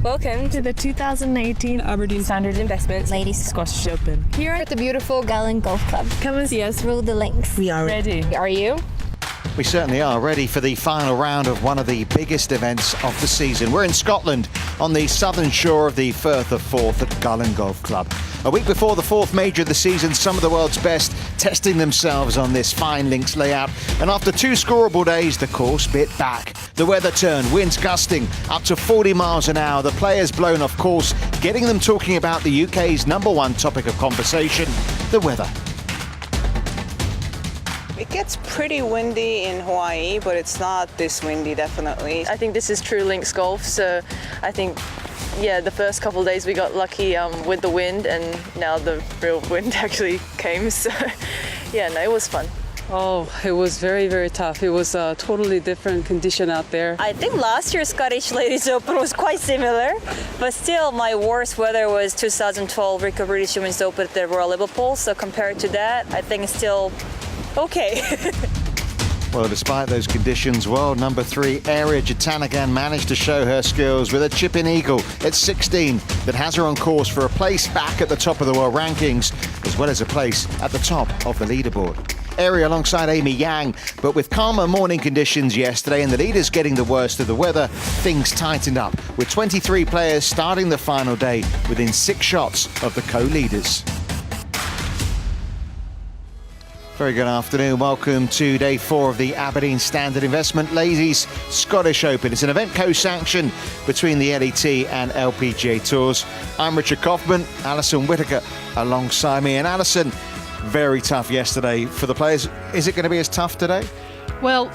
Welcome to the 2018 Aberdeen Standard Investments Ladies Scottish Open. here at the beautiful Gallen Golf Club. Come and see us. Through the links. We are ready. Are you? We certainly are ready for the final round of one of the biggest events of the season. We're in Scotland on the southern shore of the Firth of Forth at Gallen Golf Club. A week before the fourth major of the season, some of the world's best testing themselves on this fine links layout. And after two scoreable days, the course bit back. The weather turned, winds gusting up to 40 miles an hour. The players blown off course, getting them talking about the UK's number one topic of conversation, the weather. It gets pretty windy in Hawaii, but it's not this windy, definitely. I think this is true links golf, so I think, the first couple of days we got lucky with the wind, and now the real wind actually came, so it was fun. Oh, it was very, very tough. It was a totally different condition out there. I think last year's Scottish Ladies Open was quite similar, but still my worst weather was 2012 Rico British Women's Open at the Royal Liverpool, so compared to that, I think it's still okay. Well, despite those conditions, world number 3 Aria Jitanagan managed to show her skills with a chip-in eagle at 16 that has her on course for a place back at the top of the world rankings, as well as a place at the top of the leaderboard. Aria alongside Amy Yang, but with calmer morning conditions yesterday and the leaders getting the worst of the weather, things tightened up, with 23 players starting the final day within 6 shots of the co-leaders. Very good afternoon. Welcome to day 4 of the Aberdeen Standard Investment Ladies Scottish Open. It's an event co-sanctioned between the LET and LPGA Tours. I'm Richard Kaufman, Alison Whittaker alongside me. And Alison, very tough yesterday for the players. Is it going to be as tough today? Well,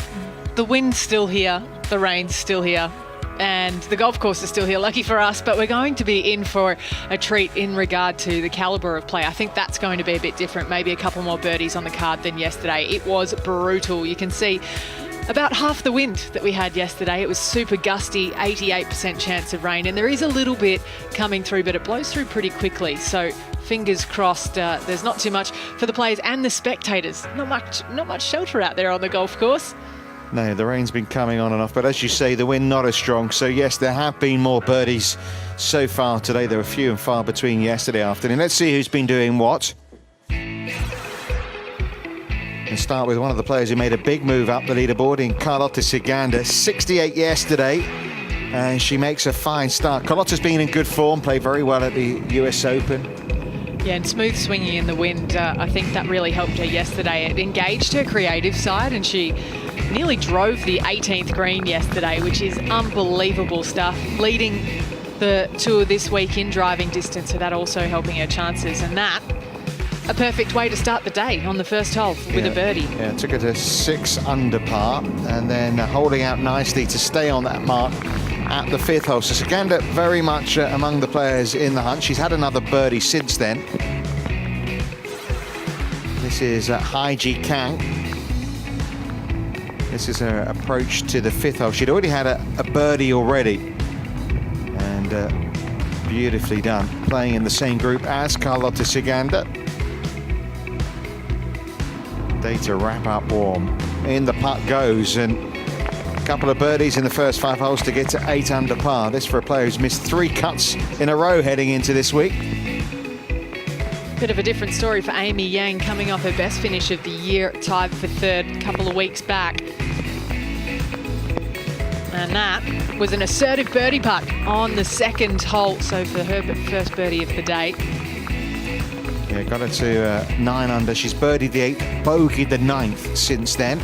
the wind's still here, the rain's still here, and the golf course is still here, lucky for us, but we're going to be in for a treat in regard to the calibre of play. I think that's going to be a bit different, maybe a couple more birdies on the card than yesterday. It was brutal. You can see about half the wind that we had yesterday. It was super gusty, 88% chance of rain, and there is a little bit coming through, but it blows through pretty quickly. So fingers crossed, there's not too much for the players and the spectators. Not much shelter out there on the golf course. No, the rain's been coming on and off, but as you say, the wind not as strong. So yes, there have been more birdies so far today. There were few and far between yesterday afternoon. Let's see who's been doing what. And start with one of the players who made a big move up the leaderboard in Carlotta Siganda. 68 yesterday, and she makes a fine start. Carlotta's been in good form, played very well at the US Open. Yeah, and smooth swinging in the wind, I think that really helped her yesterday. It engaged her creative side, and she nearly drove the 18th green yesterday, which is unbelievable stuff. Leading the tour this week in driving distance, so that also helping her chances. And that, a perfect way to start the day on the first hole with a birdie. Yeah, it took her to 6 under par, and then holding out nicely to stay on that mark at the 5th hole. So Siganda very much among the players in the hunt. She's had another birdie since then. This is Haiji Kang. This is her approach to the 5th hole. She'd already had a birdie already, and beautifully done, playing in the same group as Carlotta Siganda. Day to wrap up warm. In the putt goes, and a couple of birdies in the first 5 holes to get to 8 under par. This for a player who's missed 3 cuts in a row heading into this week. Bit of a different story for Amy Yang, coming off her best finish of the year, tied for 3rd a couple of weeks back. And that was an assertive birdie putt on the 2nd hole, so for her first birdie of the day. Yeah, got her to 9 under. She's birdied the 8th, bogeyed the 9th since then.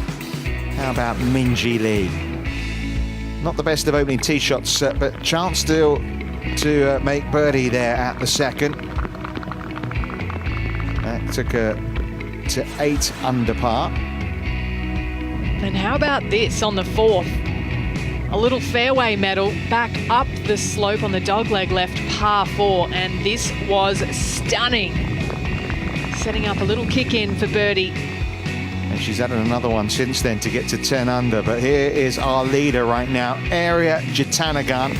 How about Minjee Lee? Not the best of opening tee shots, but chance still to make birdie there at the 2nd. That took her to 8 under par. And how about this on the 4th? A little fairway medal back up the slope on the dogleg left, par 4, and this was stunning. Setting up a little kick in for birdie. And she's added another one since then to get to 10 under. But here is our leader right now, Aria Jitanagan.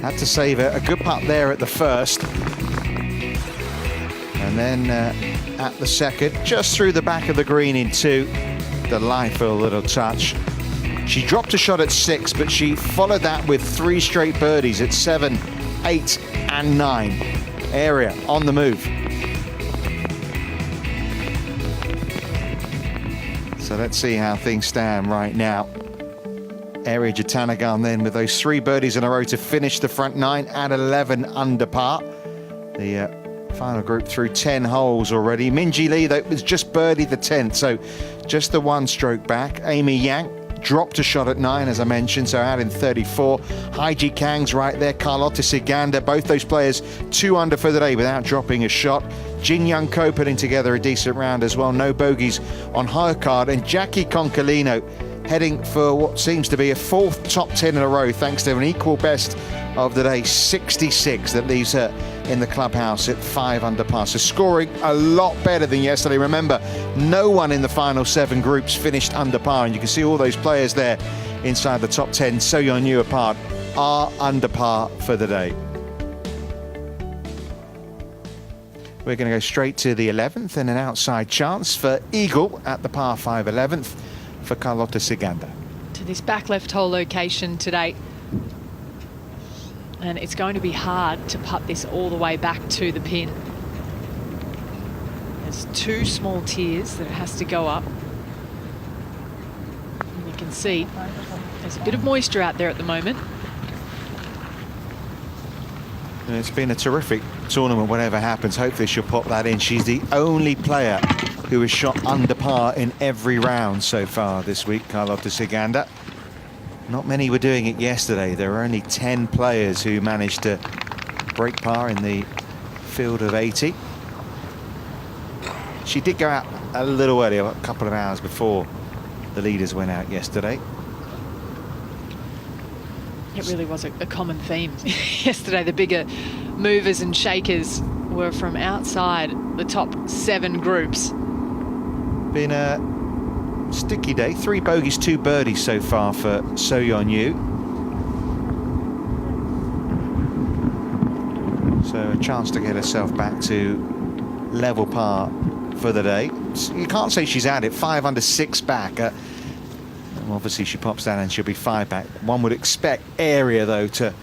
Had to save a good putt there at the 1st. And then at the 2nd, just through the back of the green in 2. Delightful little touch. She dropped a shot at 6, but she followed that with 3 straight birdies at 7, 8 and 9. Area on the move. So let's see how things stand right now. Area Jatanagarn then with those 3 birdies in a row to finish the front 9 at 11 under par. The final group through 10 holes already. Minjee Lee, though, was just birdied the 10th, so just the 1 stroke back. Amy Yang dropped a shot at 9, as I mentioned, so out in 34. Haiji Kang's right there. Carlotta Siganda, both those players 2 under for the day without dropping a shot. Jin Young Ko putting together a decent round as well. No bogeys on her card. And Jackie Concolino heading for what seems to be a 4th top 10 in a row, thanks to an equal best of the day, 66, that leaves her in the clubhouse at 5 under par. So scoring a lot better than yesterday. Remember, no one in the final 7 groups finished under par, and you can see all those players there inside the top 10, So Yeon Ryu apart, are under par for the day. We're going to go straight to the 11th and an outside chance for eagle at the par 5 11th for Carlotta Siganda. To this back left hole location today. And it's going to be hard to putt this all the way back to the pin. There's 2 small tiers that it has to go up. And you can see there's a bit of moisture out there at the moment. And it's been a terrific tournament, whatever happens. Hopefully she'll pop that in. She's the only player who has shot under par in every round so far this week, Carlotta Siganda. Not many were doing it yesterday. There were only 10 players who managed to break par in the field of 80. She did go out a little early, a couple of hours before the leaders went out yesterday. It really was a common theme yesterday. The bigger movers and shakers were from outside the top 7 groups. Been a sticky day. 3 bogeys, 2 birdies so far for So Yeon Ryu. So a chance to get herself back to level par for the day. You can't say she's at it. 5 under 6 back. Obviously she pops down and she'll be 5 back. One would expect Area, though, to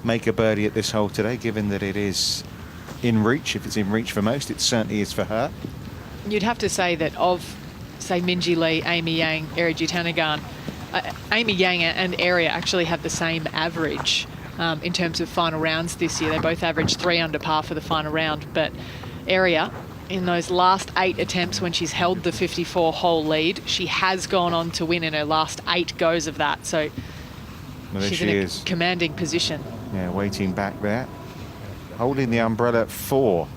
make a birdie at this hole today, given that it is in reach. If it's in reach for most, it certainly is for her. You'd have to say that of, say, Minjee Lee, Amy Yang, Area Jatanagarn, Amy Yang and Area actually have the same average in terms of final rounds this year. They both averaged 3 under par for the final round, but Area, in those last 8 attempts when she's held the 54-hole lead, she has gone on to win in her last 8 goes of that. So she's in a commanding position. Yeah, waiting back there, holding the umbrella for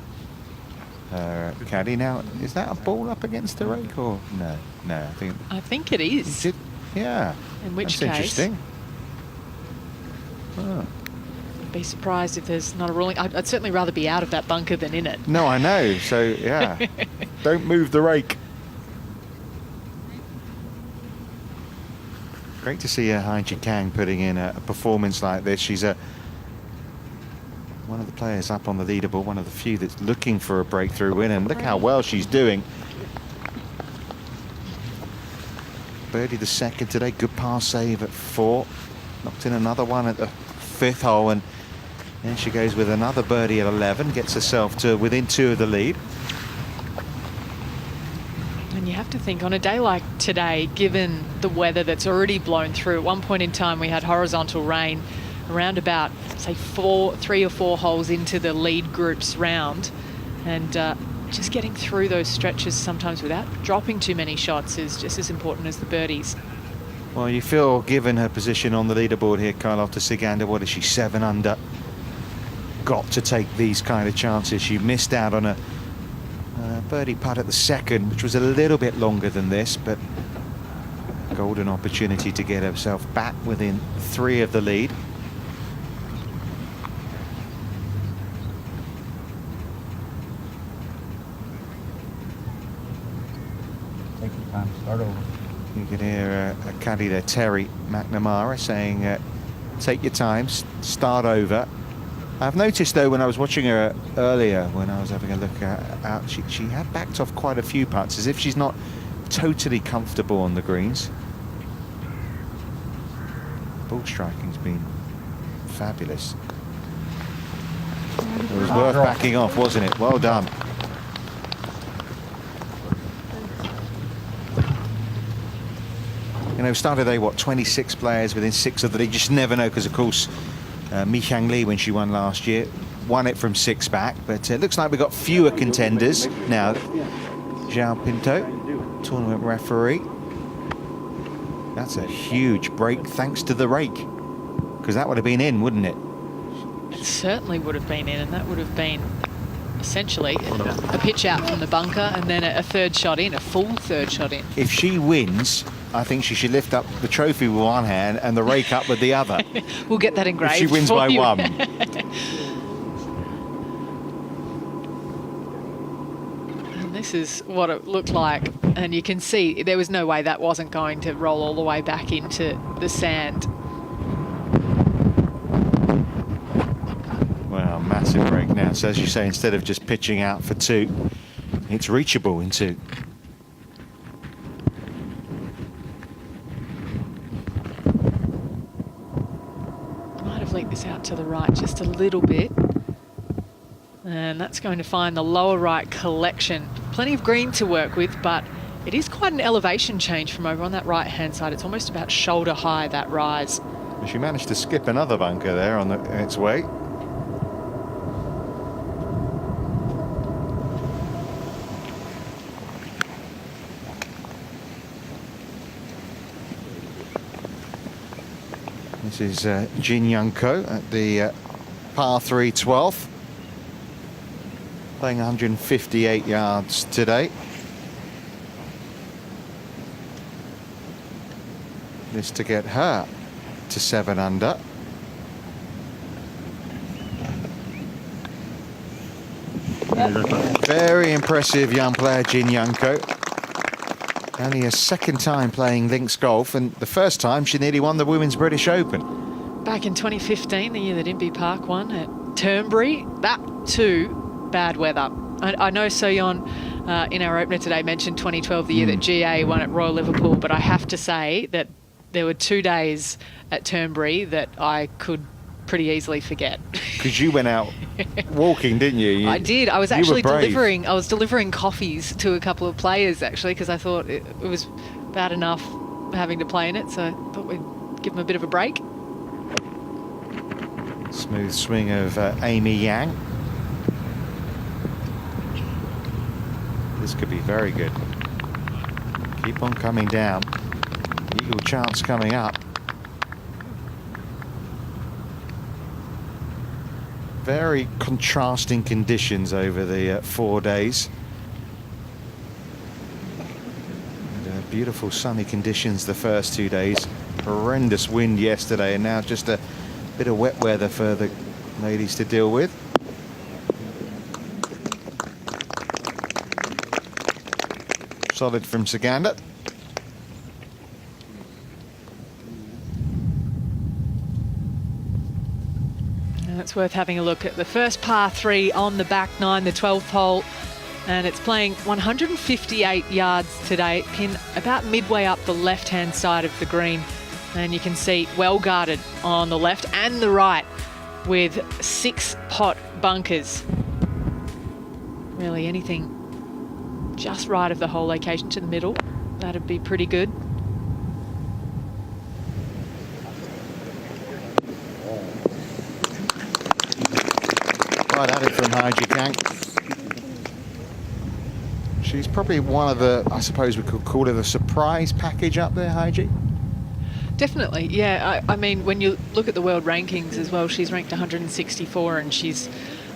caddy. Now, is that a ball up against the rake or no? No, I think it is. Yeah. In which That's case, interesting. Oh. Be surprised if there's not a ruling. I'd certainly rather be out of that bunker than in it. No, I know. So yeah, don't move the rake. Great to see Haiji Kang putting in a performance like this. She's one of the players up on the leaderboard, one of the few that's looking for a breakthrough win, and look how well she's doing. Birdie the 2nd today, good par save at 4. Knocked in another one at the 5th hole, and then she goes with another birdie at 11, gets herself to within 2 of the lead. And you have to think, on a day like today, given the weather that's already blown through, at one point in time we had horizontal rain around about, say, 3 or 4 holes into the lead group's round, and just getting through those stretches sometimes without dropping too many shots is just as important as the birdies. Well, you feel, given her position on the leaderboard here, Carlotta Siganda, what is she, 7 under? Got to take these kind of chances. She missed out on a birdie putt at the 2nd, which was a little bit longer than this, but a golden opportunity to get herself back within 3 of the lead. Take your time, start over. You can hear a caddy there, Terry McNamara, saying, take your time, start over. I've noticed, though, when I was watching her earlier, when I was having a look out, she had backed off quite a few putts, as if she's not totally comfortable on the greens. ball striking's been fabulous. It was worth backing off, wasn't it? Well done. You know, started they, what, 26 players within 6 of the league. Just never know, because, of course, Mi Xiang Li, when she won last year, won it from 6 back. But it looks like we've got fewer contenders now. Zhao Pinto, tournament referee. That's a huge break, thanks to the rake. Because that would have been in, wouldn't it? It certainly would have been in, and that would have been essentially a pitch out from the bunker and then a third shot in, a full third shot in. If she wins, I think she should lift up the trophy with one hand and the rake up with the other. We'll get that engraved. If she wins by 1. And this is what it looked like, and you can see there was no way that wasn't going to roll all the way back into the sand. Well, massive break now. So as you say, instead of just pitching out for 2, it's reachable in 2. Might have leaked this out to the right just a little bit. And that's going to find the lower right collection. Plenty of green to work with, but it is quite an elevation change from over on that right-hand side. It's almost about shoulder high, that rise. She managed to skip another bunker there on its way. This is Jin Young Ko at the par 3 12th. Playing 158 yards today. This to get her to 7 under. Very impressive young player, Jin Young Ko. Only a second time playing links golf, and the first time she nearly won the Women's British Open. Back in 2015, the year that Impey Park won at Turnberry, that too, bad weather. I know So-yeon in our opener today mentioned 2012, the year that GA won at Royal Liverpool, but I have to say that there were 2 days at Turnberry that I could pretty easily forget. Because you went out walking, didn't you? I did. I was actually delivering coffees to a couple of players, actually, because I thought it was bad enough having to play in it, so I thought we'd give them a bit of a break. Smooth swing of Amy Yang. This could be very good. Keep on coming down. Eagle chance coming up. Very contrasting conditions over the 4 days. And, beautiful sunny conditions the first 2 days. Horrendous wind yesterday, and now just a bit of wet weather for the ladies to deal with. Solid from Saganda. And it's worth having a look at the first par 3 on the back 9, the 12th hole. And it's playing 158 yards today, pin about midway up the left-hand side of the green. And you can see well guarded on the left and the right with 6 pot bunkers. Really anything just right of the hole location to the middle, that'd be pretty good. Right at it from Haiji Kang. She's probably one of the, I suppose we could call it a surprise package up there, Haiji. Definitely, yeah. I mean, when you look at the world rankings as well, she's ranked 164 and she's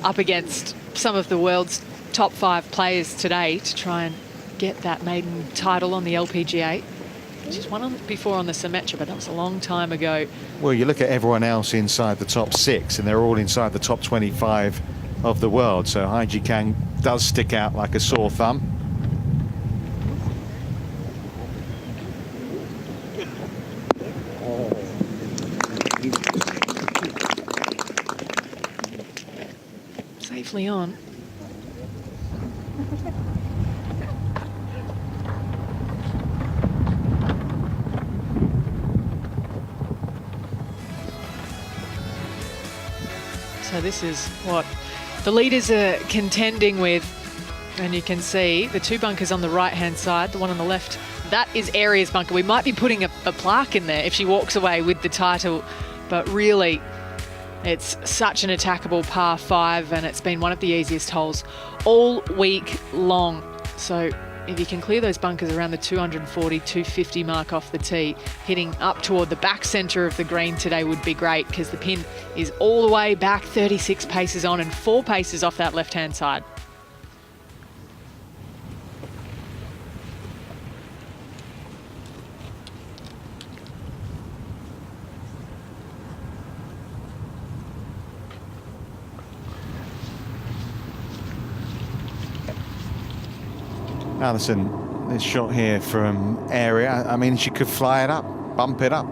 up against some of the world's top 5 players today to try and get that maiden title on the LPGA. She's won before on the Symetra, but that was a long time ago. Well, you look at everyone else inside the top 6 and they're all inside the top 25 of the world, so Haiji Kang does stick out like a sore thumb. Safely on. So this is what the leaders are contending with. And you can see the two bunkers on the right-hand side, the one on the left, that is Aria's bunker. We might be putting a plaque in there if she walks away with the title, but really it's such an attackable par 5 and it's been one of the easiest holes all week long. So if you can clear those bunkers around the 240, 250 mark off the tee, hitting up toward the back centre of the green today would be great because the pin is all the way back 36 paces on and 4 paces off that left-hand side. Alison, this shot here from Aria, I mean, she could fly it up, bump it up.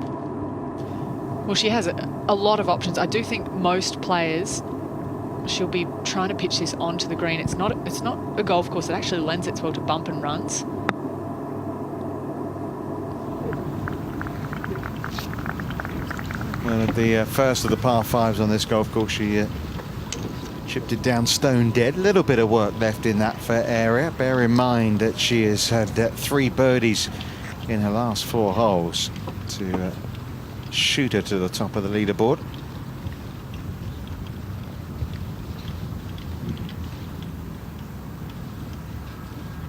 Well, she has a lot of options. I do think most players, she'll be trying to pitch this onto the green. It's not a golf course that actually lends itself well to bump and runs. Well, at the first of the par 5s on this golf course, she chipped it down stone dead. A little bit of work left in that for Aria. Bear in mind that she has had 3 birdies in her last 4 holes to shoot her to the top of the leaderboard.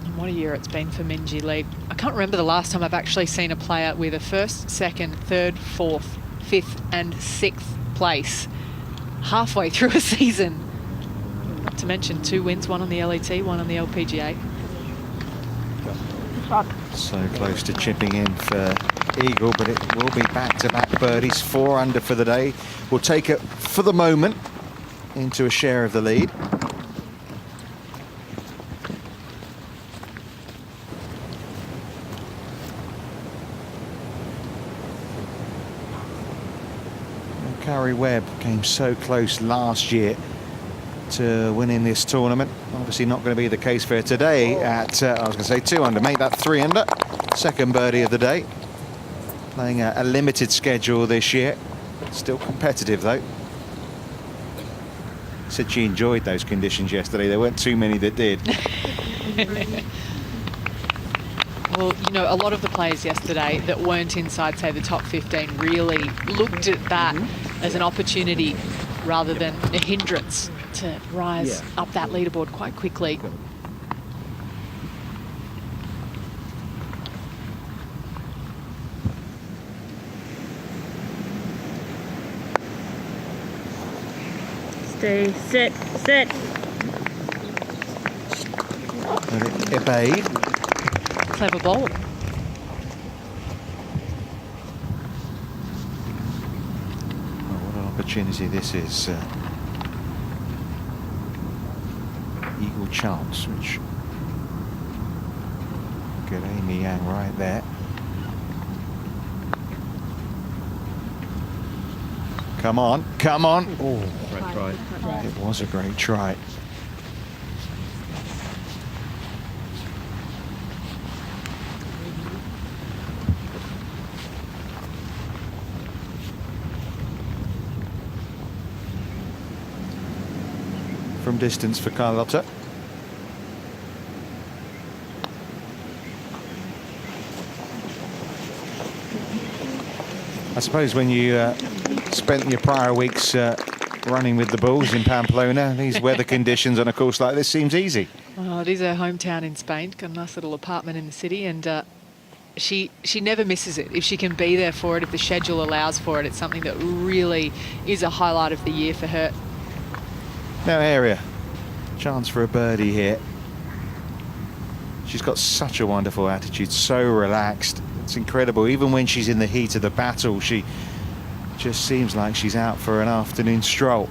And what a year it's been for Minjee Lee. I can't remember the last time I've actually seen a player with a 1st, 2nd, 3rd, 4th, 5th and 6th place halfway through a season. Not to mention 2 wins, 1 on the LET, 1 on the LPGA. So close to chipping in for Eagle, but it will be back-to-back birdies. 4 under for the day. We'll take it for the moment into a share of the lead. Carrie Webb came so close last year to winning this tournament. Obviously not going to be the case for her today at, I was going to say 2 under, make that 3 under. 2nd birdie of the day. Playing a limited schedule this year. Still competitive though. Said she enjoyed those conditions yesterday. There weren't too many that did. Well, you know, a lot of the players yesterday that weren't inside, say, the top 15 really looked at that as an opportunity rather than a hindrance to rise up that leaderboard quite quickly. Stay, sit. And it obeyed. Clever ball. Oh, what an opportunity this is. Eagle chance, which get Amy Yang right there. Come on, come on. Oh, great try. It was a great try. From distance for Carlotta. I suppose when you spent your prior weeks running with the Bulls in Pamplona, these weather conditions on a course like this seems easy. Oh, it is her hometown in Spain. Got a nice little apartment in the city, and she never misses it. If she can be there for it, if the schedule allows for it, it's something that really is a highlight of the year for her. Now Aria, chance for a birdie here. She's got such a wonderful attitude, so relaxed. It's incredible. Even when she's in the heat of the battle, she just seems like she's out for an afternoon stroll.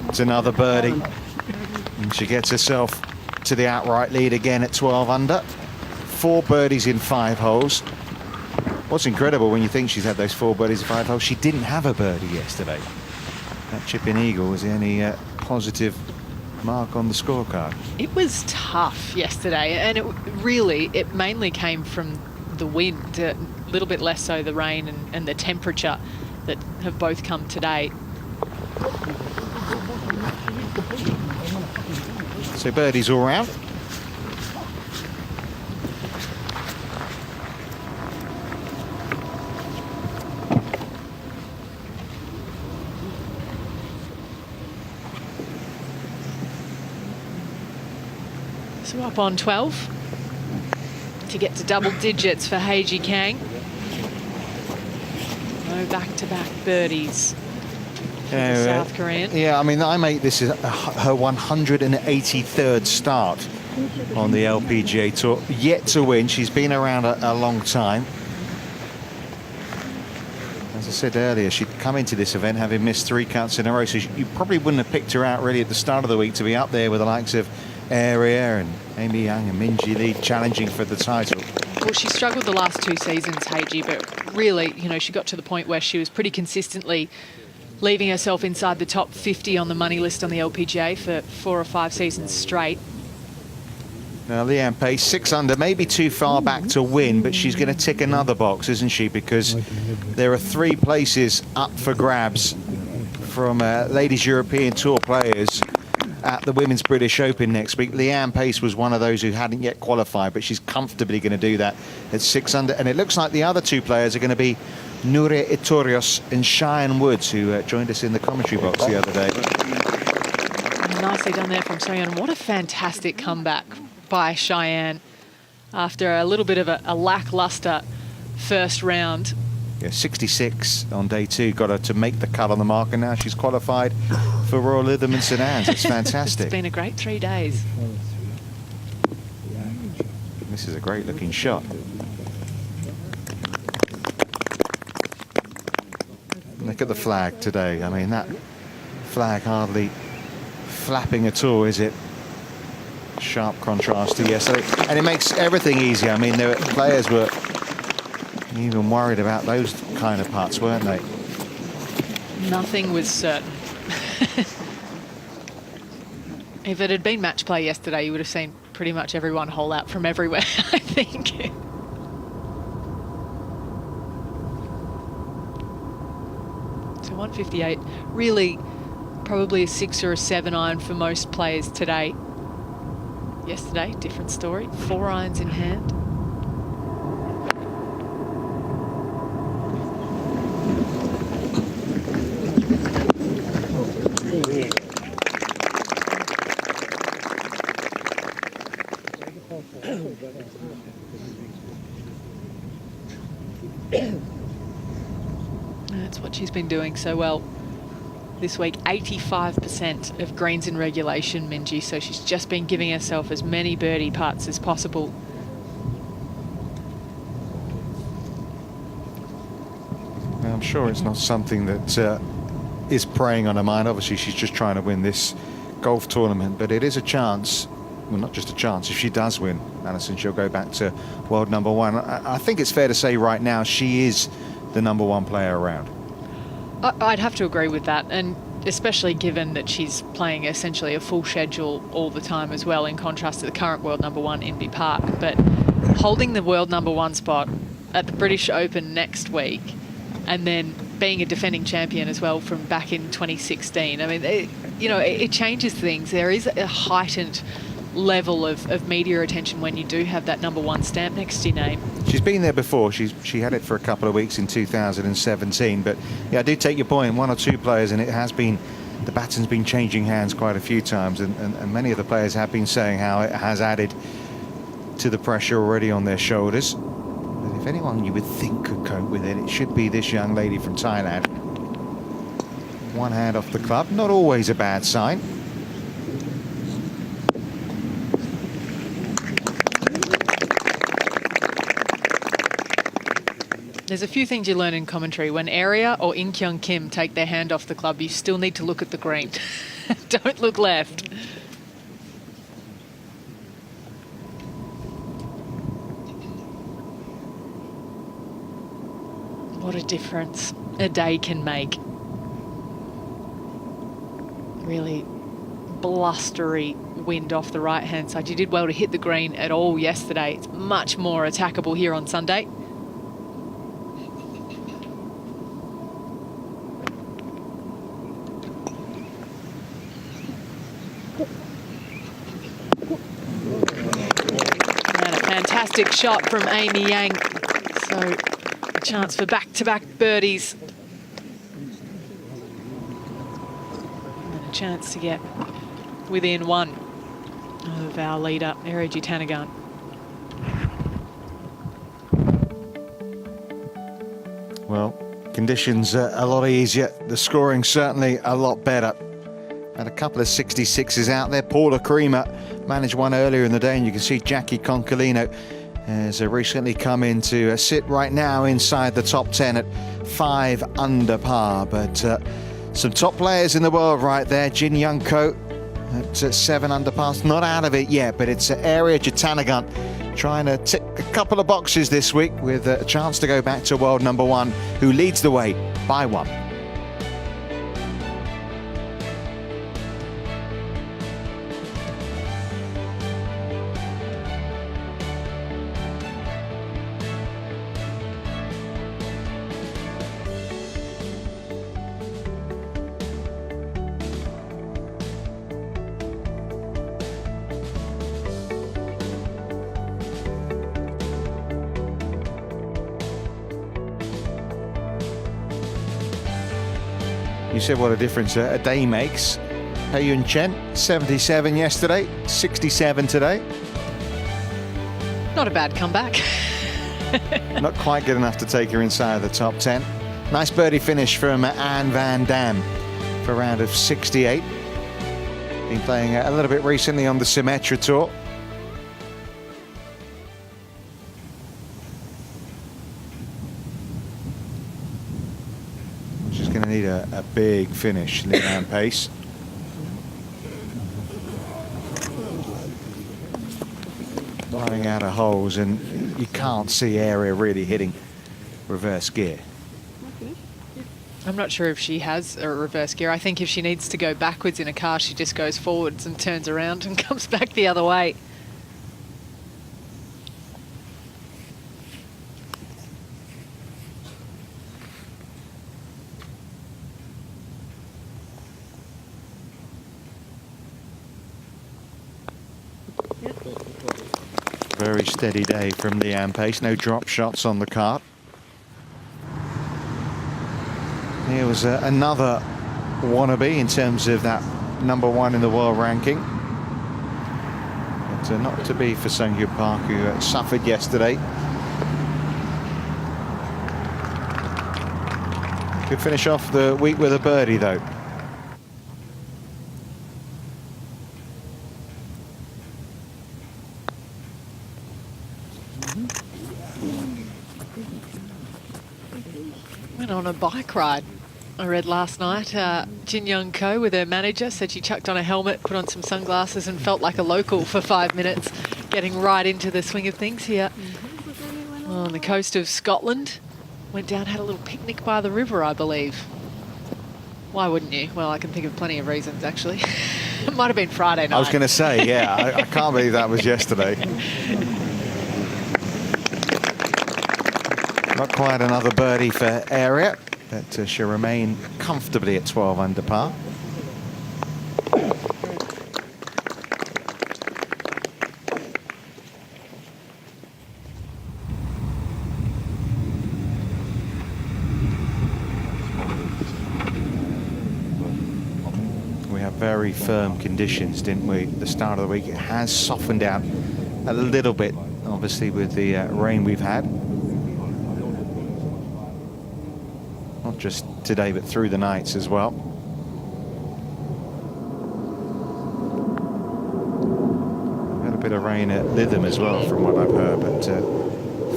It's another birdie. And she gets herself to the outright lead again at 12 under. 4 birdies in 5 holes. What's incredible when you think she's had those 4 birdies in 5 holes, she didn't have a birdie yesterday. That chipping eagle was the only positive mark on the scorecard. It was tough yesterday, and it mainly came from the wind, a little bit less so the rain and the temperature that have both come today. So birdies all round. So up on 12 to get to double digits for Heiji Kang. No back-to-back birdies for the South Korean. Yeah, I mean, this is her 183rd start on the LPGA Tour. Yet to win. She's been around a long time. As I said earlier, she'd come into this event having missed 3 cuts in a row, so you probably wouldn't have picked her out really at the start of the week to be up there with the likes of Area and Amy Young and Minjee Lee challenging for the title. Well, she struggled the last 2 seasons, Heiji, but really, you know, she got to the point where she was pretty consistently leaving herself inside the top 50 on the money list on the LPGA for 4 or 5 seasons straight. Now, Leanne Pace, 6 under, maybe too far back to win, but she's going to tick another box, isn't she? Because there are 3 places up for grabs from Ladies European Tour players at the Women's British Open next week. Leanne Pace was one of those who hadn't yet qualified, but she's comfortably going to do that at 6 under. And it looks like the other 2 players are going to be Nuria Itorios and Cheyenne Woods, who joined us in the commentary box the other day. Nicely done there from Cheyenne. What a fantastic comeback by Cheyenne after a little bit of a lackluster first round. Yeah, 66 on day 2 got her to make the cut on the mark, and now she's qualified for Royal Lytham and St Anne's. It's fantastic. It's been a great 3 days. This is a great looking shot. Look at the flag today. I mean, that flag hardly flapping at all, is it? Sharp contrast to yesterday, and it makes everything easier. I mean, the players were even worried about those kind of putts, weren't they? Nothing was certain. If it had been match play yesterday, you would have seen pretty much everyone hole out from everywhere, I think. So 158, really probably a 6 or a 7 iron for most players today. Yesterday, different story, 4 irons in hand. That's what she's been doing so well this week. 85% of greens in regulation, Minjee, so she's just been giving herself as many birdie putts as possible. I'm sure it's not something that is preying on her mind. Obviously, she's just trying to win this golf tournament, but it is a chance. Well, not just a chance. If she does win, Alison, she'll go back to world number 1. I think it's fair to say right now she is the number 1 player around. I'd have to agree with that, and especially given that she's playing essentially a full schedule all the time as well, in contrast to the current world number 1, Inbee Park. But holding the world number 1 spot at the British Open next week, and then being a defending champion as well from back in 2016, I mean, it changes things. There is a heightened level of media attention when you do have that number 1 stamp next to your name. She's been there before. She had it for a couple of weeks in 2017. But yeah, I do take your point. 1 or 2 players, and it has been, the baton's been changing hands quite a few times, and many of the players have been saying how it has added to the pressure already on their shoulders. But if anyone you would think could cope with it, it should be this young lady from Thailand. 1 hand off the club, not always a bad sign. There's a few things you learn in commentary. When Area or In Kyung Kim take their hand off the club, you still need to look at the green. Don't look left. What a difference a day can make. Really blustery wind off the right-hand side. You did well to hit the green at all yesterday. It's much more attackable here on Sunday. fantastic shot from Amy Yang. So a chance for back-to-back birdies. And a chance to get within one of our leader, Erigi Tanagan. Well, conditions are a lot easier. The scoring certainly a lot better. Had a couple of 66s out there. Paula Creamer managed one earlier in the day, and you can see Jackie Concolino has recently come in to sit right now inside the top 10 at 5 under par. But some top players in the world right there. Jin Young Ko at 7 under par. Not out of it yet, but it's Erigi Tanagan trying to tick a couple of boxes this week with a chance to go back to world number 1, who leads the way by 1. You said what a difference a day makes. Haiyun Chen, 77 yesterday, 67 today. Not a bad comeback. Not quite good enough to take her inside the top 10. Nice birdie finish from Anne Van Dam for a round of 68. Been playing a little bit recently on the Symetra Tour. Going to need a big finish, Leanne Pace. Running out of holes, and you can't see area really hitting reverse gear. I'm not sure if she has a reverse gear. I think if she needs to go backwards in a car, she just goes forwards and turns around and comes back the other way. Very steady day from Leanne Pace. No drop shots on the cart. Here was another wannabe in terms of that number 1 in the world ranking. But not to be for Sung-Hyun Park, who suffered yesterday. Could finish off the week with a birdie, though. Went on a bike ride, I read last night. Jin Young Ko with her manager said she chucked on a helmet, put on some sunglasses and felt like a local for 5 minutes, getting right into the swing of things here on the coast of Scotland. Went down, had a little picnic by the river, I believe. Why wouldn't you? Well, I can think of plenty of reasons, actually. It might have been Friday night. I was going to say, yeah, I can't believe that was yesterday. Not quite another birdie for Area, but she'll remain comfortably at 12 under par. We have very firm conditions, didn't we, at the start of the week? It has softened out a little bit, obviously, with the rain we've had. Not just today, but through the nights as well. Had a bit of rain at Lytham as well, from what I've heard, but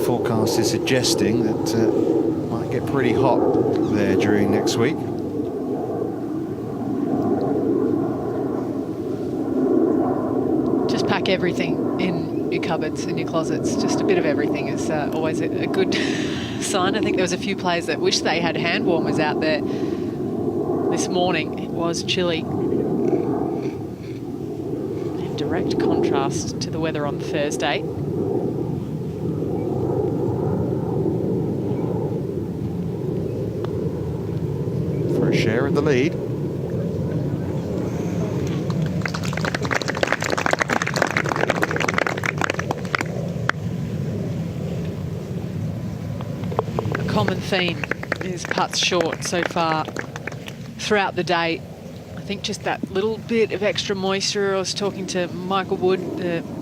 forecast is suggesting that might get pretty hot there during next week. Just pack everything in your cupboards, in your closets. Just a bit of everything is always a good sign. I think there was a few players that wish they had hand warmers out there this morning. It was chilly. In direct contrast to the weather on Thursday. For a share of the lead. common theme is putts short so far throughout the day. I think just that little bit of extra moisture. I was talking to Michael Wood,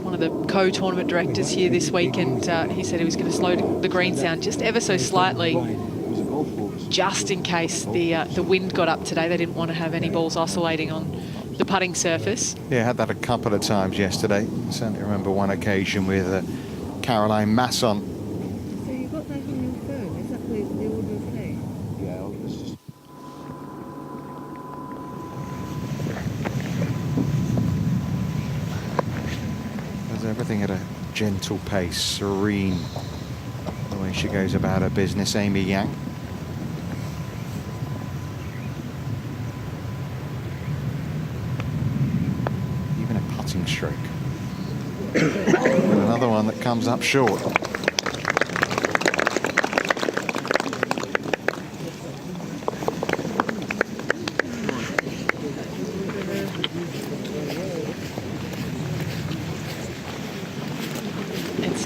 one of the co-tournament directors here this week, and he said he was going to slow the greens down just ever so slightly, just in case the wind got up today. They didn't want to have any balls oscillating on the putting surface. Yeah, had that a couple of times yesterday. I certainly remember one occasion with Caroline Masson. So you got that on your phone? Is that the order of play? Yeah, it's just Does everything at a gentle pace, serene, the way she goes about her business, Amy Yang. Even a putting stroke. And another one that comes up short.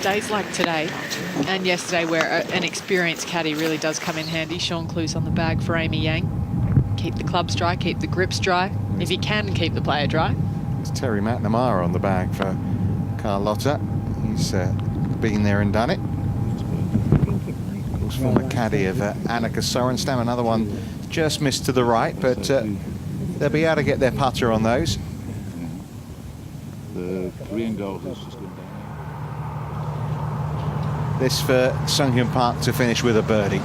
Days like today and yesterday where an experienced caddy really does come in handy. Sean Clue's on the bag for Amy Yang. Keep the clubs dry, keep the grips dry, if you can keep the player dry. It's Terry McNamara on the bag for Carlotta. He's been there and done it. Of course, former caddy of Annika Sorenstam. Another one just missed to the right, but they'll be able to get their putter on those. the Korean golf is just going down. This for Sunghyun Park to finish with a birdie.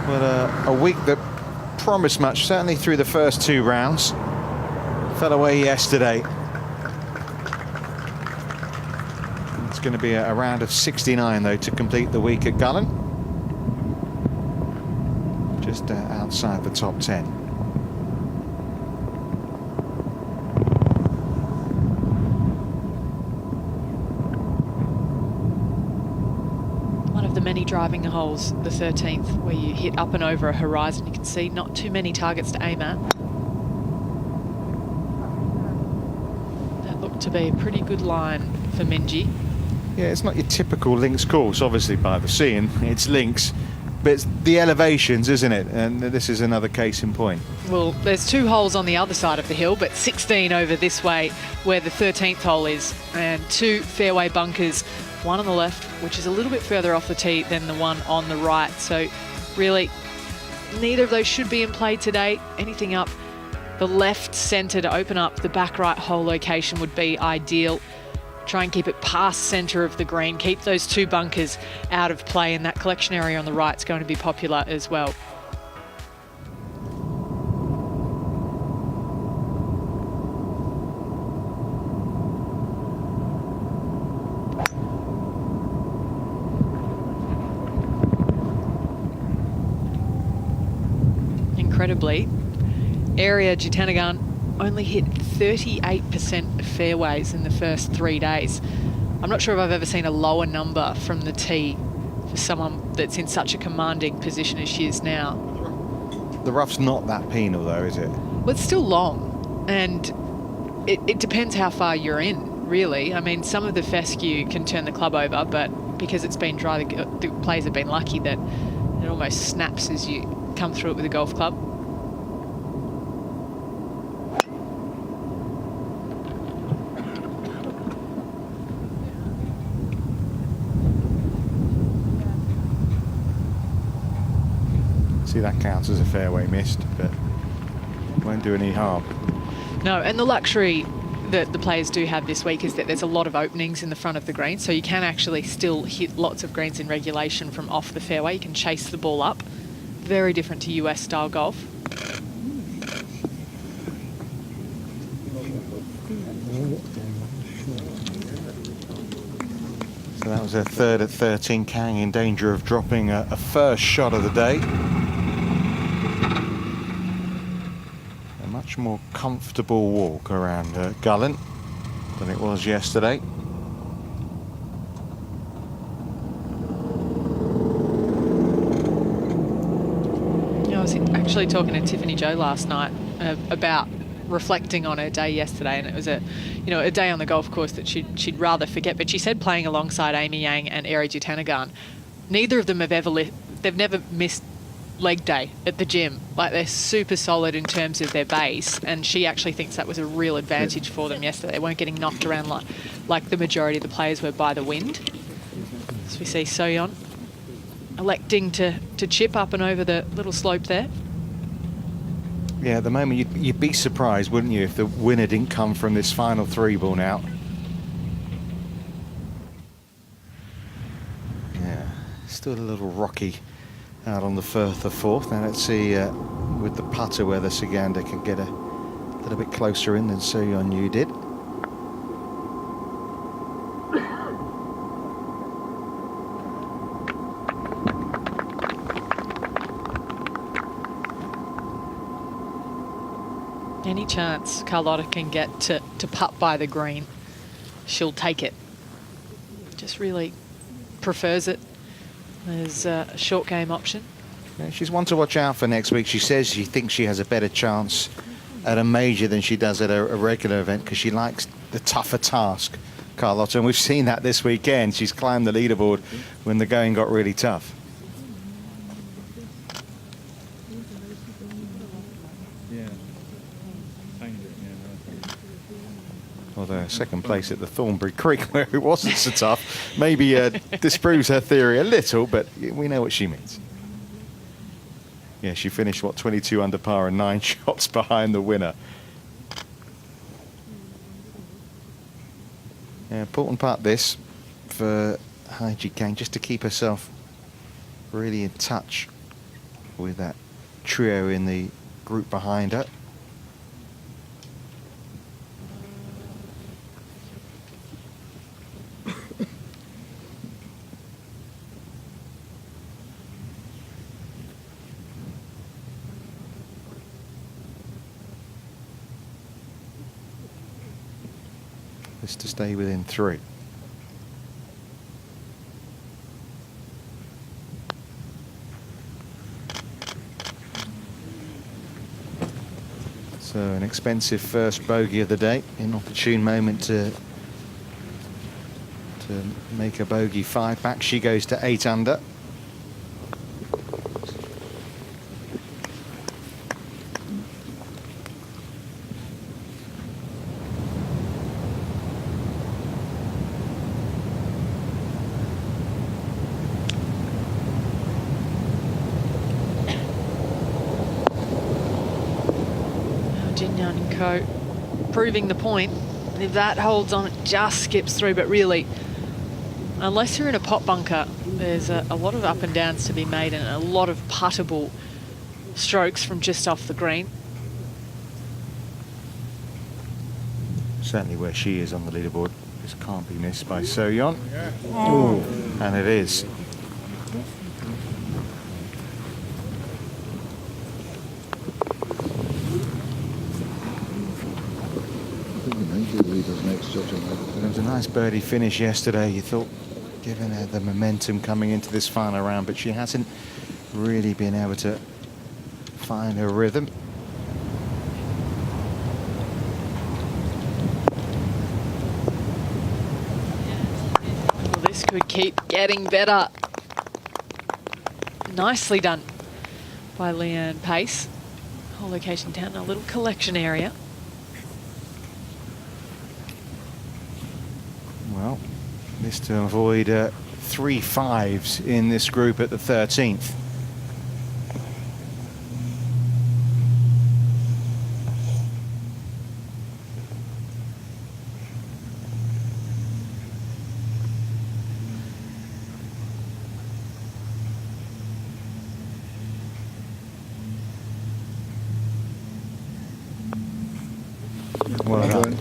But a week that promised much, certainly through the first two rounds. Fell away yesterday. It's going to be a round of 69 though to complete the week at Gullen. Just outside the top 10. One of the many driving holes, the 13th, where you hit up and over a horizon. You can see not too many targets to aim at. That looked to be a pretty good line for Minjee. Yeah, it's not your typical links course, obviously by the sea, and it's links, but it's the elevations, isn't it? And this is another case in point. Well, there's two holes on the other side of the hill, but 16 over this way where the 13th hole is, and two fairway bunkers, one on the left, which is a little bit further off the tee than the one on the right. So really, neither of those should be in play today. Anything up the left centre to open up the back right hole location would be ideal. Try and keep it past centre of the green. Keep those two bunkers out of play, and that collection area on the right is going to be popular as well. Incredibly, Area Jitanagan only hit 38% of fairways in the first 3 days. I'm not sure if I've ever seen a lower number from the tee for someone that's in such a commanding position as she is now. The rough's not that penal though, is it? Well, it's still long, and it depends how far you're in, really. I mean, some of the fescue can turn the club over, but because it's been dry, the players have been lucky that it almost snaps as you come through it with a golf club. See, that counts as a fairway missed, but won't do any harm. No, and the luxury that the players do have this week is that there's a lot of openings in the front of the green, so you can actually still hit lots of greens in regulation from off the fairway. You can chase the ball up. Very different to US style golf. So that was a third at 13. Kang in danger of dropping a first shot of the day. A much more comfortable walk around Gullen than it was yesterday. I was actually talking to Tiffany Joe last night about reflecting on her day yesterday, and it was a day on the golf course that she'd rather forget. But she said playing alongside Amy Yang and Eri Jutanagan, neither of them have they've never missed leg day at the gym. Like, they're super solid in terms of their base, and she actually thinks that was a real advantage for them yesterday. They weren't getting knocked around like the majority of the players were by the wind. So we see So-yeon electing to chip up and over the little slope there. Yeah, at the moment you'd be surprised, wouldn't you, if the winner didn't come from this final 3-ball now. Yeah, still a little rocky out on the Firth of Fourth. Now let's see with the putter whether Saganda can get a little bit closer in than So-yeon Yu did. Any chance Carlotta can get to putt by the green, she'll take it. Just really prefers it as a short game option. Yeah, she's one to watch out for next week. She says she thinks she has a better chance at a major than she does at a regular event because she likes the tougher task, Carlotta. And we've seen that this weekend. She's climbed the leaderboard when the going got really tough. Although second place at the Thornbury Creek, where it wasn't so tough, maybe disproves her theory a little, but we know what she means. Yeah, she finished, 22 under par and 9 shots behind the winner. Yeah, important part this for Haiji Kang, just to keep herself really in touch with that trio in the group behind her. Just to stay within 3. So an expensive first bogey of the day, an opportune moment to make a bogey 5 back. She goes to 8 under. Proving the point. If that holds on, it just skips through. But really, unless you're in a pot bunker, there's a lot of up and downs to be made and a lot of puttable strokes from just off the green. Certainly where she is on the leaderboard. This can't be missed by So-yeon. Oh. And it is. It was a nice birdie finish yesterday, you thought, given her the momentum coming into this final round, but she hasn't really been able to find her rhythm. Well, this could keep getting better. Nicely done by Leanne Pace. Whole location down in a little collection area. Well, this to avoid 3 5s in this group at the 13th. Well done.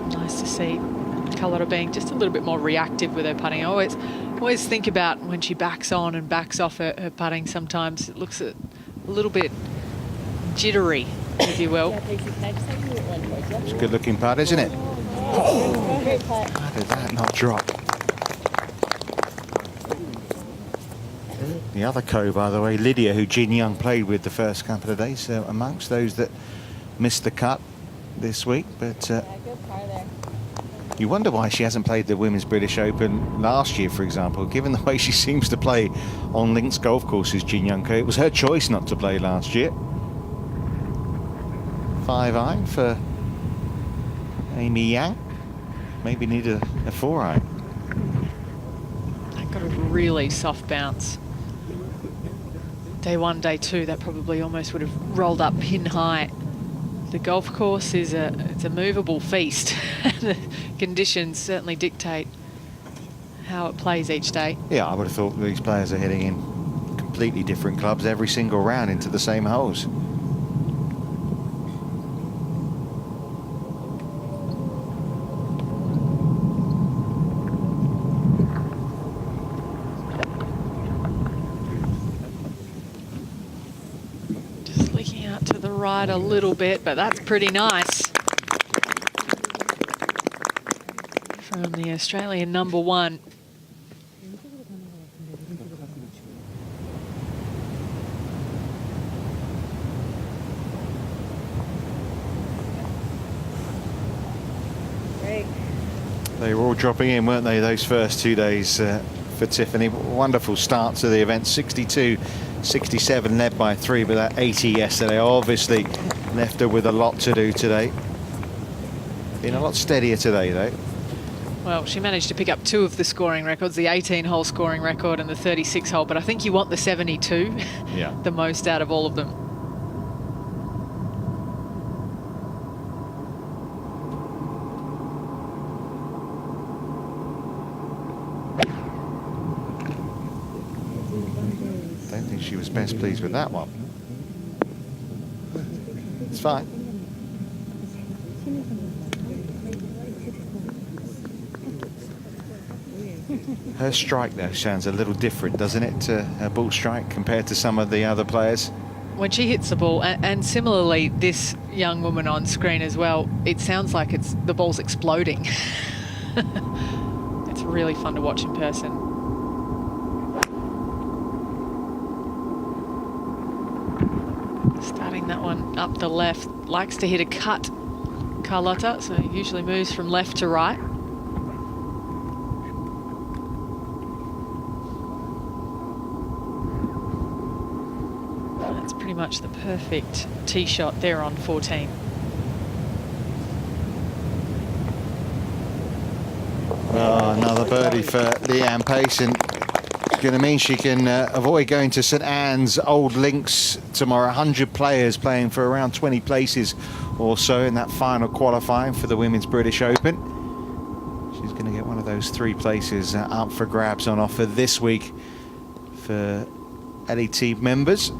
Nice to see Carlotta being just a little bit more reactive with her putting. I always think about when she backs on and backs off her putting. Sometimes it looks a little bit jittery, if you will. It's a good looking putt, isn't it? How did that not drop? The other co, by the way, Lydia, who Jin Young played with the first couple of days, amongst those that missed the cut this week. But you wonder why she hasn't played the Women's British Open last year, for example, given the way she seems to play on links golf courses, Jin Young. It was her choice not to play last year. 5-iron for Amy Yang. Maybe need a 4-iron. That got a really soft bounce. Day one, day two, that probably almost would have rolled up pin high. The golf course is it's a movable feast. The conditions certainly dictate how it plays each day. Yeah, I would have thought these players are hitting in completely different clubs every single round into the same holes. Right a little bit, but that's pretty nice from the Australian #1. Great. They were all dropping in, weren't they, those first 2 days for Tiffany. Wonderful start to the event. 62-67 led by 3, but that 80 yesterday obviously left her with a lot to do today. Been a lot steadier today, though. Well, she managed to pick up 2 of the scoring records, the 18-hole scoring record and the 36-hole, but I think you want the 72 the most out of all of them. Don't think she was best pleased with that one. It's fine. Her strike, though, sounds a little different, doesn't it, to her ball strike compared to some of the other players? When she hits the ball, and similarly this young woman on screen as well, it sounds like the ball's exploding. It's really fun to watch in person. Starting that one up the left, likes to hit a cut, Carlotta, so usually moves from left to right. That's pretty much the perfect tee shot there on 14. Oh, another birdie for Leanne Payson. Going to mean she can avoid going to St Anne's Old Links tomorrow. 100 players playing for around 20 places or so in that final qualifying for the Women's British Open. She's going to get one of those 3 places up for grabs on offer this week for LET members.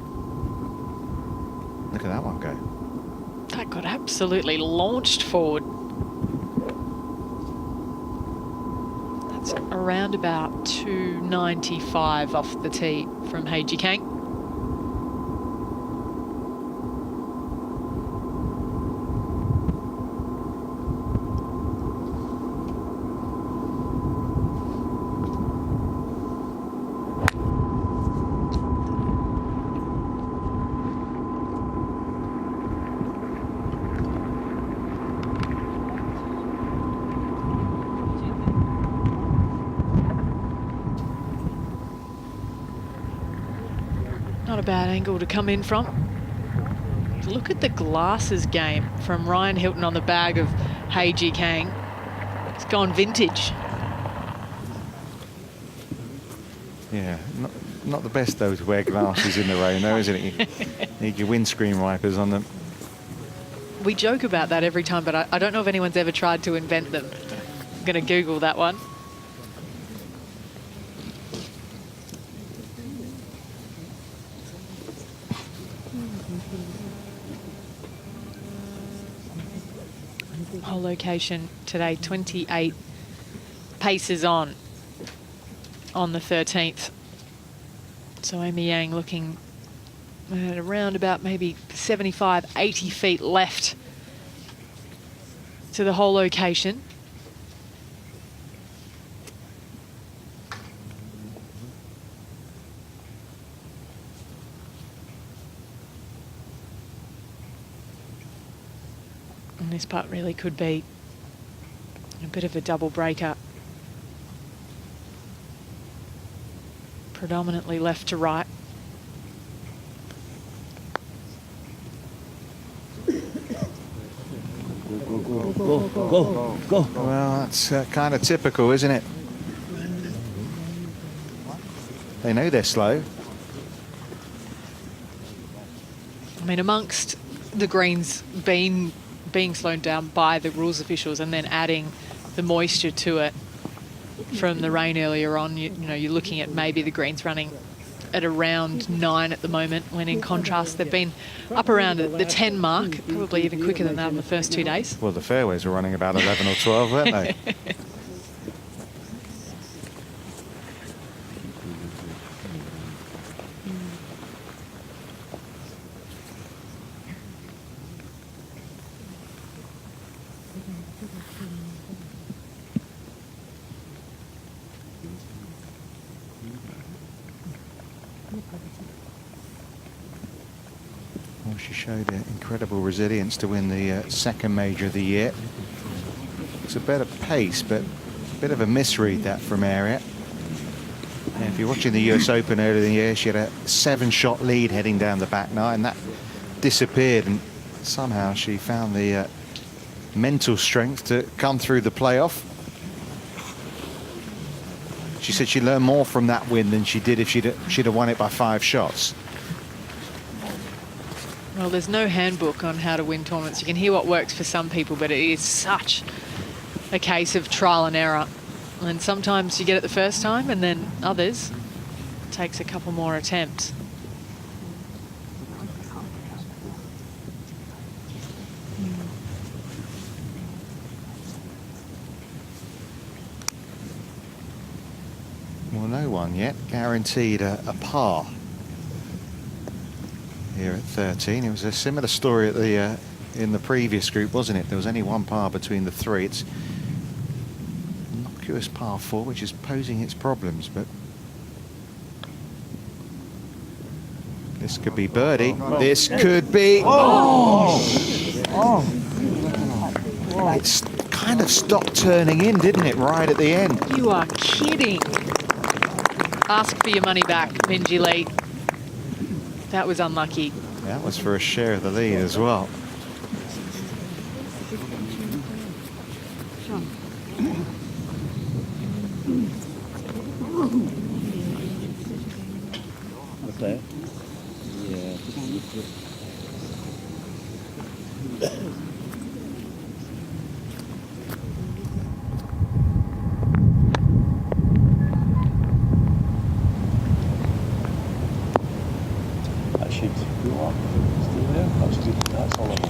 Look at that one go. That got absolutely launched forward. That's around about 295 off the tee from Hei Ji Kang. Not a bad angle to come in from. Look at the glasses game from Ryan Hilton on the bag of Hei Ji Kang. It's gone vintage. Yeah, not the best though to wear glasses in the rain though, isn't it? You need your windscreen wipers on them. We joke about that every time, but I don't know if anyone's ever tried to invent them. I'm going to Google that one. Whole location today, 28 paces on the 13th. So Amy Yang looking at around about maybe 75, 80 feet left to the whole location. this putt really could be a bit of a double breaker. Predominantly left to right. Go. Well, that's kind of typical, isn't it? They know they're slow. I mean, amongst the greens being slowed down by the rules officials and then adding the moisture to it from the rain earlier on, you know, you're looking at maybe the greens running at around 9 at the moment, when in contrast they've been up around the 10 mark, probably even quicker than that in the first 2 days. Well, the fairways were running about 11 or 12, weren't they? Well, she showed incredible resilience to win the second major of the year. It's a better pace, but a bit of a misread that from Ariat. And if you're watching the US Open earlier in the year, she had a 7-shot lead heading down the back nine, and that disappeared, and somehow she found the mental strength to come through the playoff. She said she learned more from that win than she did if she'd have won it by 5 shots. Well, there's no handbook on how to win tournaments. You can hear what works for some people, but it is such a case of trial and error. And sometimes you get it the first time, and then others it takes a couple more attempts. Well, no one yet guaranteed a par here at 13. It was a similar story at the in the previous group, wasn't it? There was only one par between the three. It's innocuous par 4, which is posing its problems, but this could be birdie. This could be. It's kind of stopped turning in, didn't it, right at the end? You are kidding. Ask for your money back, Minjee Lee. That was unlucky. That was for a share of the lead as well. Okay. Yeah. That should go up. Still there? That's good. That's all of it.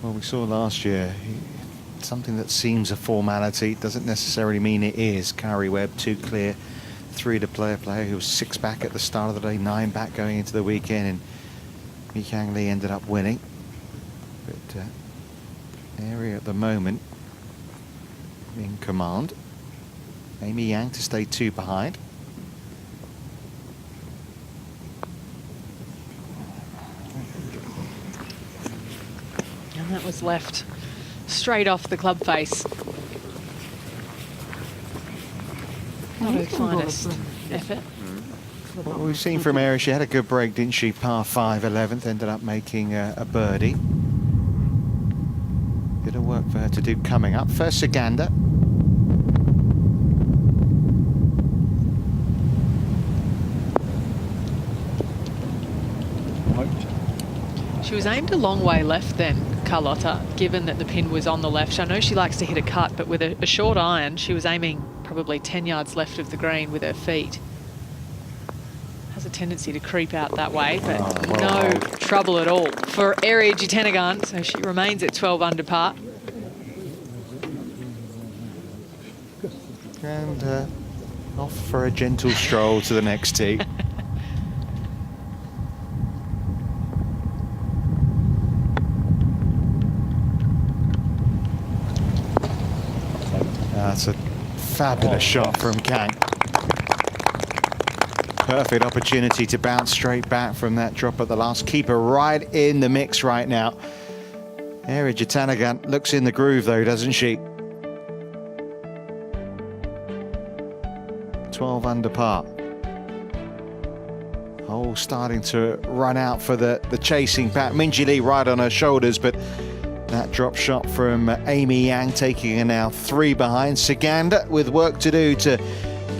Well, we saw last year something that seems a formality doesn't necessarily mean it is. Curry Webb, 2 clear, 3 to play. A player who was 6 back at the start of the day, 9 back going into the weekend, and Mi-Kang Lee ended up winning. But area at the moment in command. Amy Yang to stay 2 behind. And that was left straight off the club face. Not her finest effort. What we've seen from Ari, she had a good break, didn't she? Par 5, 11th, ended up making a birdie. Bit of work for her to do coming up. First Saganda. She was aimed a long way left then, Carlotta, given that the pin was on the left. I know she likes to hit a cut, but with a short iron, she was aiming probably 10 yards left of the green with her feet. Has a tendency to creep out that way, but no trouble at all for Ari Jitanagan, so she remains at 12 under par. And off for a gentle stroll to the next tee. That's a fabulous shot from Kang. Perfect opportunity to bounce straight back from that drop at the last. Keeper right in the mix right now. Eri Jatanagan looks in the groove though, doesn't she? 12 under par. Hole starting to run out for the chasing pack. Minjee Lee right on her shoulders, but that drop shot from Amy Yang taking her now 3 behind. Saganda with work to do to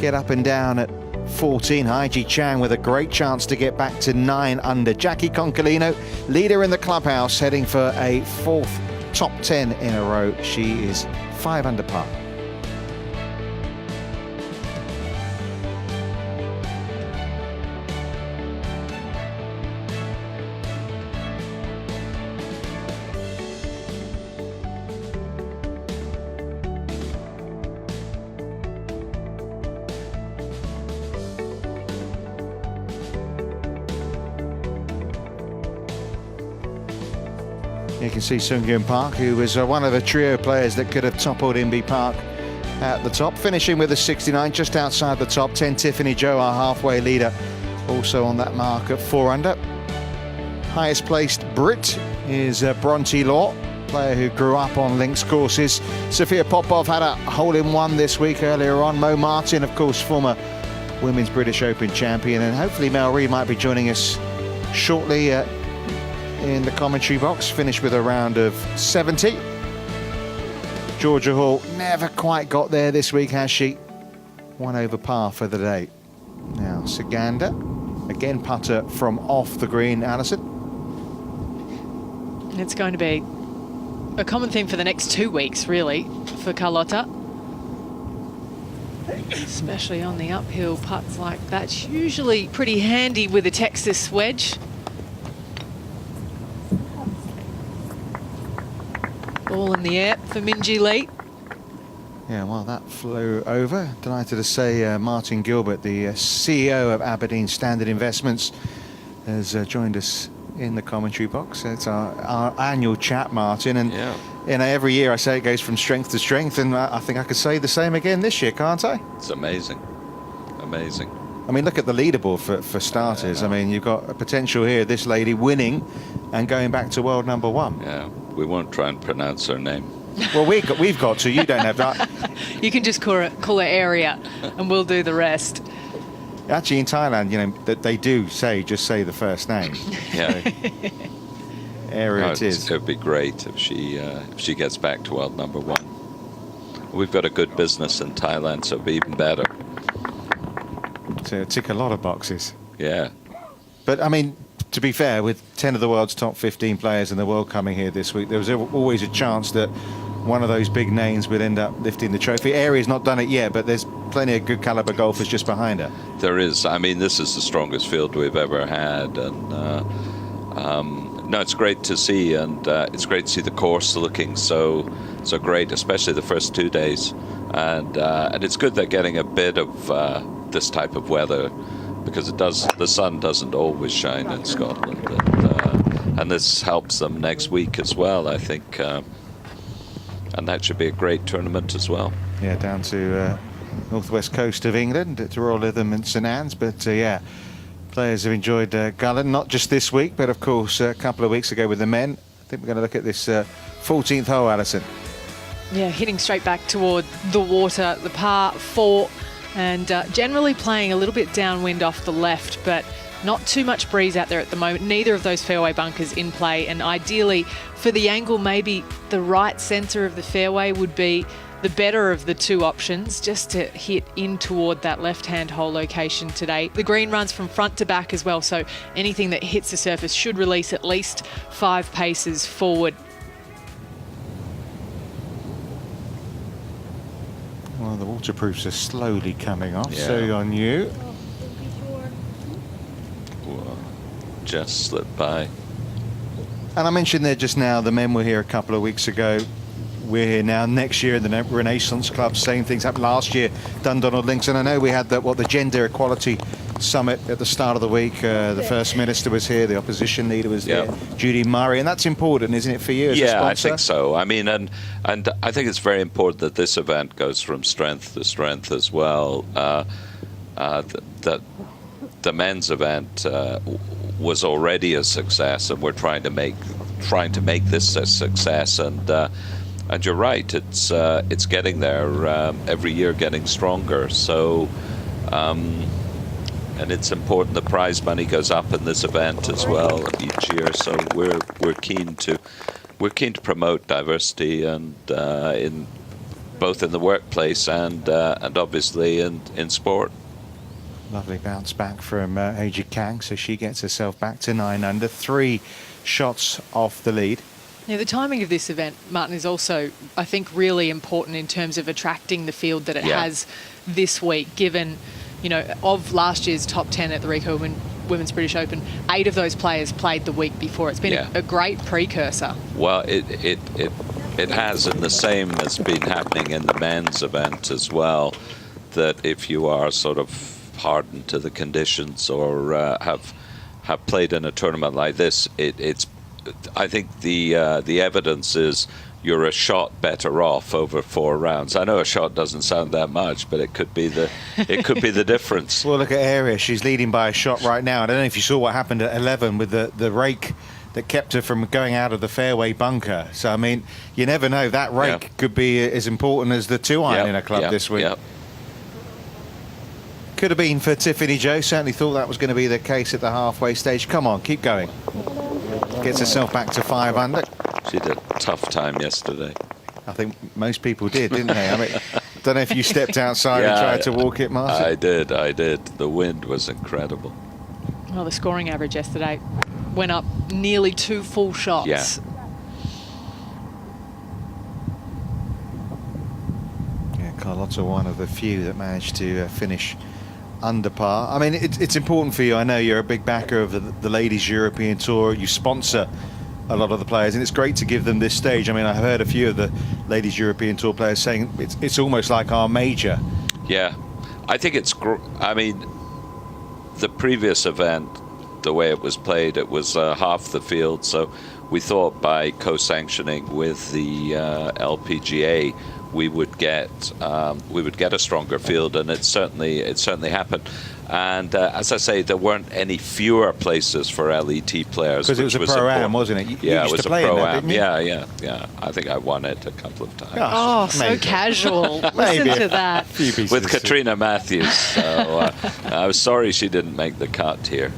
get up and down at 14. Haiji Chang with a great chance to get back to 9 under. Jackie Concolino, leader in the clubhouse, heading for a 4th top 10 in a row. She is 5 under par. You can see Sung Hyun Park, who was one of the trio players that could have toppled Inbee Park at the top, finishing with a 69 just outside the top 10. Tiffany Joe, our halfway leader, also on that mark at 4 under. Highest placed Brit is Bronte Law, player who grew up on links courses. Sophia Popov had a hole-in-one this week earlier on. Mo Martin, of course, former Women's British Open champion, and hopefully Mel Reid might be joining us shortly in the commentary box. Finished with a round of 70. Georgia Hall never quite got there this week, has she? 1 over par for the day. Now Saganda, again putter from off the green. Alison? It's going to be a common theme for the next 2 weeks, really, for Carlotta. Especially on the uphill putts like that. Usually pretty handy with a Texas wedge. Ball in the air for Minjee Lee. Yeah, well, that flew over. Delighted to say Martin Gilbert, the CEO of Aberdeen Standard Investments, has joined us in the commentary box. It's our annual chat, Martin, and every year I say it goes from strength to strength, and I think I could say the same again this year, can't I? It's amazing. Amazing. I mean, look at the leaderboard for starters. I mean, you've got a potential here, this lady winning and going back to world number 1. Yeah, we won't try and pronounce her name. Well, we've got to. You don't have that. You can just call her Area, and we'll do the rest. Actually, in Thailand, you know, that they do just say the first name. Yeah. Area it is. It'd be great if she gets back to world number 1. We've got a good business in Thailand, so it'd be even better. To tick a lot of boxes. Yeah. But I mean, to be fair, with 10 of the world's top 15 players in the world coming here this week, there was always a chance that one of those big names would end up lifting the trophy. Area's not done it yet, but there's plenty of good caliber golfers just behind her. There is. I mean, this is the strongest field we've ever had, and no, it's great to see, and it's great to see the course looking so great, especially the first 2 days, and it's good they're getting a bit of this type of weather, because the sun doesn't always shine in Scotland, and this helps them next week as well, I think, and that should be a great tournament as well. Yeah, down to northwest coast of England, to Royal Lytham and St Anne's, but yeah, players have enjoyed Gullen, not just this week, but of course a couple of weeks ago with the men. I think we're going to look at this 14th hole, Alison. Yeah, hitting straight back toward the water, the par 4. And generally playing a little bit downwind off the left, but not too much breeze out there at the moment. Neither of those fairway bunkers in play, and ideally for the angle, maybe the right centre of the fairway would be the better of the 2 options, just to hit in toward that left-hand hole location today. The green runs from front to back as well, so anything that hits the surface should release at least 5 paces forward. Well, the waterproofs are slowly coming off, Yeah. so on you. Whoa. Just slipped by. And I mentioned there just now, the men were here a couple of weeks ago. We're here now. Next year, the Renaissance Club, same things happened last year, Dundonald Links. And I know we had the gender equality summit at the start of the week. The First Minister was here, the opposition leader was there, Judy Murray, and that's important, isn't it, for you as a sponsor? I think so. I mean, and I think it's very important that this event goes from strength to strength as well. The men's event was already a success, and we're trying to make this a success. And you're right, it's getting there every year, getting stronger. So. And it's important the prize money goes up in this event as well each year. So we're keen to promote diversity and in both in the workplace and obviously in sport. Lovely bounce back from Aja Kang, so she gets herself back to 9 under, 3 shots off the lead. Yeah, the timing of this event, Martin, is also, I think, really important in terms of attracting the field that it has this week, given, you know, of last year's top 10 at the Ricoh Women's British Open, 8 of those players played the week before. It's been a great precursor. Well, it has, and the same has been happening in the men's event as well, that if you are sort of hardened to the conditions or have played in a tournament like this, it's I think the evidence is you're a shot better off over 4 rounds. I know a shot doesn't sound that much, but it could be the difference. Well, look at Aria. She's leading by a shot right now. I don't know if you saw what happened at 11 with the rake that kept her from going out of the fairway bunker. So, I mean, you never know. That rake could be as important as the 2-iron in a club this week. Could have been for Tiffany Joe. Certainly thought that was going to be the case at the halfway stage. Come on, keep going. Gets herself back to 5 under. She had a tough time yesterday. I think most people did, didn't they? I mean, don't know if you stepped outside and tried to walk it, Martin. I did. The wind was incredible. Well, the scoring average yesterday went up nearly 2 full shots. Yeah, Carlotta, one of the few that managed to finish under par. I mean, it's important for you. I know you're a big backer of the Ladies European Tour. You sponsor a lot of the players, and it's great to give them this stage. I mean, I heard a few of the Ladies European Tour players saying it's almost like our major. Yeah, I think it's. I mean, the previous event, the way it was played, it was half the field. So we thought by co-sanctioning with the LPGA, we would get a stronger field, and it certainly happened. And as I say, there weren't any fewer places for LET players. Because it was a pro-am, wasn't it? You it used was to a play pro-am. in that, didn't you? Yeah. I think I won it a couple of times. Oh, so casual. Listen to that. With Katrina Matthews. So I was sorry she didn't make the cut here.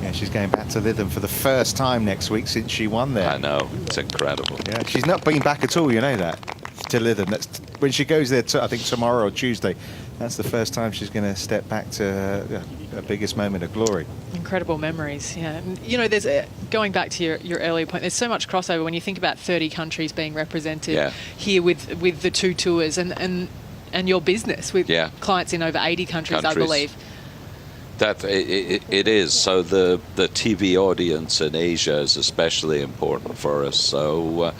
Yeah, she's going back to Lytham for the first time next week since she won there. I know, it's incredible. Yeah, she's not been back at all, you know that, to Lytham. That's when she goes there, I think tomorrow or Tuesday. That's the first time she's going to step back to her biggest moment of glory. Incredible memories, yeah. And, you know, there's going back to your earlier point, there's so much crossover when you think about 30 countries being represented here with the 2 tours and your business with clients in over 80 countries, I believe. That it is. So the TV audience in Asia is especially important for us. So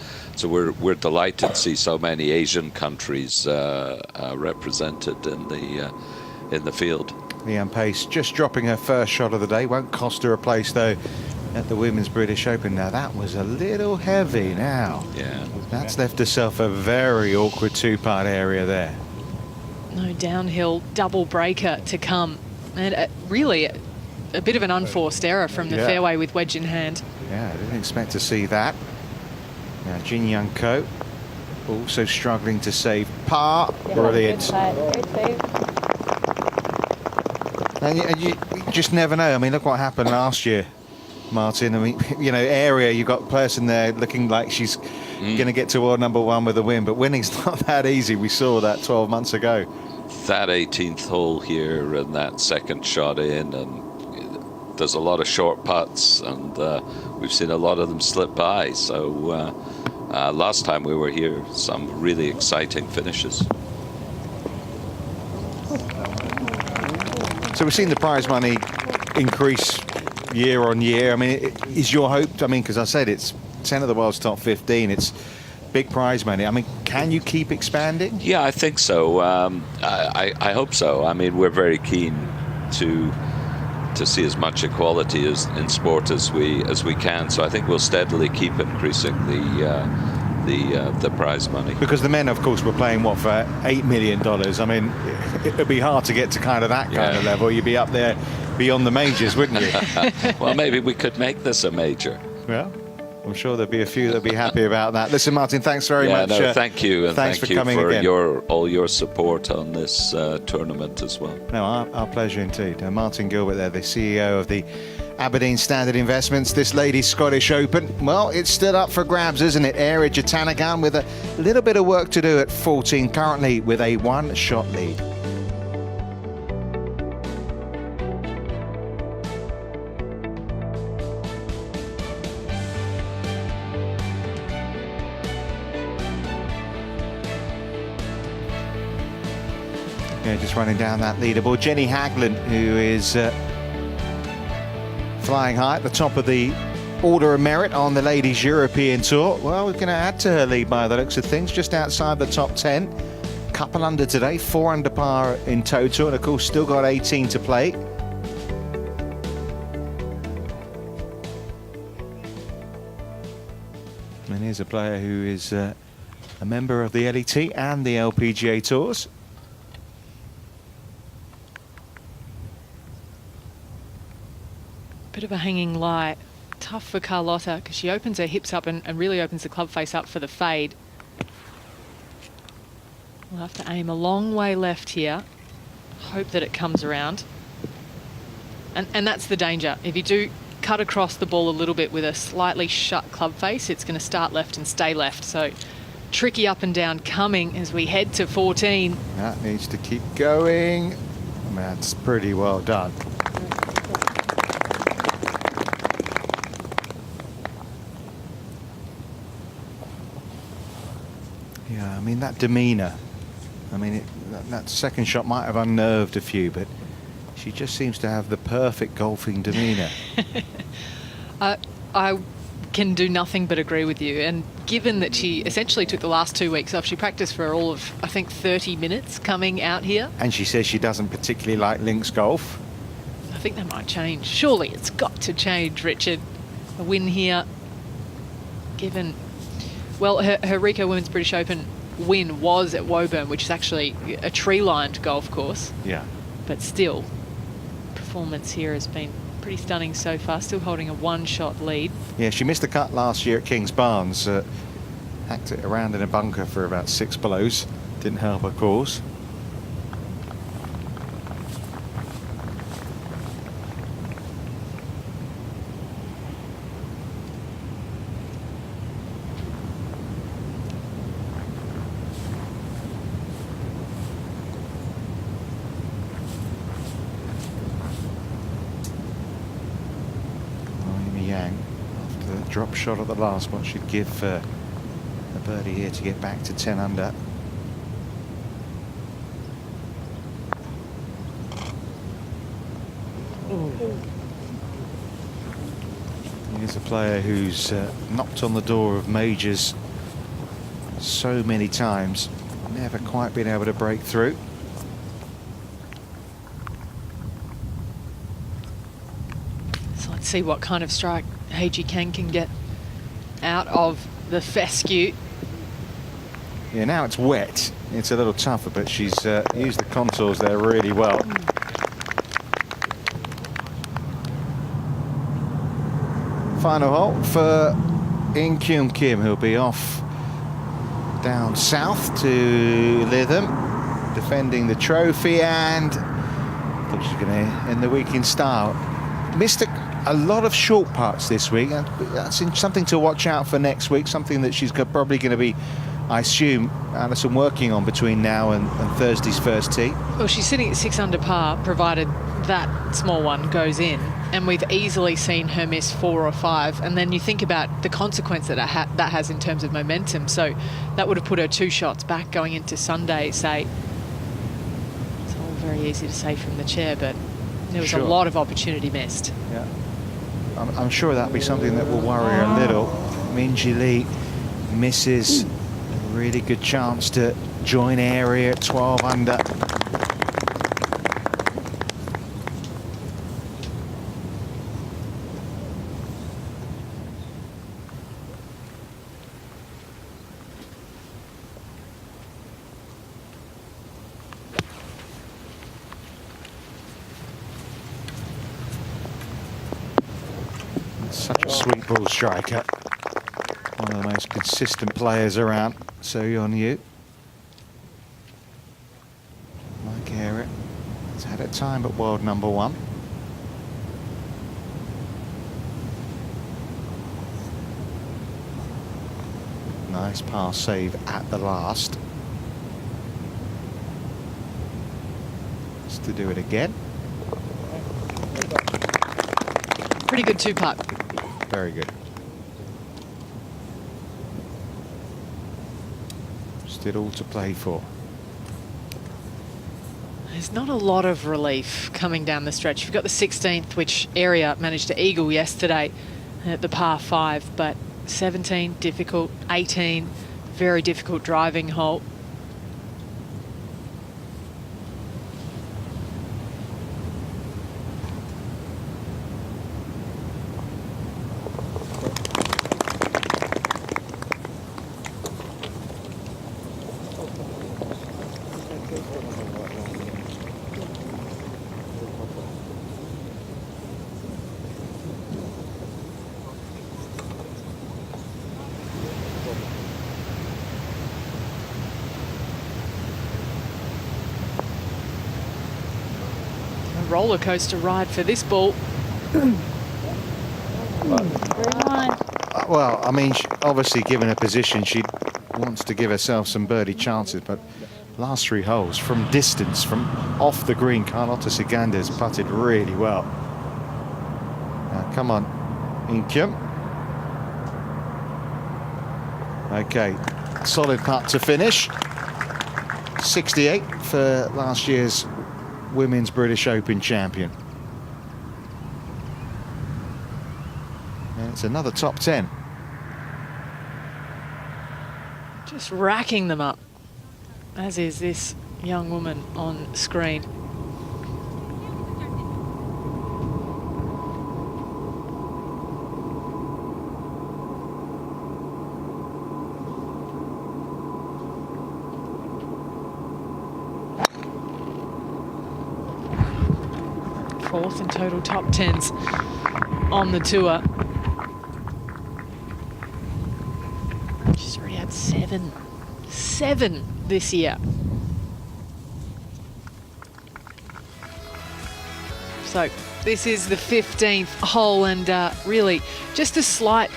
we're delighted to see so many Asian countries represented in the field. Leanne Pace just dropping her first shot of the day. Won't cost her a place though at the Women's British Open. Now that was a little heavy. Now that's left herself a very awkward 2-part area there. No douwnhill double breaker to come. And really a bit of an unforced error from the fairway with wedge in hand. Yeah, I didn't expect to see that. Now Jin Young Ko also struggling to save par. Brilliant. And you just never know. I mean, look what happened last year, Martin. I mean, you know, area, you got a person there looking like she's going to get to world #1 with a win, but winning's not that easy. We saw that 12 months ago. That 18th hole here and that second shot in, and there's a lot of short putts, and we've seen a lot of them slip by. So last time we were here, some really exciting finishes. So we've seen the prize money increase year on year. I mean, is your hope, I mean, because I said it's 10 of the world's top 15, it's big prize money. I mean, can you keep expanding? Yeah, I think so. I hope so. I mean, we're very keen to see as much equality as in sport as we can. So I think we'll steadily keep increasing the prize money. Because the men, of course, were playing what, for $8 million. I mean, it'd be hard to get to kind of that kind of level. You'd be up there beyond the majors, wouldn't you? Well, maybe we could make this a major. Well, I'm sure there'll be a few that'll be happy about that. Listen, Martin, thanks very much. No, thank you, and thanks thank for you coming for again. all your support on this tournament as well. No, our pleasure indeed. Martin Gilbert there, the CEO of the Aberdeen Standard Investments. This ladies' Scottish Open, well, it's still up for grabs, isn't it? Éire Jatanagan with a little bit of work to do at 14, currently with a one-shot lead. Yeah, just running down that leaderboard. Jenny Hagland, who is flying high at the top of the Order of Merit on the Ladies European Tour. Well, we're going to add to her lead by the looks of things, just outside the top 10. Couple under today, 4 under par in total, and of course still got 18 to play. And here's a player who is a member of the LET and the LPGA Tours. Bit of a hanging lie. Tough for Carlotta because she opens her hips up and really opens the club face up for the fade. We'll have to aim a long way left here. Hope that it comes around. And that's the danger. If you do cut across the ball a little bit with a slightly shut club face, it's going to start left and stay left. So tricky up and down coming as we head to 14. That needs to keep going. That's pretty well done. Yeah, I mean, that demeanour. I mean, that second shot might have unnerved a few, but she just seems to have the perfect golfing demeanour. I can do nothing but agree with you. And given that she essentially took the last 2 weeks off, she practiced for all of, I think, 30 minutes coming out here. And she says she doesn't particularly like links golf. I think that might change. Surely it's got to change, Richard. A win here, given... Well, her Ricoh Women's British Open win was at Woburn, which is actually a tree-lined golf course. Yeah. But still, performance here has been pretty stunning so far, still holding a one-shot lead. Yeah, she missed the cut last year at Kings Barnes. Hacked it around in a bunker for about 6 blows. Didn't help her cause. After the drop shot at the last one, should give a birdie here to get back to 10 under. Here's a player who's knocked on the door of majors so many times, never quite been able to break through. So let's see what kind of strike Heiji Kang can get out of the fescue. Yeah, now it's wet. It's a little tougher, but she's used the contours there really well. Final hole for In Kyung Kim, who'll be off down south to Lytham, defending the trophy, and I thought she was going to end the week in style. Missed a lot of short putts this week, and that's something to watch out for next week, something that she's probably going to be, I assume, Alison working on between now and Thursday's first tee. Well, she's sitting at 6 under par, provided that small one goes in, and we've easily seen her miss 4 or 5, and then you think about the consequence that that has in terms of momentum. So that would have put her 2 shots back going into Sunday, say. It's all very easy to say from the chair, but there was a lot of opportunity missed. Yeah, I'm sure that'll be something that will worry her a little. Minjee Lee misses a really good chance to join Éire at 12 under. Such a sweet ball striker. One of the most consistent players around. So on you. Like Eric. He's had a time at world number 1. Nice pass save at the last. Just to do it again. Pretty good 2-putt. Very good. Still all to play for. There's not a lot of relief coming down the stretch. You've got the 16th, which area managed to eagle yesterday at the par 5, but 17, difficult. 18, very difficult driving hole. Roller coaster ride for this ball. Well, I mean, obviously given her position, she wants to give herself some birdie chances, but last 3 holes from distance, from off the green, Carlotta Siganda's putted really well. Now, come on, Inkyum. Okay, solid putt to finish. 68 for last year's Women's British Open champion. And it's another top 10. Just racking them up, as is this young woman on screen. Fourth in total top 10s on the tour. She's already had 7 this year. So this is the 15th hole, and really just a slight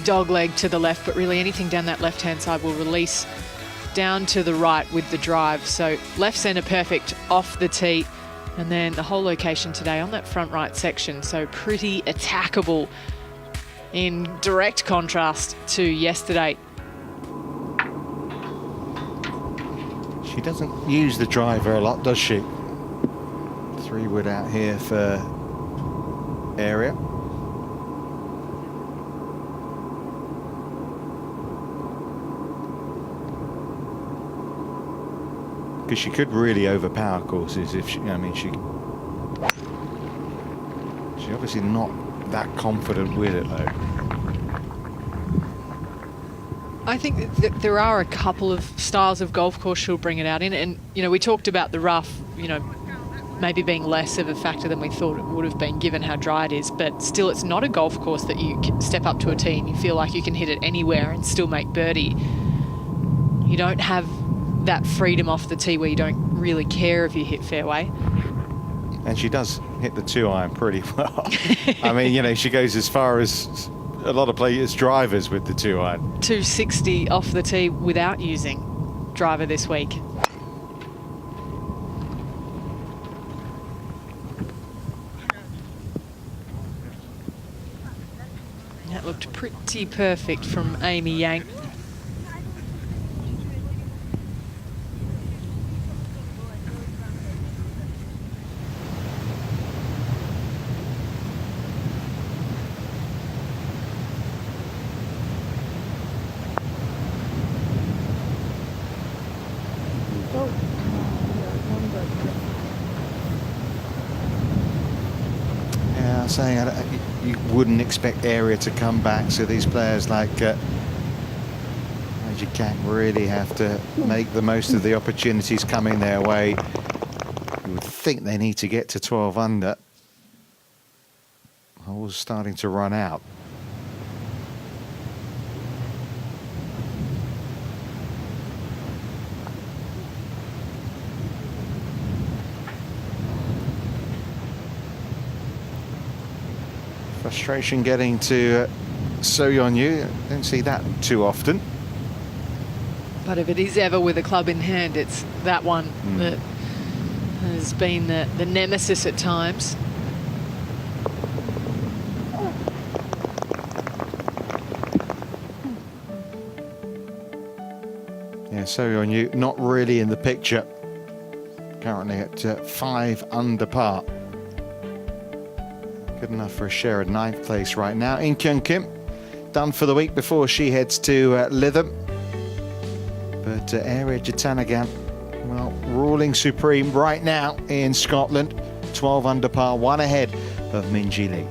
dog leg to the left, but really anything down that left-hand side will release down to the right with the drive. So left centre perfect off the tee. And then the whole location today on that front right section, so pretty attackable in direct contrast to yesterday. She doesn't use the driver a lot, does she? 3-wood out here for area. Because she could really overpower courses if she, I mean, she's obviously not that confident with it though. I think that there are a couple of styles of golf course she'll bring it out in, and you know, we talked about the rough, you know, maybe being less of a factor than we thought it would have been given how dry it is, but still it's not a golf course that you can step up to a tee and you feel like you can hit it anywhere and still make birdie. You don't have that freedom off the tee where you don't really care if you hit fairway. And she does hit the 2-iron pretty well. I mean, you know, she goes as far as a lot of players drivers with the 2-iron. 260 off the tee without using driver this week. That looked pretty perfect from Amy Yang. Yeah, saying you wouldn't expect area to come back, so these players like Magic Cat really have to make the most of the opportunities coming their way. You would think they need to get to 12 under. Holes starting to run out. Frustration getting to So Yeon-yu. Don't see that too often. But if it is ever with a club in hand, it's that one that has been the nemesis at times. Yeah, So Yeon-yu not really in the picture. Currently at 5 under par. Good enough for a share at 9th place right now. In Kyung Kim, done for the week before she heads to Lytham. But Area Jatanagan, well, ruling supreme right now in Scotland. 12 under par, 1 ahead of Min-ji Lee.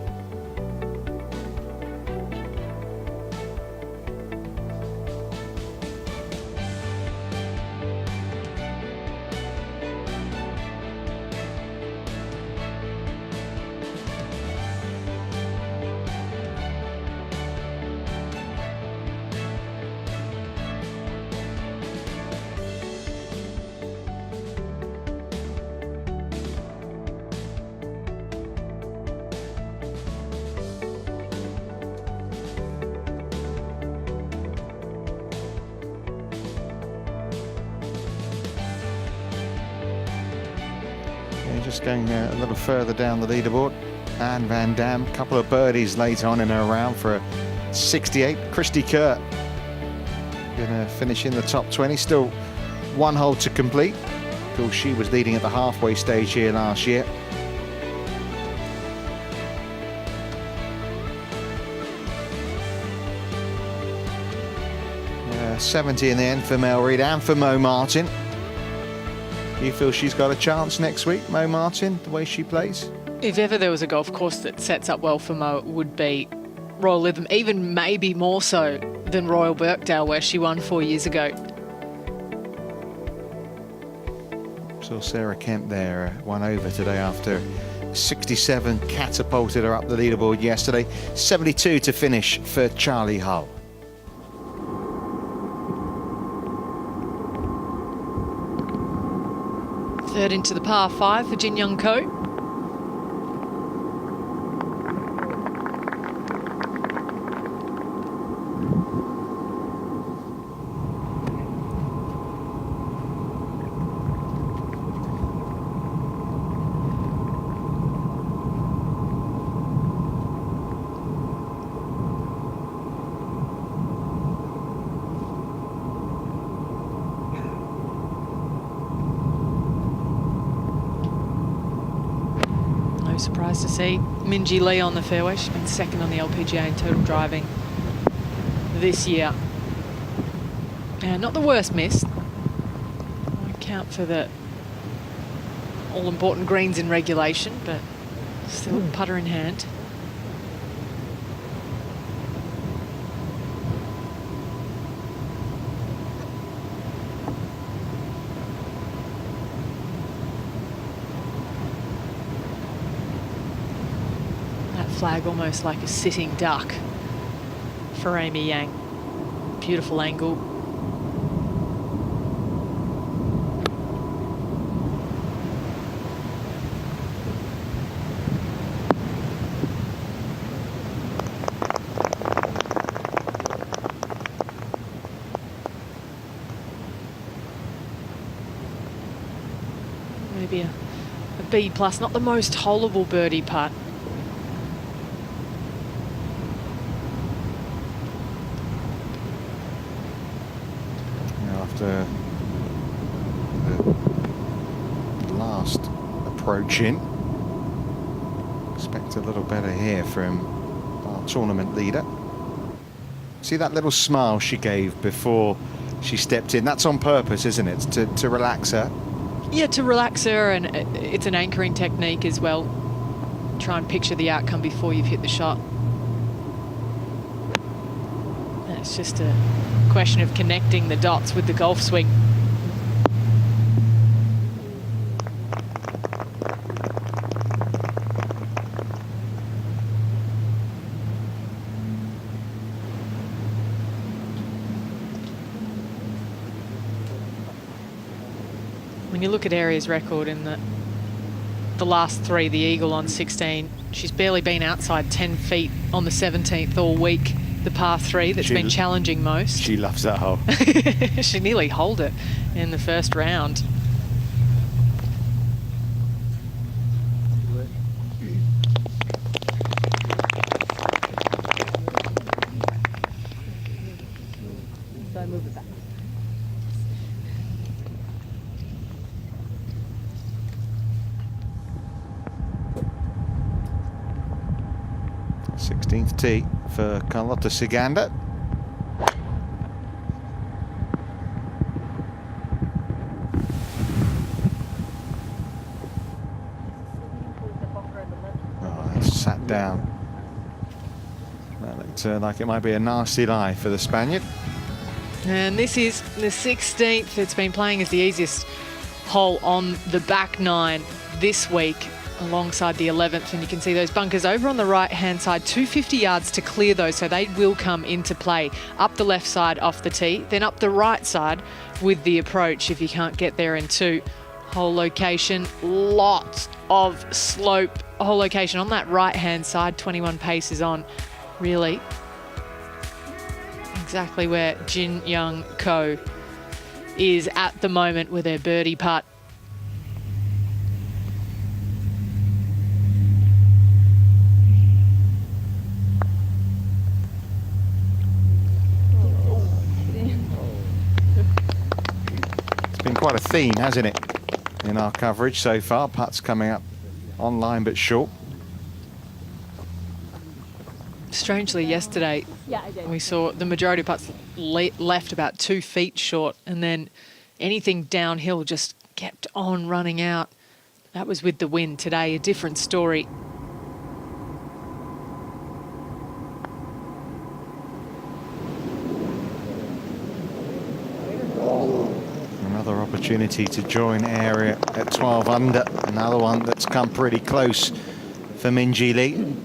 Just going a little further down the leaderboard. Anne Van Dam, a couple of birdies late on in her round for a 68. Christy Kerr going to finish in the top 20. Still 1 hole to complete. Of course, she was leading at the halfway stage here last year. Yeah, 70 in the end for Mel Reid and for Mo Martin. You feel she's got a chance next week, Mo Martin, the way she plays? If ever there was a golf course that sets up well for Mo, it would be Royal Lytham, even maybe more so than Royal Birkdale, where she won 4 years ago. Saw Sarah Kemp there, 1 over today after 67, catapulted her up the leaderboard yesterday. 72 to finish for Charlie Hull. Third into the par 5 for Jin Young Ko. No surprise to see Min-ji Lee on the fairway. She's been second on the LPGA in total driving this year. And not the worst miss. Won't count for the all-important greens in regulation, but still putter in hand. Flag almost like a sitting duck for Amy Yang. Beautiful angle. Maybe a B plus, not the most holeable birdie putt. After the last approach in, expect a little better here from our tournament leader. See that little smile she gave before she stepped in? That's on purpose, isn't it? To relax her. Yeah, to relax her, and it's an anchoring technique as well. Try and picture the outcome before you've hit the shot. And it's just a question of connecting the dots with the golf swing. When you look at Aria's record in the the last 3, the eagle on 16. She's barely been outside 10 feet on the 17th all week, the par 3 that's been challenging most. She loves that hole. She nearly holed it in the first round. So move it back. 16th tee for Carlotta Siganda. Oh, it's sat down. That looked like it might be a nasty lie for the Spaniard. And this is the 16th. It's been playing as the easiest hole on the back 9 this week, alongside the 11th, and you can see those bunkers over on the right hand side, 250 yards to clear those, so they will come into play up the left side off the tee, then up the right side with the approach if you can't get there in 2. Hole location, lots of slope. Hole location on that right hand side, 21 paces on, really exactly where Jin Young Ko is at the moment with their birdie putt. Been quite a theme, hasn't it, in our coverage so far? Putts coming up online but short. Strangely, yesterday we saw the majority of putts left about 2 feet short, and then anything downhill just kept on running out. That was with the wind. Today, a different story. Another opportunity to join area at 12 under. Another one that's come pretty close for Minjee Lee.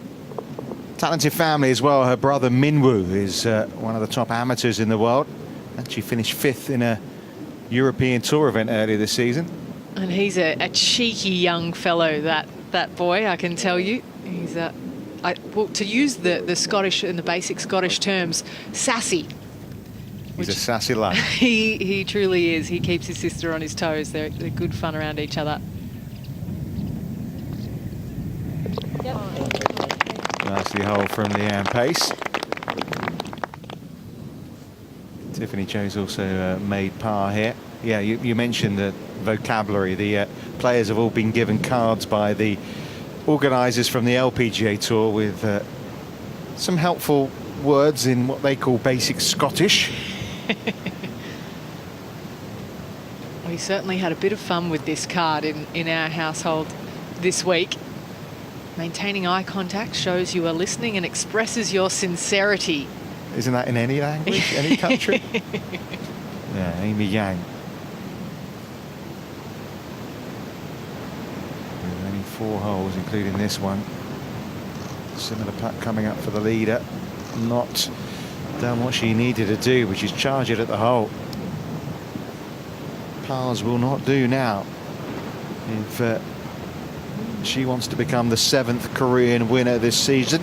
Talented family as well. Her brother Minwoo is one of the top amateurs in the world. And she finished 5th in a European Tour event earlier this season. And he's a cheeky young fellow, that boy, I can tell you. He's well, to use the Scottish and the basic Scottish terms, sassy. He's a sassy lad. He truly is. He keeps his sister on his toes. They're good fun around each other. Nicely hole from Leanne Pace. Tiffany Cho's also made par here. Yeah, you mentioned the vocabulary. The players have all been given cards by the organisers from the LPGA Tour with some helpful words in what they call basic Scottish. We certainly had a bit of fun with this card in our household this week. Maintaining eye contact shows you are listening and expresses your sincerity. Isn't that in any language, any country? Yeah, Amy Yang. With only 4 holes, including this one. Similar putt coming up for the leader. Not done what she needed to do, which is charge it at the hole. Pars will not do now. If she wants to become the 7th Korean winner this season.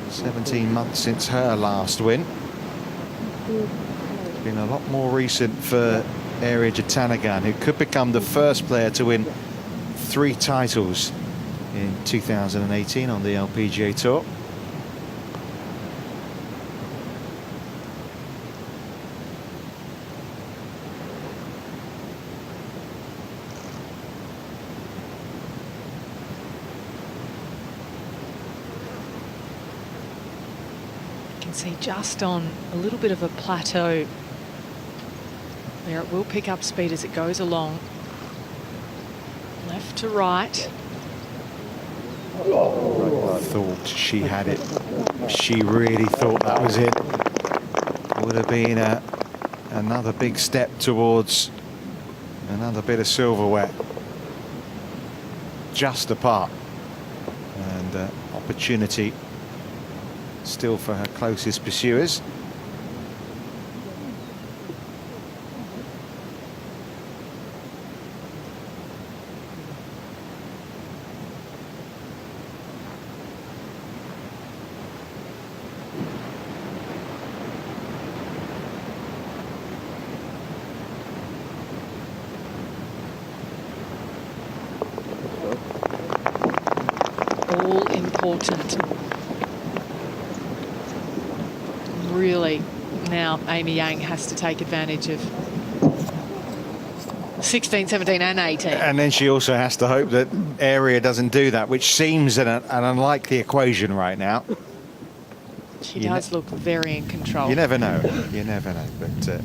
17 months since her last win. It's been a lot more recent for Ariya Jutanugarn, who could become the first player to win 3 titles in 2018 on the LPGA Tour. See, just on a little bit of a plateau where it will pick up speed as it goes along. Left to right. I thought she had it. She really thought that was it. Would have been another big step towards another bit of silverware. Just apart. And opportunity still for her closest pursuers. important. Really, now Amy Yang has to take advantage of 16, 17 and 18. And then she also has to hope that Area doesn't do that, which seems an unlikely equation right now. She does look very in control. You never know. You never know. But,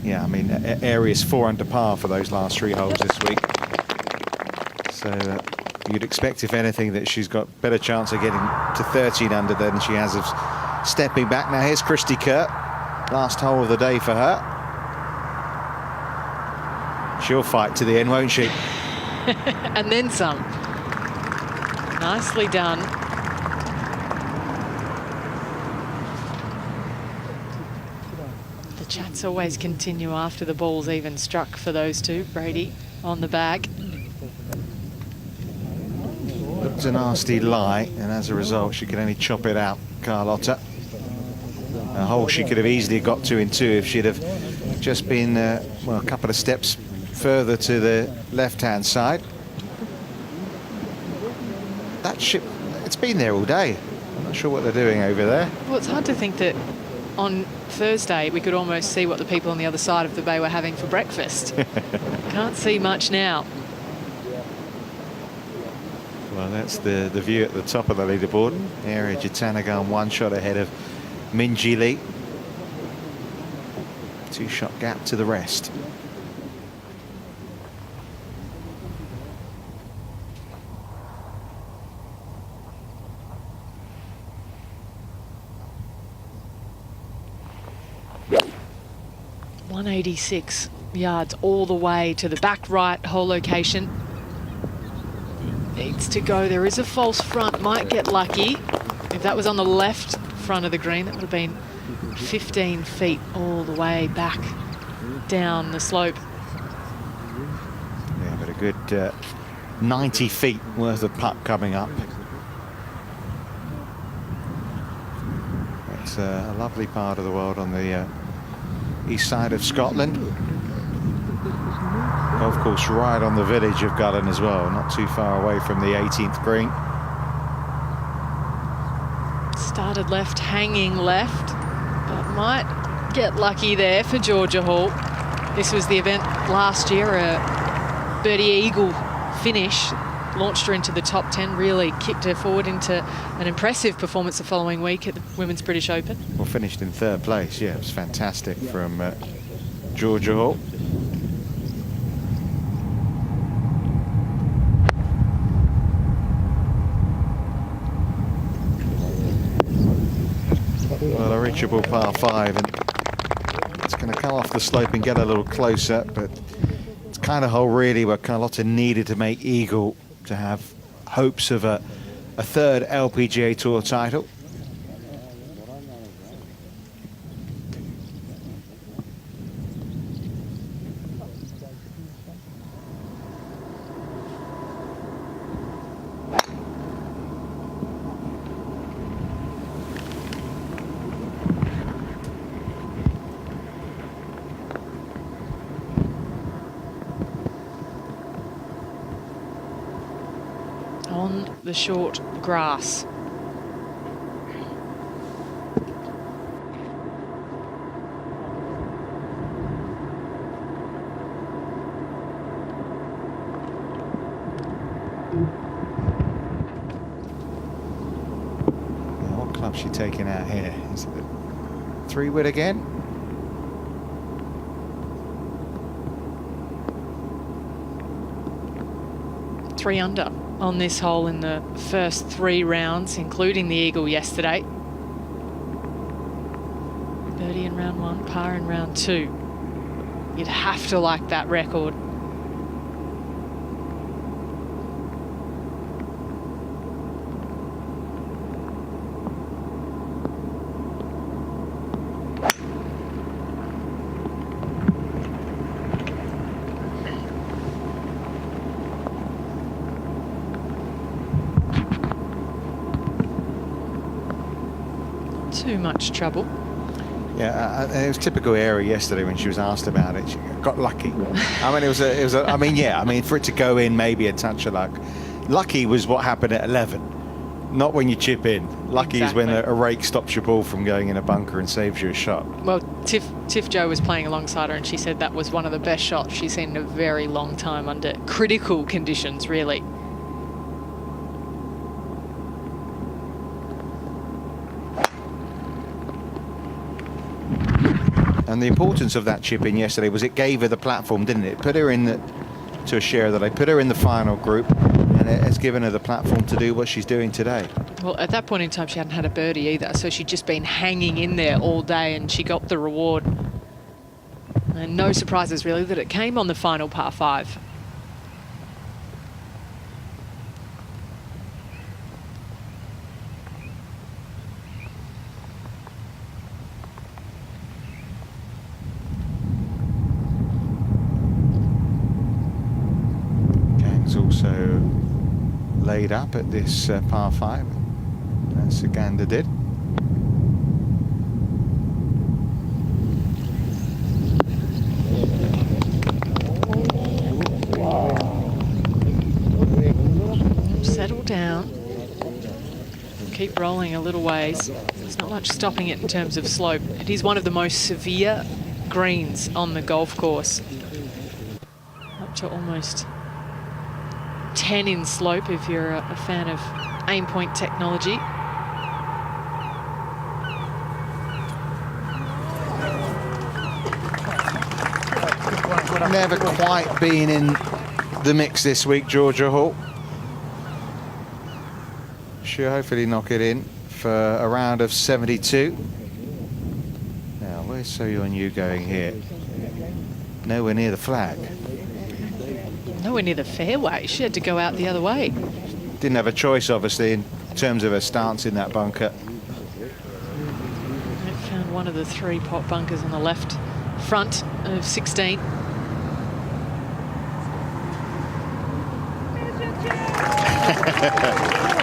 yeah, I mean, Area's 4 under par for those last 3 holes this week. So you'd expect, if anything, that she's got better chance of getting to 13 under than she has of stepping back. Now, here's Christy Kurt. Last hole of the day for her. She'll fight to the end, won't she? And then some. Nicely done. The chats always continue after the ball's even struck for those two. Brady on the bag. It was a nasty lie, and as a result, she could only chop it out, Carlotta. A hole she could have easily got to in 2 if she'd have just been, well, a couple of steps further to the left-hand side. That ship, it's been there all day. I'm not sure what they're doing over there. Well, it's hard to think that on Thursday we could almost see what the people on the other side of the bay were having for breakfast. Can't see much now. Well, that's the view at the top of the leaderboard. Area Jitanagan 1 shot ahead of Minji Lee. 2-shot gap to the rest. .186 yards all the way to the back right hole location. Needs to go. There is a false front. Might get lucky. If that was on the left front of the green, that would have been 15 feet all the way back down the slope. Yeah, but a good 90 feet worth of putt coming up. It's a lovely part of the world on the east side of Scotland. Golf course right on the village of Gullin as well, not too far away from the 18th green. Started left, hanging left, but might get lucky there for Georgia Hall. This was the event last year, a birdie eagle finish, launched her into the top 10, really kicked her forward into an impressive performance the following week at the Women's British Open. Well, finished in 3rd place. Yeah, it was fantastic from Georgia Hall. Well, a reachable par 5, and it's going to come off the slope and get a little closer, but it's kind of hole really where Carlotta needed to make eagle to have hopes of a 3rd LPGA Tour title. On the short grass. What club's she taking out here? Is it the 3-wood again? Three under on this hole in the first 3 rounds, including the eagle yesterday. Birdie in round 1, par in round 2. You'd have to like that record. Too much trouble. Yeah, it was typical Area yesterday when she was asked about it. She got lucky. I mean, it was a. I mean, yeah. I mean, for it to go in, maybe a touch of luck. Lucky was what happened at 11. Not when you chip in. Lucky is when Exactly. a rake stops your ball from going in a bunker and saves you a shot. Well, Tiff Jo was playing alongside her and she said that was one of the best shots she's seen in a very long time under critical conditions, really. And the importance of that chip in yesterday was it gave her the platform, didn't it? It put her in to a share that I put her in the final group, and it has given her the platform to do what she's doing today. Well, at that point in time, she hadn't had a birdie either, so she'd just been hanging in there all day and she got the reward. And no surprises, really, that it came on the final par 5. Kang's also laid up at this par 5, as Saganda did. Settle down. Keep rolling a little ways. There's not much stopping it in terms of slope. It is one of the most severe greens on the golf course. Up to almost 10 in slope if you're a fan of aim point technology. Never quite been in the mix this week, Georgia Hall. Should hopefully knock it in for a round of 72. Now, where's So Yeon Yu going here? Nowhere near the flag. Nowhere near the fairway. She had to go out the other way. Didn't have a choice, obviously, in terms of her stance in that bunker. It found one of the 3 pot bunkers on the left front of 16.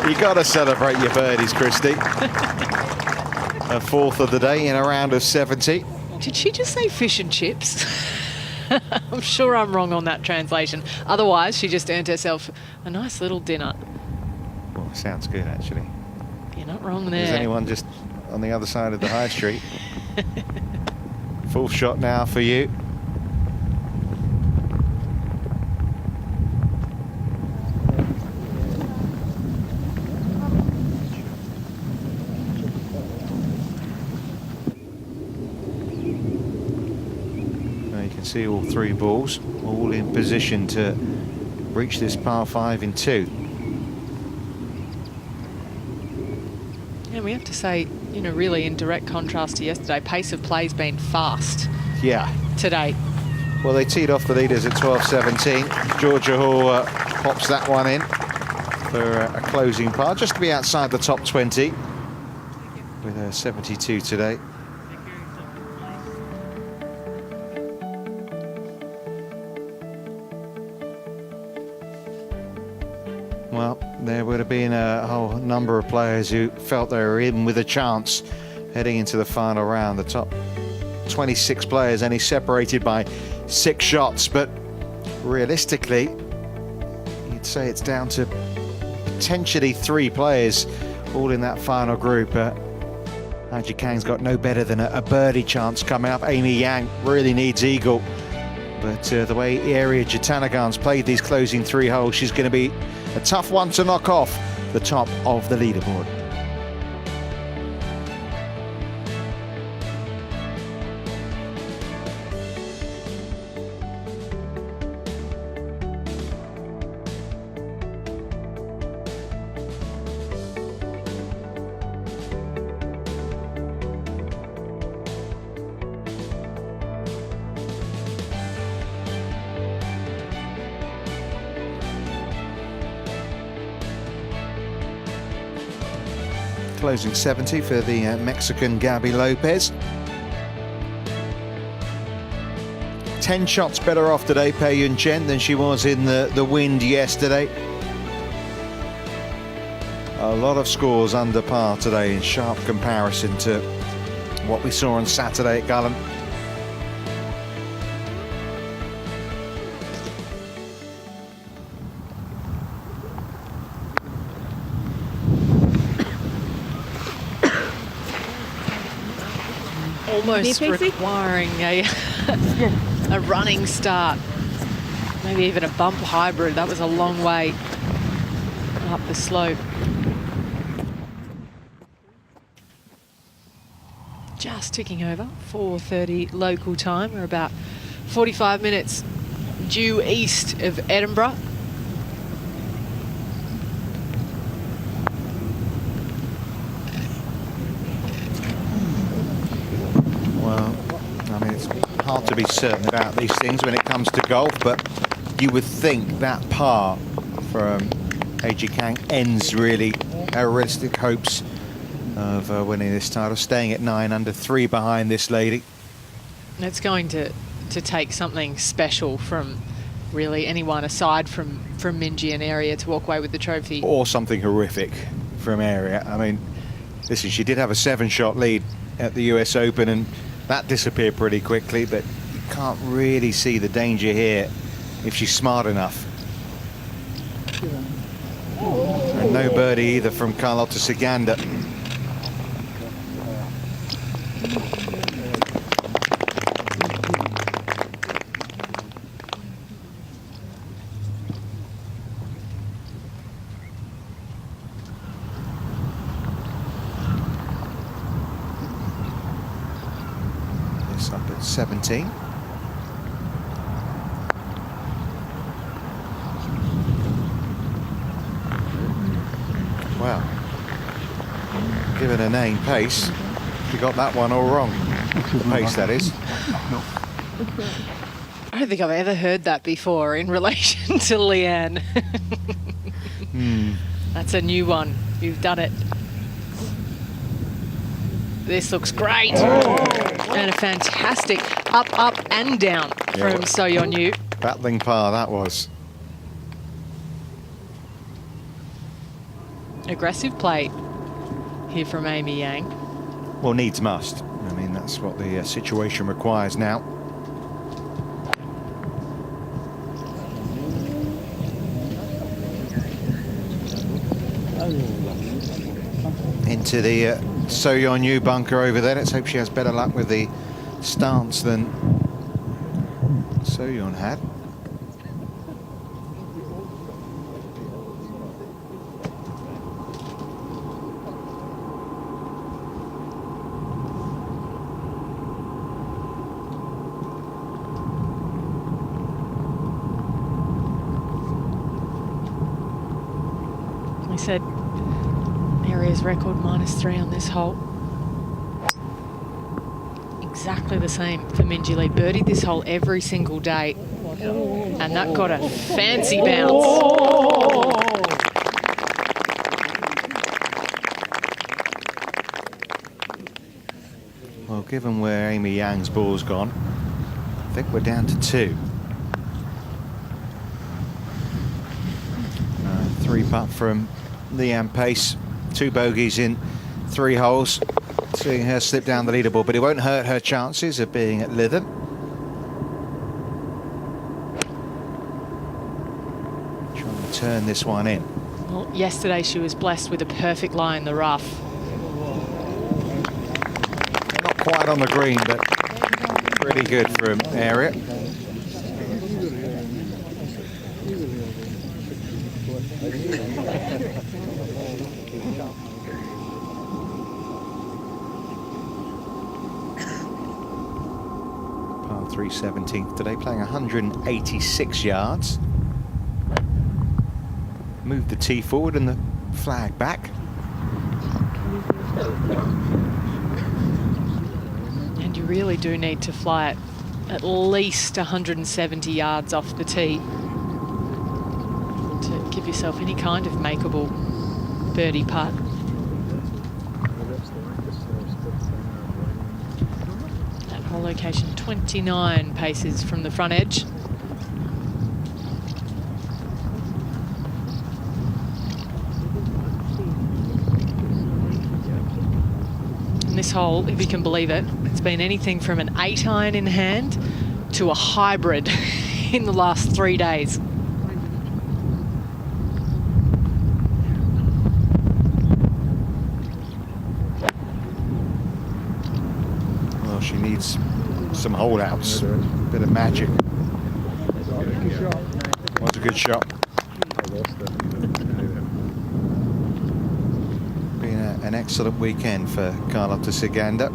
You got to celebrate your birdies, Christy. A 4th of the day in a round of 70. Did she just say fish and chips? I'm sure I'm wrong on that translation. Otherwise, she just earned herself a nice little dinner. Oh, sounds good, actually. You're not wrong there. Is anyone just on the other side of the high street? Full shot now for you. See all 3 balls all in position to reach this par 5 in 2. Yeah, we have to say, you know, really in direct contrast to yesterday, pace of play's been fast. Yeah. Today. Well, they teed off the leaders at 12-17. Georgia Hall pops that one in for a closing par, just to be outside the top 20 with a 72 today. Well, there would have been a whole number of players who felt they were in with a chance heading into the final round. The top 26 players only separated by 6 shots, but realistically, you'd say it's down to potentially 3 players all in that final group. Haji Kang's got no better than a birdie chance coming up. Amy Yang really needs eagle. But the way Area Jatanagarn's played these closing 3 holes, she's going to be a tough one to knock off the top of the leaderboard. Closing 70 for the Mexican Gabby Lopez. 10 shots better off today, Pei Yun Chen, than she was in the wind yesterday. A lot of scores under par today in sharp comparison to what we saw on Saturday at Gullen. almost requiring a running start. Maybe even a bump hybrid. That was a long way up the slope. Just ticking over, 4:30 local time. We're about 45 minutes due east of Edinburgh. Well, I mean, it's hard to be certain about these things when it comes to golf, but you would think that par from A.G. Kang ends really our realistic hopes of winning this title, staying at 9 under, 3 behind this lady. It's going to take something special from really anyone aside from Minjee and Area to walk away with the trophy. Or something horrific from Area. I mean, listen, she did have a 7-shot lead at the US Open and that disappeared pretty quickly, but you can't really see the danger here if she's smart enough. And no birdie either from Carlota Ciganda. This up at 17. Well, given a name pace, you got that one all wrong. The pace, that is. I don't think I've ever heard that before in relation to Leanne. That's a new one. You've done it. This looks great. And a fantastic up, and down from So Yeon Yu. Battling par, that was. Aggressive play here from Amy Yang. Well, needs must. I mean, that's what the situation requires now. Into the So Yeon Yu bunker over there. Let's hope she has better luck with the stance than So Yeon had. We said Area's record -3 on this hole. Exactly the same for Minjee Lee. Birdied this hole every single day. And that got a fancy bounce. Well, given where Amy Yang's ball's gone, I think we're down to 2. 3-putt from Leanne Pace. 2 bogeys in 3 holes. Seeing her slip down the leaderboard, but it won't hurt her chances of being at Lytham. Trying to turn this one in. Well, yesterday she was blessed with a perfect lie in the rough. Not quite on the green, but pretty good from Area. Par 3 17th today, playing 186 yards. Move the tee forward and the flag back. And you really do need to fly it at least 170 yards off the tee to give yourself any kind of makeable birdie putt. That whole location, 29 paces from the front edge. And this hole, if you can believe it, it's been anything from an 8-iron in hand to a hybrid in the last 3 days. She needs some holdouts, a bit of magic. Was a good shot. Been an excellent weekend for Carlotta Siganda.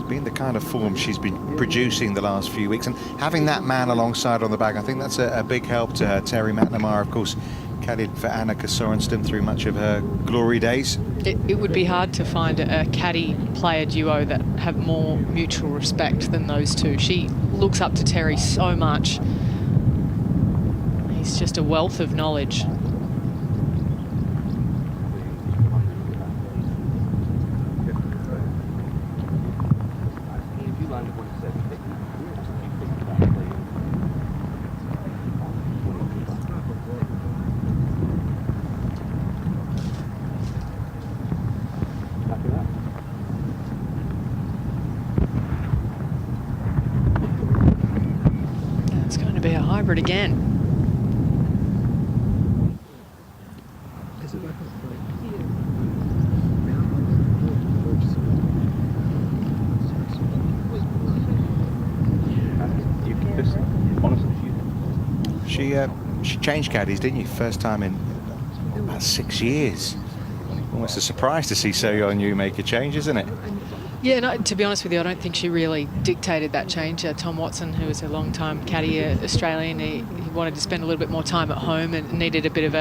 Been the kind of form she's been producing the last few weeks, and having that man alongside on the back, I think that's a big help to her. Terry McNamara, of course, caddied for Annika Sorenstam through much of her glory days. It would be hard to find a caddy player duo that have more mutual respect than those two. She looks up to Terry so much. He's just a wealth of knowledge. It's going to be a hybrid again. She changed caddies, didn't you? First time in about 6 years. Almost a surprise to see So-Yeon Yu make a change, isn't it? Yeah, no, to be honest with you, I don't think she really dictated that change. Tom Watson, who was a long-time caddy Australian, he wanted to spend a little bit more time at home and needed a bit of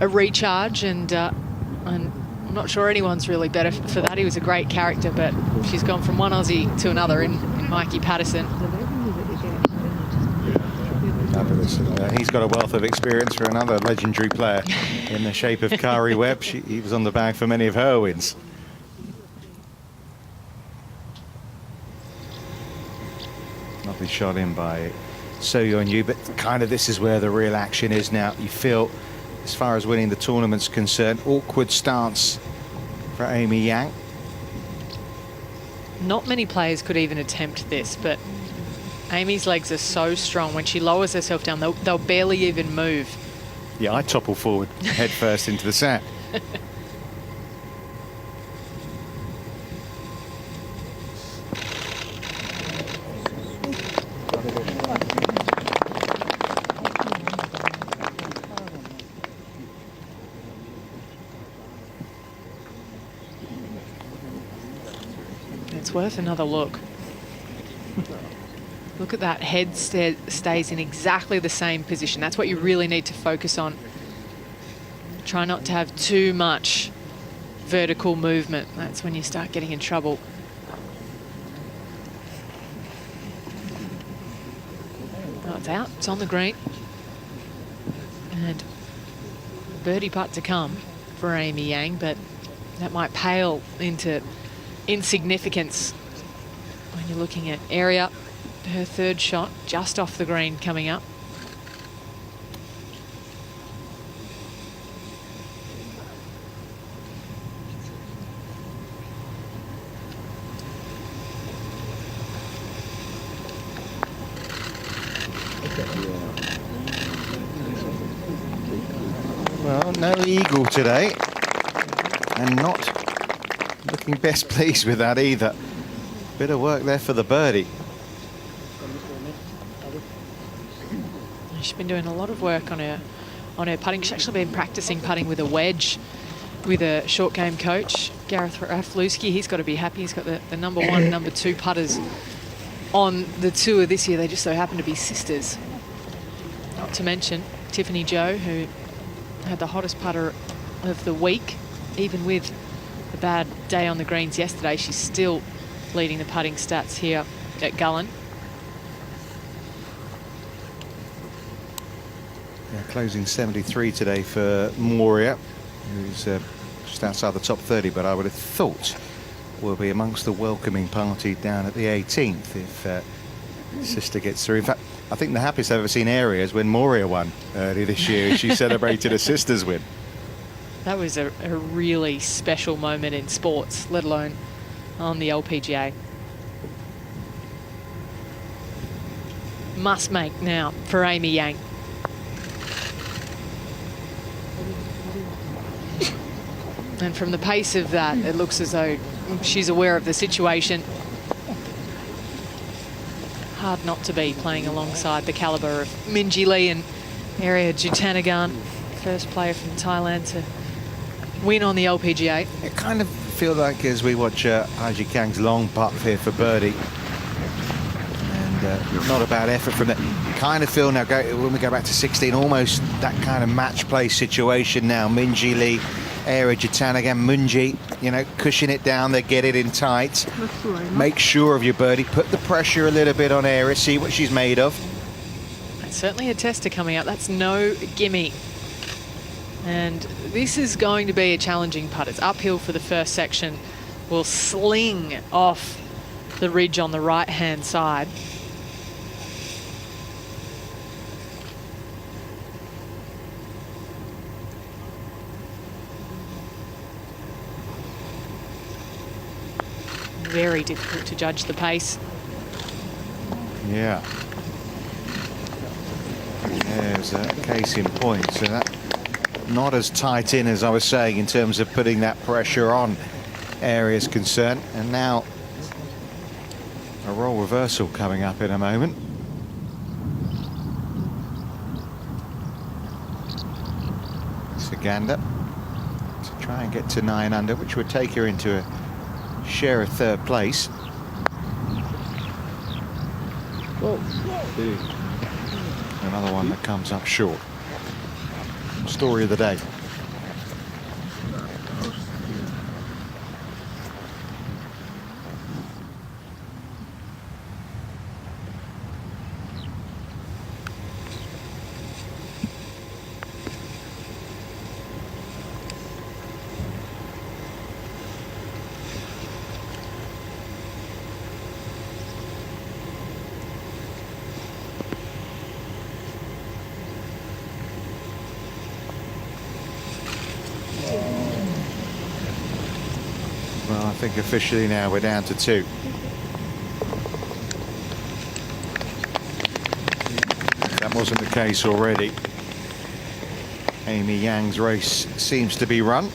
a recharge, and I'm not sure anyone's really better for that. He was a great character, but she's gone from one Aussie to another in Mikey Patterson. He's got a wealth of experience for another legendary player in the shape of Kari Webb. He was on the bag for many of her wins. Lovely shot in by So-Yeon Yu, but kind of this is where the real action is now. You feel, as far as winning the tournament's concerned, awkward stance for Amy Yang. Not many players could even attempt this, but Amy's legs are so strong. When she lowers herself down, they'll barely even move. Yeah, I topple forward head first into the sand. It's worth another look. Look at that, head stays in exactly the same position. That's what you really need to focus on. Try not to have too much vertical movement. That's when you start getting in trouble. Oh, it's out, it's on the green. And birdie putt to come for Amy Yang, but that might pale into insignificance when you're looking at area. Her third shot just off the green coming up. Well, no eagle today, and not looking best pleased with that either. Bit of work there for the birdie. She's been doing a lot of work on her putting. She's actually been practicing putting with a wedge with a short game coach, Gareth Raflewski. He's got to be happy. He's got the number one and number two putters on the tour this year. They just so happen to be sisters. Not to mention Tiffany Joe, who had the hottest putter of the week. Even with the bad day on the greens yesterday, she's still leading the putting stats here at Gullen. Yeah, closing 73 today for Moria, who's just outside the top 30, but I would have thought will be amongst the welcoming party down at the 18th if sister gets through. In fact, I think the happiest I've ever seen Area is when Moria won earlier this year. She celebrated a sister's win. That was a really special moment in sports, let alone on the LPGA. Must make now for Amy Yang. And from the pace of that, it looks as though she's aware of the situation. hard not to be playing alongside the calibre of Minjee Lee and Area Jutanagarn, first player from Thailand to win on the LPGA. It kind of feel like as we watch Haji Kang's long putt here for birdie, and not a bad effort from that. Kind of feel now when we go back to 16, almost that kind of match play situation now. Minjee Lee, Area Jutanagarn, Munji, you know, cushion it down there, get it in tight. Make sure of your birdie, put the pressure a little bit on Area, see what she's made of. That's certainly a tester coming up. That's no gimme. And this is going to be a challenging putt. It's uphill for the first section. Will sling off the ridge on the right-hand side. Very difficult to judge the pace. Yeah. There's a case in point. So that not as tight in as I was saying in terms of putting that pressure on Area's concerned. And now a role reversal coming up in a moment. Saganda to try and get to 9 under, which would take her into a share of third place. Another one that comes up short. Story of the day. Well, I think officially now we're down to 2. If that wasn't the case already. Amy Yang's race seems to be run.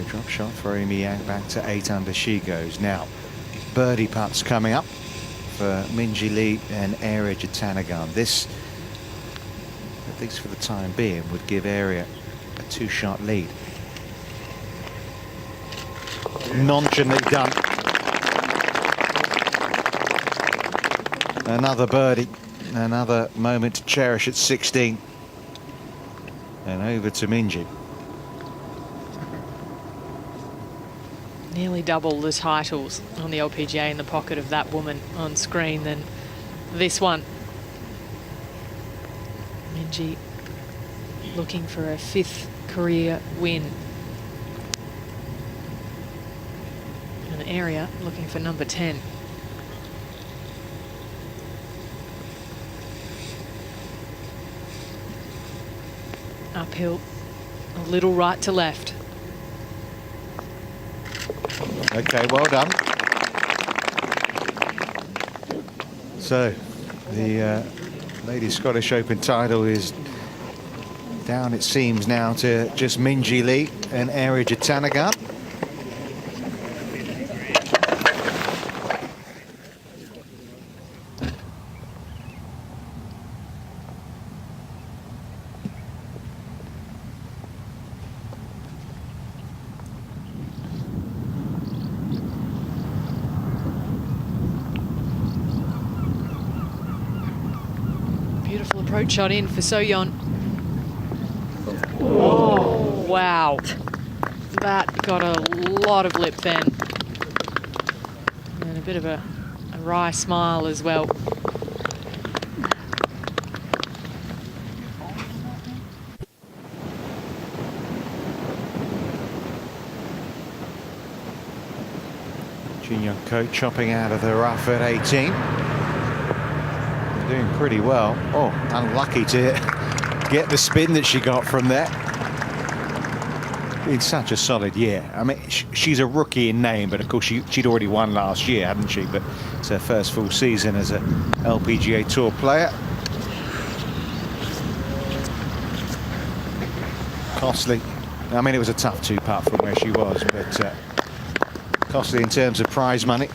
Drop shot for Amy Yang, back to 8 under she goes. Now, birdie putts coming up for Minjee Lee and Area Jutanagarn. This, at least for the time being, would give Area a 2-shot lead. Nonchalantly done. Another birdie, another moment to cherish at 16. And over to Minjee. Nearly double the titles on the LPGA in the pocket of that woman on screen than this one. Minjee looking for a 5th career win. And Area looking for number 10. Uphill, a little right to left. Okay, well done. So, the Ladies Scottish Open title is down, it seems, now to just Minjee Lee and Area Jutanagarn. Beautiful approach shot in for So-yeon. Oh, wow. That got a lot of lip then. And a bit of a wry smile as well. Jin Young Ko chopping out of the rough at 18. Doing pretty well. Oh, unlucky to get the spin that she got from there. been such a solid year. I mean, she's a rookie in name, but of course she'd already won last year, hadn't she? But it's her first full season as a LPGA Tour player. Costly. I mean, it was a tough two-putt from where she was, but costly in terms of prize money.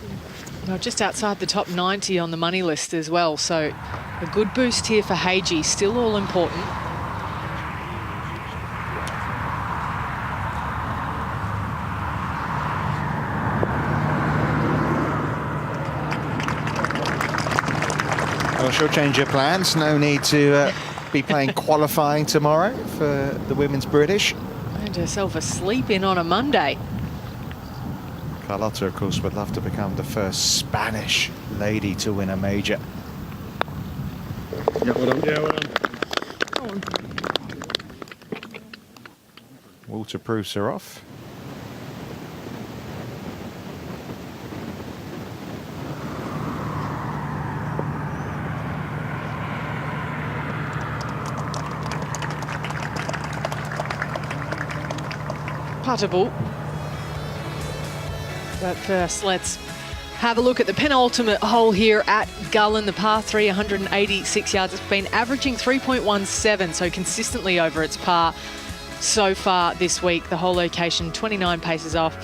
Well, just outside the top 90 on the money list as well, so a good boost here for Hagee, still all important. Well, she'll change her plans. No need to be playing qualifying tomorrow for the Women's British. And herself a sleep in on a Monday. Carlotta, of course, would love to become the first Spanish lady to win a major. Yeah, well done. Yeah, well done. Waterproofs her off. Puttable. But first, let's have a look at the penultimate hole here at Gullen, the par 3, 186 yards. It's been averaging 3.17, so consistently over its par so far this week. The whole location, 29 paces off,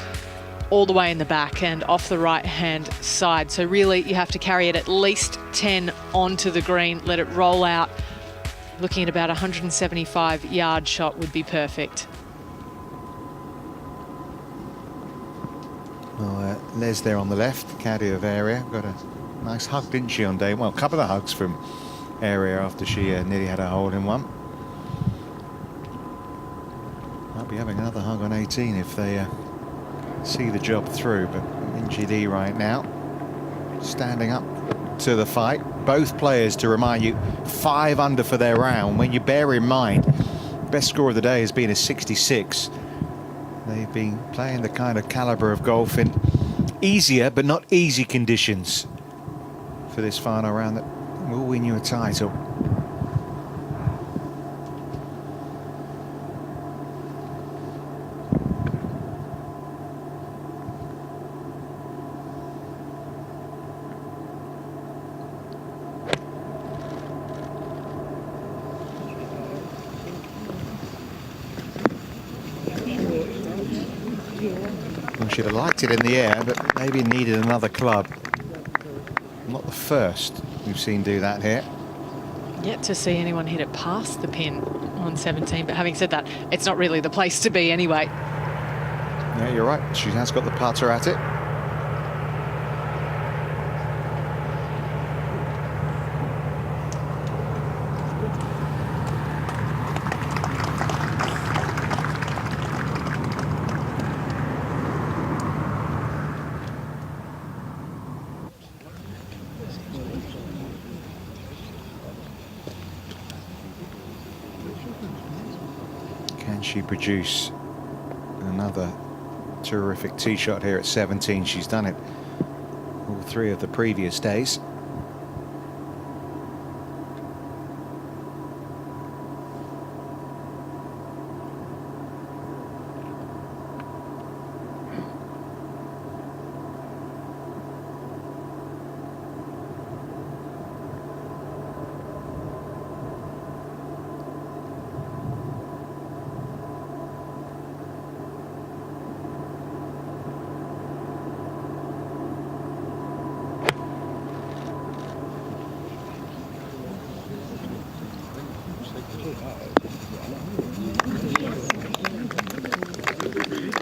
all the way in the back and off the right-hand side. So really, you have to carry it at least 10 onto the green, let it roll out. Looking at about a 175-yard shot would be perfect. Well, Les there on the left, caddy of Area. Got a nice hug, didn't she, on day one? Well, a couple of hugs from Area after she nearly had a hole-in-one. Might be having another hug on 18 if they see the job through. But Minjee Lee right now standing up to the fight. Both players, to remind you, 5 under for their round. When you bear in mind, best score of the day has been a 66. They've been playing the kind of caliber of golf in easier but not easy conditions for this final round that will win you a title. Should have liked it in the air, but maybe needed another club. Not the first we've seen do that here. Yet to see anyone hit it past the pin on 17, but having said that, it's not really the place to be anyway. Yeah, you're right. She has got the putter at it. She produce another terrific tee shot here at 17. She's done it all 3 of the previous days.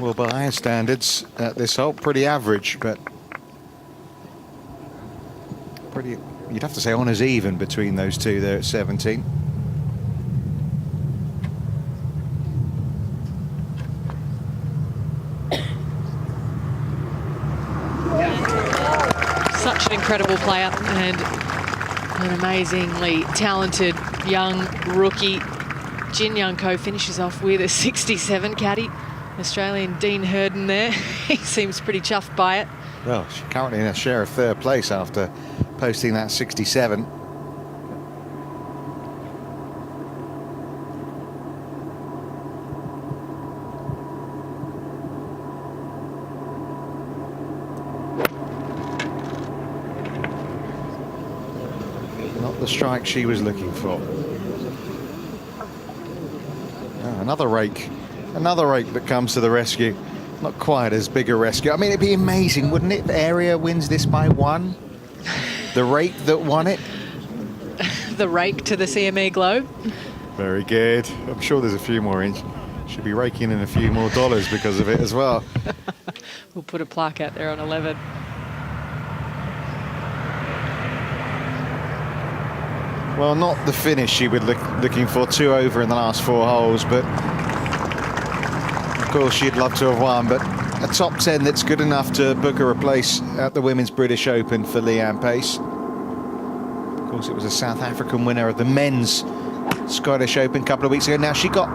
Well, by our standards, this hole pretty average, but pretty, you'd have to say, honours even between those two there at 17. Such an incredible player and an amazingly talented young rookie. Jin Young Ko finishes off with a 67. Caddy, Australian Dean Herden there. He seems pretty chuffed by it. Well, she's currently in a share of 3rd place after posting that 67. strike she was looking for. Oh, another rake that comes to the rescue. Not quite as big a rescue. I mean, it'd be amazing, wouldn't it, if Area wins this by 1? The rake that won it. The rake to the CME Globe. Very good. I'm sure there's a few more in. Should be raking in a few more dollars because of it as well. We'll put a plaque out there on 11. Well, not the finish she was looking for, 2 over in the last 4 holes, but of course she'd love to have won, but a top 10 that's good enough to book her a place at the Women's British Open for Leanne Pace. Of course, it was a South African winner of the Men's Scottish Open a couple of weeks ago. Now, she got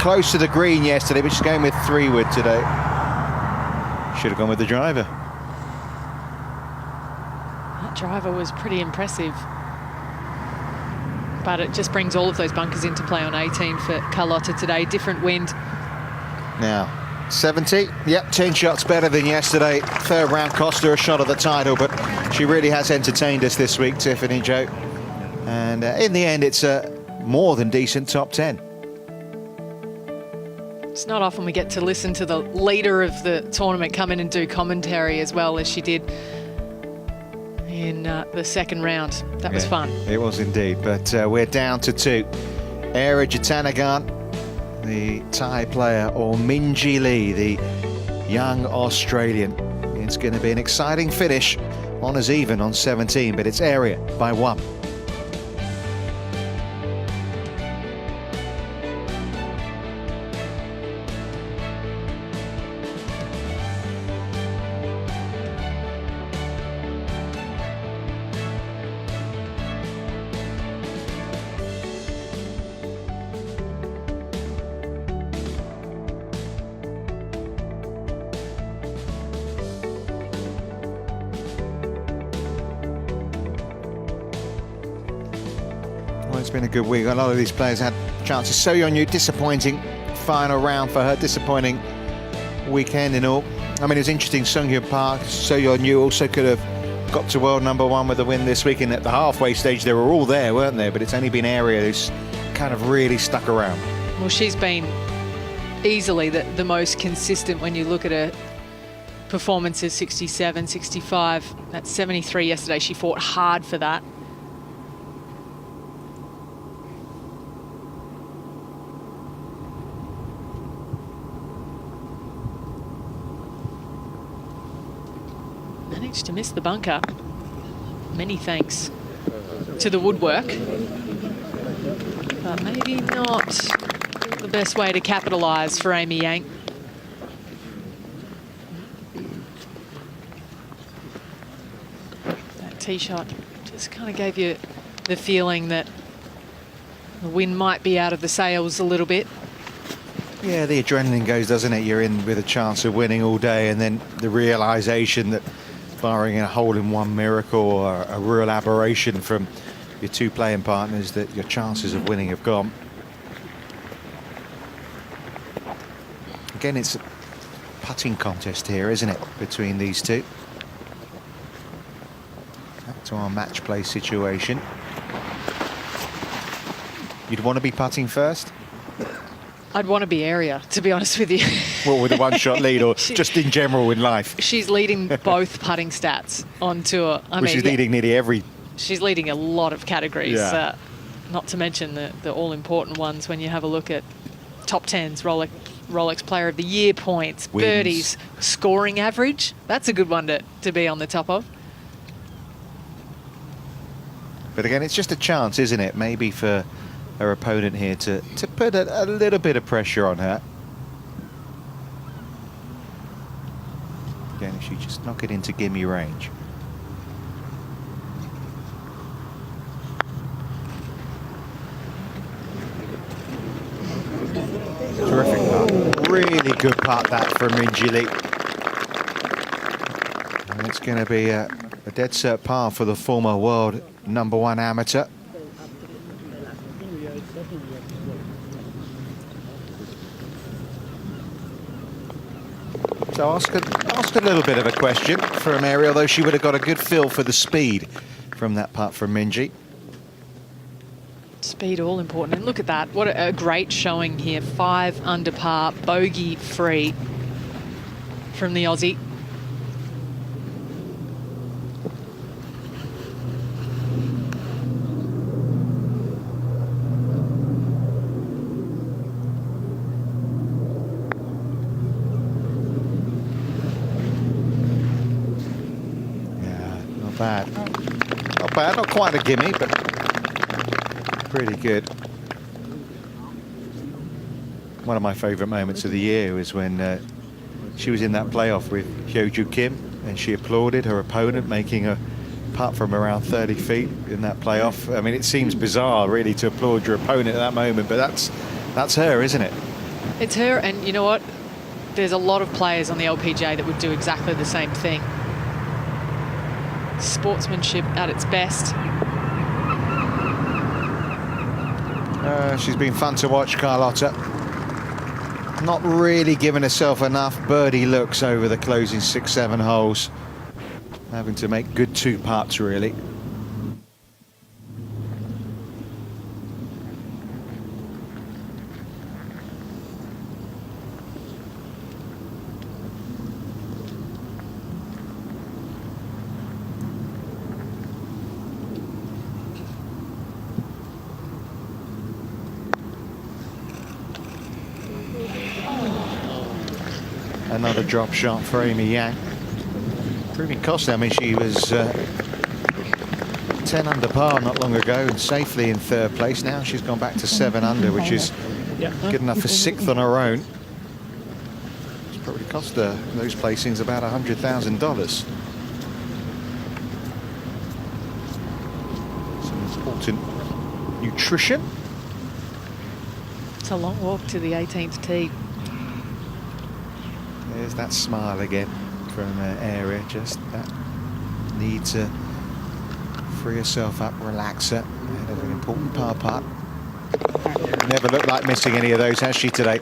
close to the green yesterday, but she's going with 3-wood today. Should have gone with the driver. That driver was pretty impressive. But it just brings all of those bunkers into play on 18 for Carlotta today. Different wind. Now, 70. Yep, 10 shots better than yesterday. Third round cost her a shot at the title, but she really has entertained us this week, Tiffany Jo. And in the end, it's a more than decent top 10. It's not often we get to listen to the leader of the tournament come in and do commentary as well as she did in the second round. That was fun. It was indeed, but we're down to 2. Era Jatanagarn, the Thai player, or Minjee Lee, the young Australian. It's going to be an exciting finish. Honours even on 17, but it's Area by 1. Well, it's been a good week. A lot of these players had chances. So Yeon-Yu, disappointing final round for her. Disappointing weekend in all. I mean, it was interesting. Sung-Hyun Park, So Yeon-Yu also could have got to world #1 with a win this week. And at the halfway stage, they were all there, weren't they? But it's only been Area who's kind of really stuck around. Well, she's been easily the most consistent when you look at her performances. 67, 65, that's 73 yesterday. She fought hard for that. Managed to miss the bunker. Many thanks to the woodwork. But maybe not the best way to capitalise for Amy Yang. That tee shot just kind of gave you the feeling that the wind might be out of the sails a little bit. Yeah, the adrenaline goes, doesn't it? You're in with a chance of winning all day, and then the realisation that barring a hole-in-one miracle or a real aberration from your 2 playing partners, that your chances of winning have gone. Again, it's a putting contest here, isn't it, between these 2? Back to our match play situation. You'd want to be putting first? I'd want to be Area, to be honest with you. Well, with a 1-shot lead, or just in general in life? She's leading both putting stats on tour. She's leading nearly every... She's leading a lot of categories, yeah. Not to mention the all-important ones when you have a look at top 10s, Rolex Player of the Year points, wins, birdies, scoring average. That's a good one to be on the top of. But again, it's just a chance, isn't it? Maybe for her opponent here to put a little bit of pressure on her. Again, if she just knock it into gimme range. Terrific putt. Really good putt that from Minjee Lee. And it's going to be a dead cert par for the former world #1 amateur. So ask a little bit of a question from Mary, although she would have got a good feel for the speed from that putt from Minjee. Speed all important. And look at that. What a great showing here. 5 under par, bogey free from the Aussie. Not bad. Not bad, not quite a gimme, but pretty good. One of my favourite moments of the year was when she was in that playoff with Hyo-Joo Kim and she applauded her opponent making a putt from around 30 feet in that playoff. I mean, it seems bizarre really to applaud your opponent at that moment, but that's her, isn't it? It's her, and you know what? There's a lot of players on the LPGA that would do exactly the same thing. Sportsmanship at its best. She's been fun to watch, Carlotta. Not really giving herself enough birdie looks over the closing 6-7 holes. Having to make good 2 putts, really. Another drop shot for Amy Yang. Proving costly. I mean, she was 10 under par not long ago and safely in 3rd place. Now she's gone back to 7 under, which is good enough for 6th on her own. It's probably cost her those placings about $100,000. Some important nutrition. It's a long walk to the 18th tee. There's that smile again from Area, just that need to free herself up, relax her ahead of an important par putt. Never looked like missing any of those, has she, today?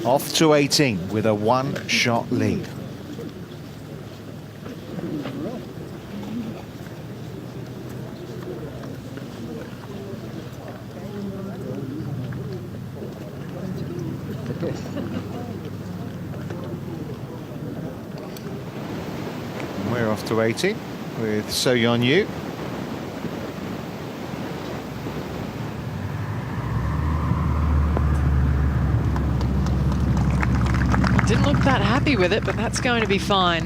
Off to 18 with a 1-shot lead. We're off to 18 with So-Yeon Yu. Didn't look that happy with it, but that's going to be fine.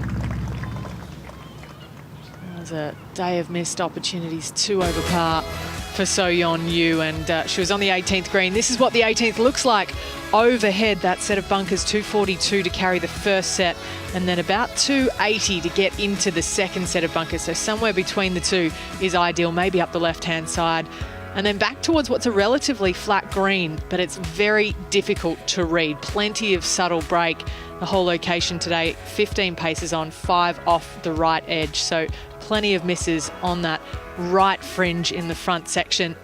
It was a day of missed opportunities, 2 over par for So-Yeon Yu, and she was on the 18th green. This is what the 18th looks like. Overhead, that set of bunkers, 242 to carry the first set, and then about 280 to get into the second set of bunkers. So somewhere between the two is ideal, maybe up the left-hand side. And then back towards what's a relatively flat green, but it's very difficult to read. Plenty of subtle break. The whole location today, 15 paces on, 5 off the right edge. So plenty of misses on that right fringe in the front section.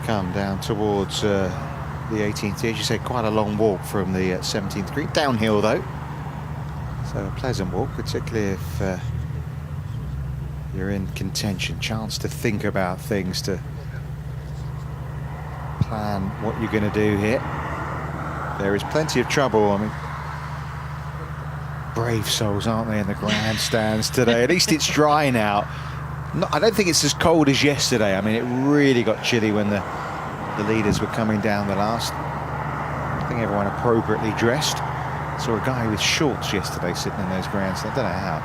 Come down towards the 18th tee. As you say, quite a long walk from the 17th green. Downhill though, so a pleasant walk, particularly if you're in contention. Chance to think about things, to plan what you're going to do here. There is plenty of trouble. I mean, brave souls, aren't they, in the grandstands today? At least it's dry now. I don't think it's as cold as yesterday. I mean, it really got chilly when the leaders were coming down the last. I think everyone appropriately dressed. Saw a guy with shorts yesterday sitting in those grandstands. I don't know how.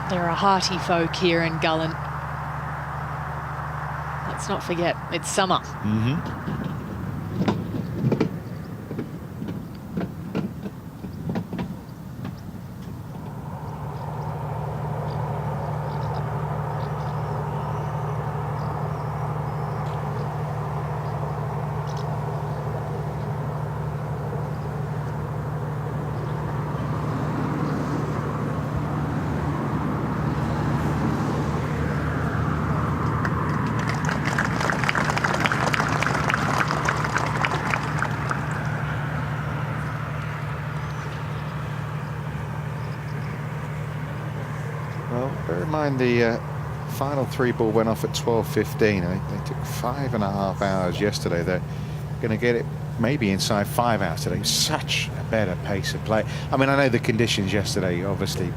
There are hearty folk here in Gullen. Let's not forget, it's summer. mind the final 3-ball went off at 12:15. They took 5.5 hours yesterday. They're going to get it maybe inside 5 hours today. Such a better pace of play. I mean, I know the conditions yesterday obviously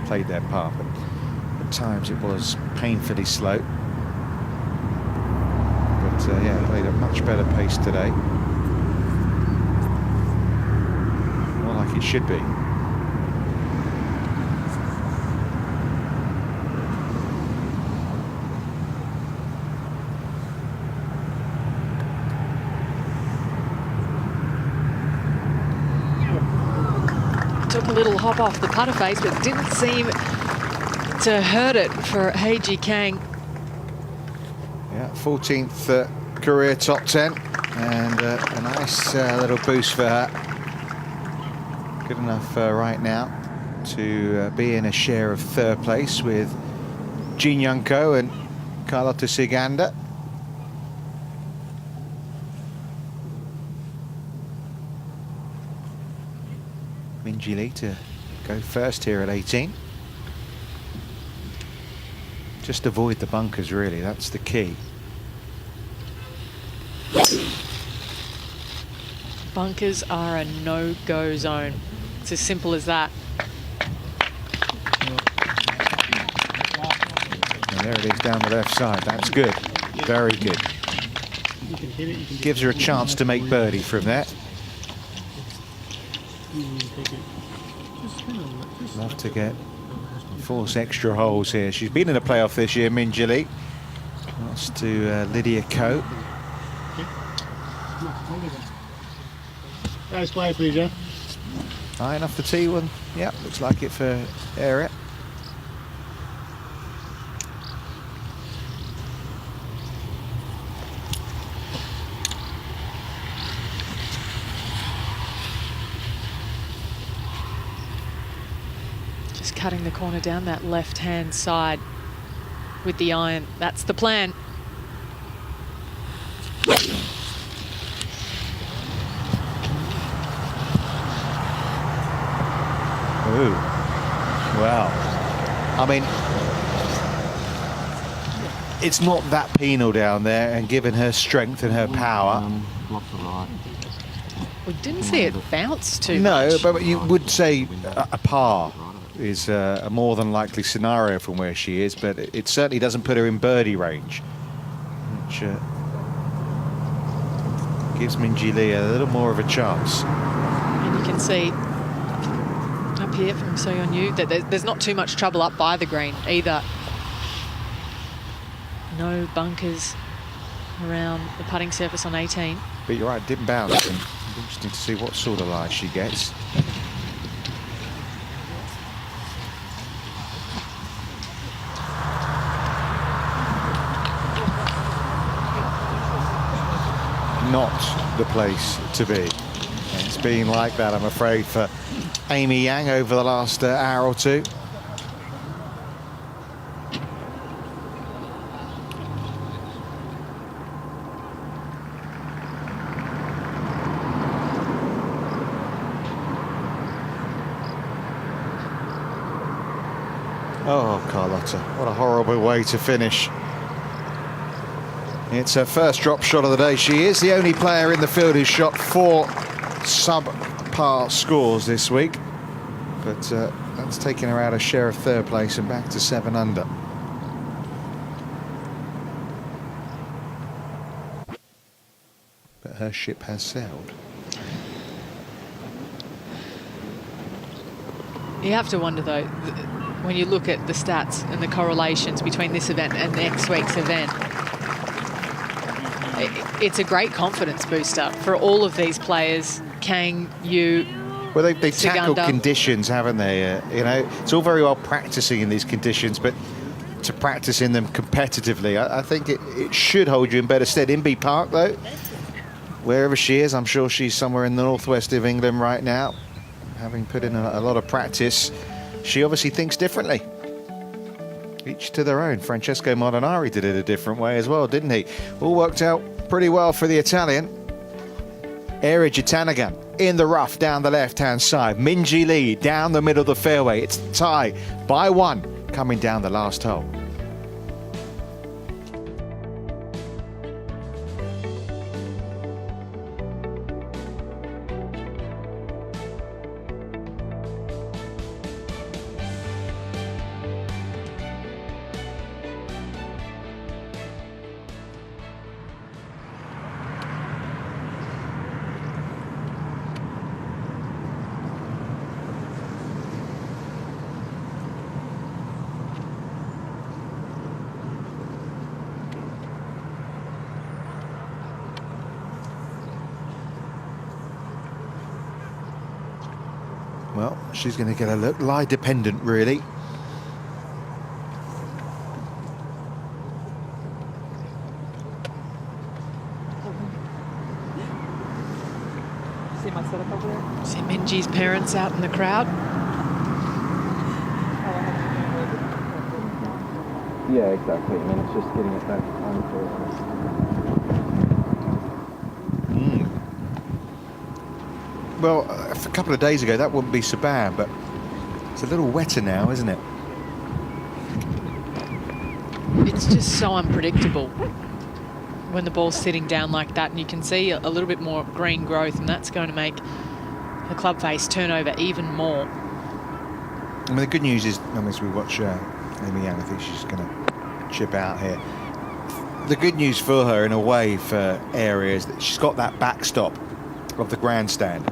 played their part, but at times it was painfully slow. But yeah, played a much better pace today. More like it should be. Took a little hop off the putter face, but didn't seem to hurt it for Heiji Kang. Yeah, 14th career top 10, and a nice little boost for her. Good enough right now to be in a share of 3rd place with Jin Young Ko and Carlota Ciganda. Minjee Lee to go first here at 18. Just avoid the bunkers, really. That's the key. Bunkers are a no-go zone. It's as simple as that. And there it is down the left side. That's good. Very good. Gives her a chance to make birdie from there. Love to force extra holes here. She's been in a playoff this year, Minjee Lee. Lost to Lydia Ko. Nice play, please, yeah. High enough the tee one. Yep, looks like it for area. Just cutting the corner down that left-hand side with the iron. That's the plan. Ooh. Well, I mean, it's not that penal down there, and given her strength and her power. We didn't see it bounce too No, much. but you would say a par is a more than likely scenario from where she is, but it certainly doesn't put her in birdie range, which gives Minjee Lee a little more of a chance. And you can see up here from So Yeon Yu that there's not too much trouble up by the green either. No bunkers around the putting surface on 18. But you're right, it didn't bounce. And it's interesting to see what sort of lie she gets. Not the place to be. And it's been like that, I'm afraid, for Amy Yang over the last hour or two. Oh, Carlota, what a horrible way to finish. It's her first drop shot of the day. She is the only player in the field who's shot 4 sub-par scores this week. But that's taken her out a share of 3rd place and back to 7 under. But her ship has sailed. You have to wonder, though, when you look at the stats and the correlations between this event and next week's event, it's a great confidence booster for all of these players. Kang, Yu, well, they've tackled Ciganda. conditions, haven't they? You know, it's all very well practicing in these conditions, but to practice in them competitively, I think it should hold you in better stead. Inbee Park, though, wherever she is, I'm sure she's somewhere in the northwest of England right now, having put in a lot of practice. She obviously thinks differently. Each to their own. Francesco Molinari did it a different way as well, didn't he? All worked out pretty well for the Italian. Eri Jitanagan in the rough down the left-hand side. Minjee Lee down the middle of the fairway. It's a tie by 1 coming down the last hole. Well, she's going to get a look. Lie dependent, really. See Minji's parents out in the crowd. Yeah, exactly. I mean, it's just getting it back home for Well, a couple of days ago, that wouldn't be so bad, but it's a little wetter now, isn't it? It's just so unpredictable when the ball's sitting down like that, and you can see a little bit more green growth, and that's going to make the club face turn over even more. I mean, the good news is, as we watch Amy Young, I think she's going to chip out here. The good news for her, in a way, for Area is that she's got that backstop of the grandstand.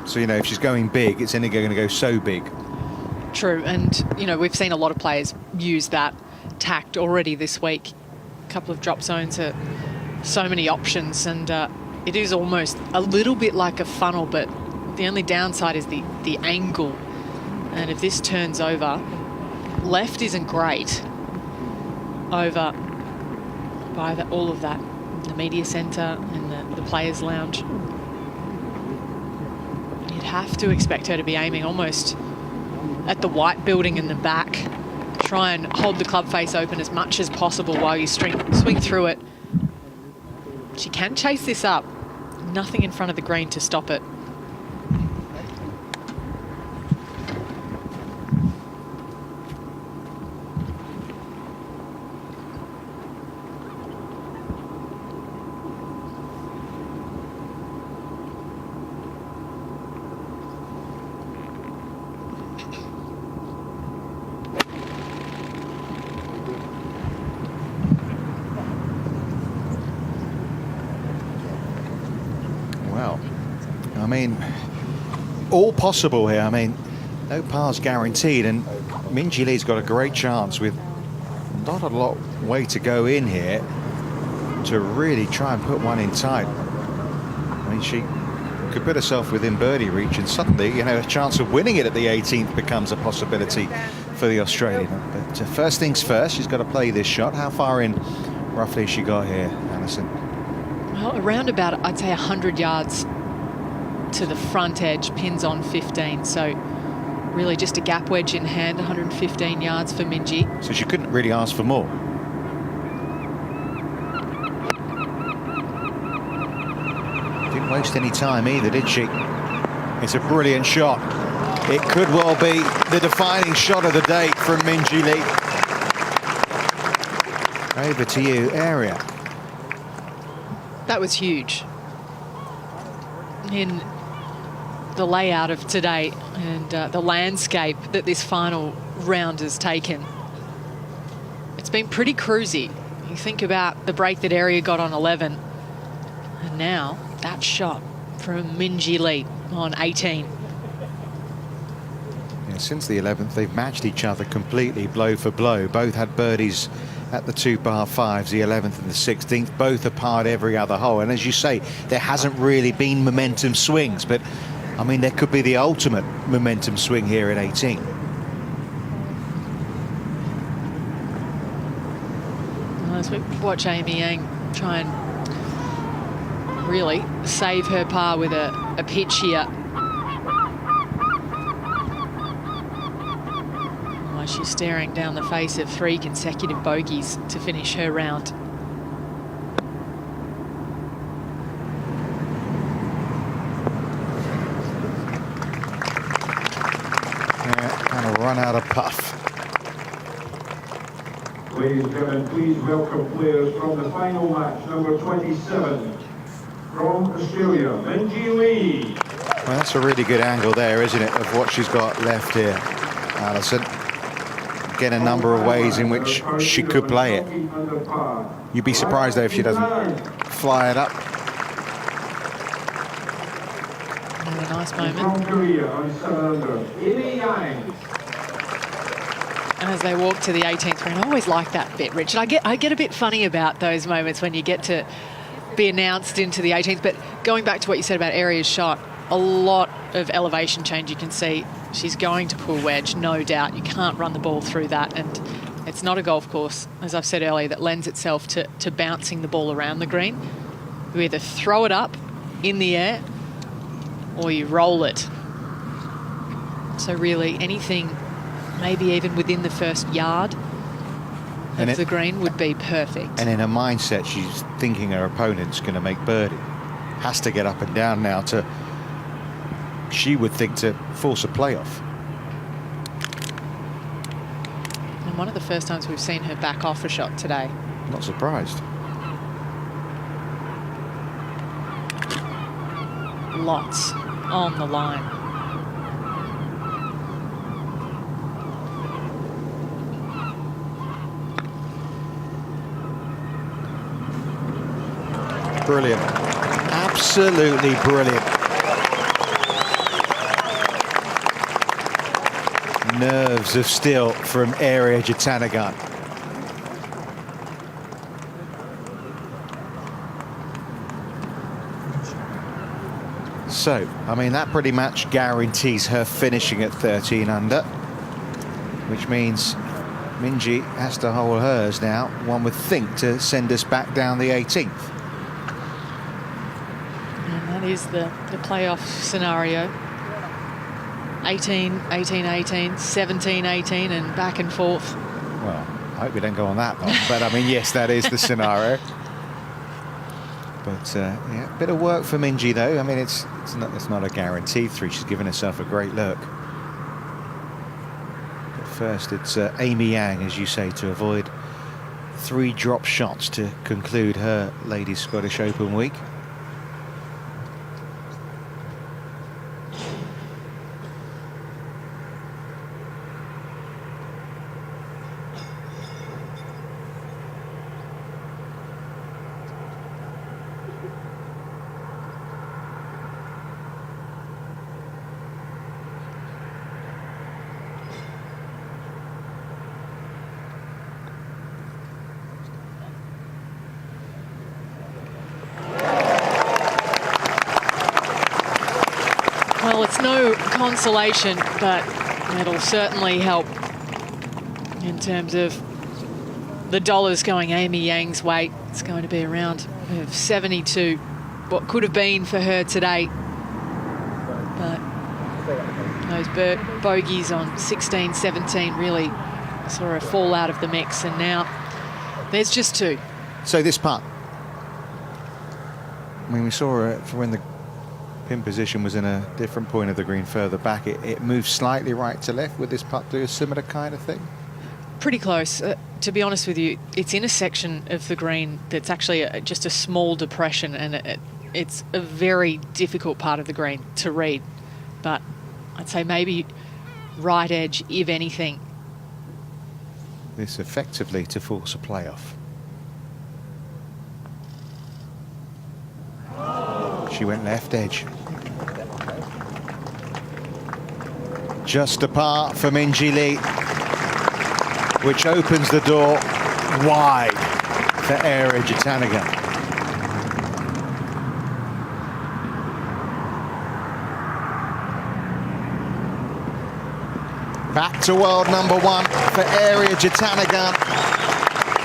So, you know, if she's going big, it's only going to go so big. True, and, you know, we've seen a lot of players use that tact already this week. A couple of drop zones, so many options, and it is almost a little bit like a funnel, but the only downside is the angle. And if this turns over, left isn't great over by all of that, the media centre and the players' lounge. You'd have to expect her to be aiming almost at the white building in the back. Try and hold the club face open as much as possible while you swing through it. She can chase this up. Nothing in front of the green to stop it. Well, I mean, all possible here. I mean, no par's guaranteed, and Minji Lee's got a great chance with not a lot way to go in here to really try and put one in tight. I mean, she could put herself within birdie reach, and suddenly, you know, a chance of winning it at the 18th becomes a possibility for the Australian. But first things first, she's got to play this shot. How far in roughly has she got here, Alison? Well, around about, I'd say, 100 yards to the front edge, pins on 15. So really just a gap wedge in hand, 115 yards for Minji. So she couldn't really ask for more. Didn't waste any time either, did she? It's a brilliant shot. It could well be the defining shot of the day from Minji Lee. Over to you, Area. That was huge in the layout of today and the landscape that this final round has taken. It's been pretty cruisy. You think about the break that Area got on 11, and now that shot from Minji Lee on 18. Yeah, since the 11th, they've matched each other completely, blow for blow. Both had birdies at the two par fives, the 11th and the 16th, both apart every other hole. And as you say, there hasn't really been momentum swings, but I mean, there could be the ultimate momentum swing here at 18. Well, as we watch Amy Yang try and really save her par with a pitch here. She's staring down the face of 3 consecutive bogeys to finish her round. Yeah, kind of run out of puff. Ladies and gentlemen, please welcome players from the final match, number 27, from Australia, Minji Lee. Well, that's a really good angle there, isn't it, of what she's got left here, Alison. Again, a number of ways in which she could play it. You'd be surprised, though, if she doesn't fly it up. A nice From moment. Korea on 7 under, Amy Yang. And as they walk to the 18th green, I always like that bit, Richard. I get a bit funny about those moments when you get to be announced into the 18th. But going back to what you said about Aria's shot, a lot of elevation change you can see. She's going to pull wedge, no doubt. You can't run the ball through that. And it's not a golf course, as I've said earlier, that lends itself to bouncing the ball around the green. You either throw it up in the air or you roll it. So really anything, maybe even within the first yard of the green would be perfect. And in her mindset, she's thinking her opponent's going to make birdie. Has to get up and down now to, she would think, to force a playoff. And one of the first times we've seen her back off a shot today. Not surprised. Lots on the line. Brilliant. Absolutely brilliant. Nerves of steel from Aria Jatanagarn. So, I mean, that pretty much guarantees her finishing at 13 under, which means Minji has to hold hers now, one would think, to send us back down the 18th. And that is the playoff scenario. 18, 18, 18, 17, 18, and back and forth. Well, I hope we don't go on that long, but I mean, yes, that is the scenario. But yeah, a bit of work for Minji, though. I mean, it's not a guaranteed three. She's given herself a great look. But first, it's Amy Yang, as you say, to avoid 3 drop shots to conclude her Ladies Scottish Open week. Well, it's no consolation, but it'll certainly help in terms of the dollars going Amy Yang's way. It's going to be around 72, what could have been for her today. But those bogeys on 16, 17 really saw her fall out of the mix, and now there's just 2. So this putt, I mean, we saw her when the pin position was in a different point of the green further back. It moved slightly right to left. Would this putt do a similar kind of thing? Pretty close. To be honest with you, it's in a section of the green that's actually just a small depression, and it's a very difficult part of the green to read. But I'd say maybe right edge, if anything. This effectively to force a playoff. She went left edge. Just apart from Minji Lee, which opens the door wide for Aria Jatanagarn. Back to world number 1 for Aria Jatanagarn.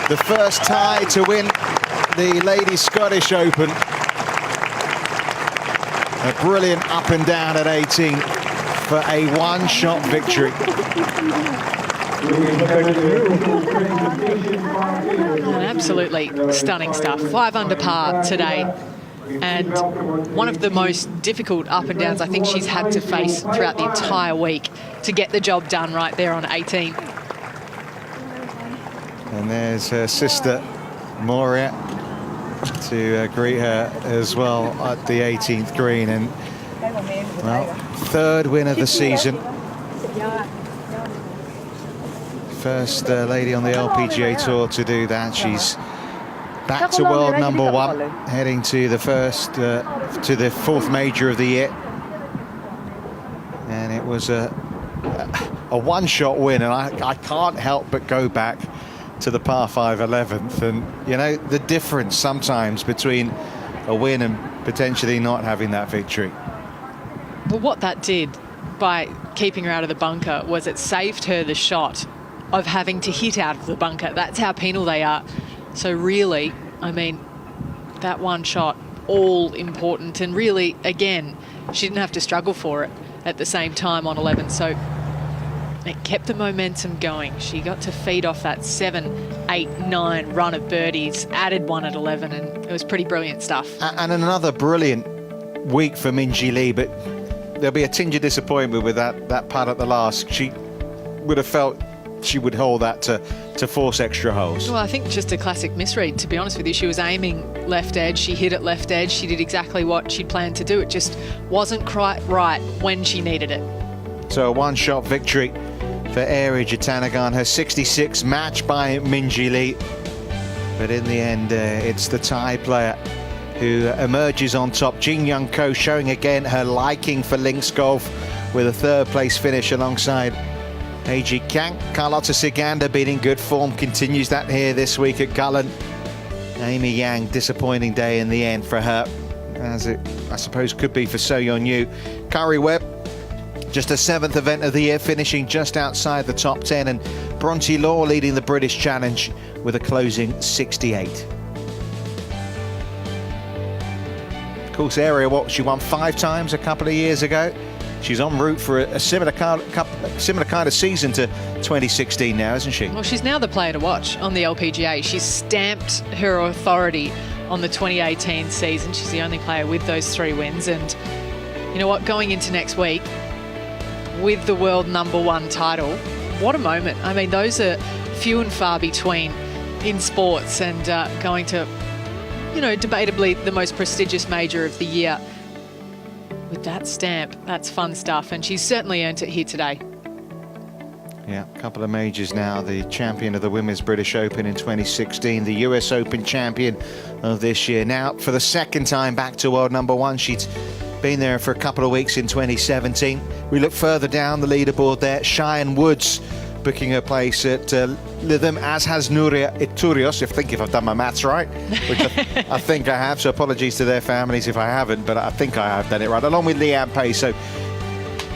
The first tie to win the Ladies Scottish Open. A brilliant up and down at 18 for a one-shot victory. Absolutely stunning stuff. 5 under par today. And one of the most difficult up and downs I think she's had to face throughout the entire week to get the job done right there on 18. And there's her sister, Moria, to greet her as well at the 18th green. And, well, third win of the season. First lady on the LPGA Tour to do that. She's back to world number one, heading to the fourth major of the year. And it was a one-shot win, and I can't help but go back to the par 5 11th, and you know the difference sometimes between a win and potentially not having that victory. Well, what that did by keeping her out of the bunker was it saved her the shot of having to hit out of the bunker. That's how penal they are. So really, I mean, that one shot, all important, and really, again, she didn't have to struggle for it at the same time on 11. So it kept the momentum going. She got to feed off that 7, 8, 9 run of birdies, added one at 11, and it was pretty brilliant stuff. And another brilliant week for Minjee Lee, but there'll be a tinge of disappointment with that putt at the last. She would have felt she would hold that to force extra holes. Well, I think just a classic misread, to be honest with you. She was aiming left edge, she hit it left edge, she did exactly what she'd planned to do. It just wasn't quite right when she needed it. So a one-shot victory for Ari Jatanagarn, her 66th match by Minjee Lee. But in the end, it's the Thai player who emerges on top. Jin Young Ko showing again her liking for links golf with a third-place finish alongside A.G. Kang. Carlotta Siganda being in good form, continues that here this week at Cullen. Amy Yang, disappointing day in the end for her, as it, I suppose, could be for So-Yeon Yu. Curry Webb, just a 7th event of the year, finishing just outside the top 10, and Bronte Law leading the British Challenge with a closing 68. Of course, Area Watch, she won 5 times a couple of years ago. She's en route for a similar kind of season to 2016 now, isn't she? Well, she's now the player to watch on the LPGA. She's stamped her authority on the 2018 season. She's the only player with those 3 wins. And you know what? Going into next week with the world #1 title, what a moment. I mean, those are few and far between in sports, and going to, you know, debatably the most prestigious major of the year. With that stamp, that's fun stuff, and she's certainly earned it here today. Yeah, a couple of majors now. The champion of the Women's British Open in 2016, the US Open champion of this year. Now, for the second time back to world #1. She'd been there for a couple of weeks in 2017. We look further down the leaderboard there. Cheyenne Woods booking her place at Lytham, as has Nuria Iturios, if I've done my maths right, which I think I have, so apologies to their families if I haven't, but I think I have done it right, along with Leanne Pace. So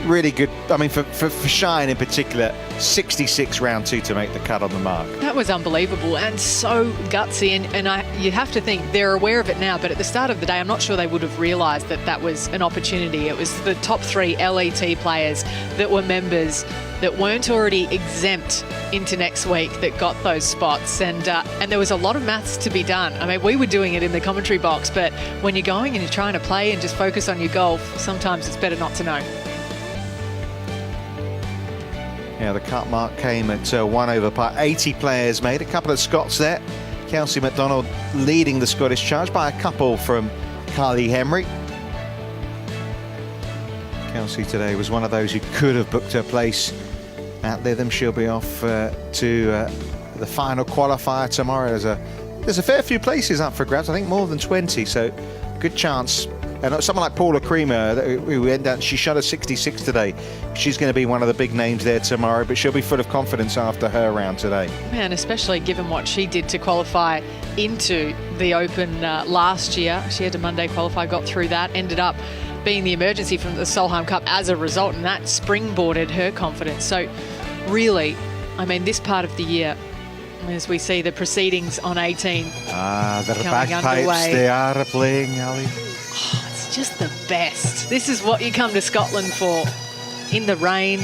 really good. I mean, for Cheyenne in particular, 66 round 2 to make the cut on the mark. That was unbelievable and so gutsy, and you have to think they're aware of it now, but at the start of the day, I'm not sure they would have realised that that was an opportunity. It was the top 3 LET players that were members that weren't already exempt into next week that got those spots, and there was a lot of maths to be done. I mean, we were doing it in the commentary box, but when you're going and you're trying to play and just focus on your golf, sometimes it's better not to know. Yeah, the cut mark came at 1 over par. 80 players made, a couple of Scots there. Kelsey MacDonald leading the Scottish charge by a couple from Carly Henry. Kelsey today was one of those who could have booked her place at Lytham. She'll be off to the final qualifier tomorrow. There's a fair few places up for grabs, I think more than 20, so good chance. And someone like Paula Creamer, who she shot a 66 today. She's going to be one of the big names there tomorrow, but she'll be full of confidence after her round today. Man, especially given what she did to qualify into the Open last year. She had a Monday qualifier, got through that, ended up being the emergency from the Solheim Cup as a result, and that springboarded her confidence. So really, I mean, this part of the year, as we see the proceedings on 18 the coming bagpipes, underway. they are playing, Ali. It's just the best. This is what you come to Scotland for. In the rain.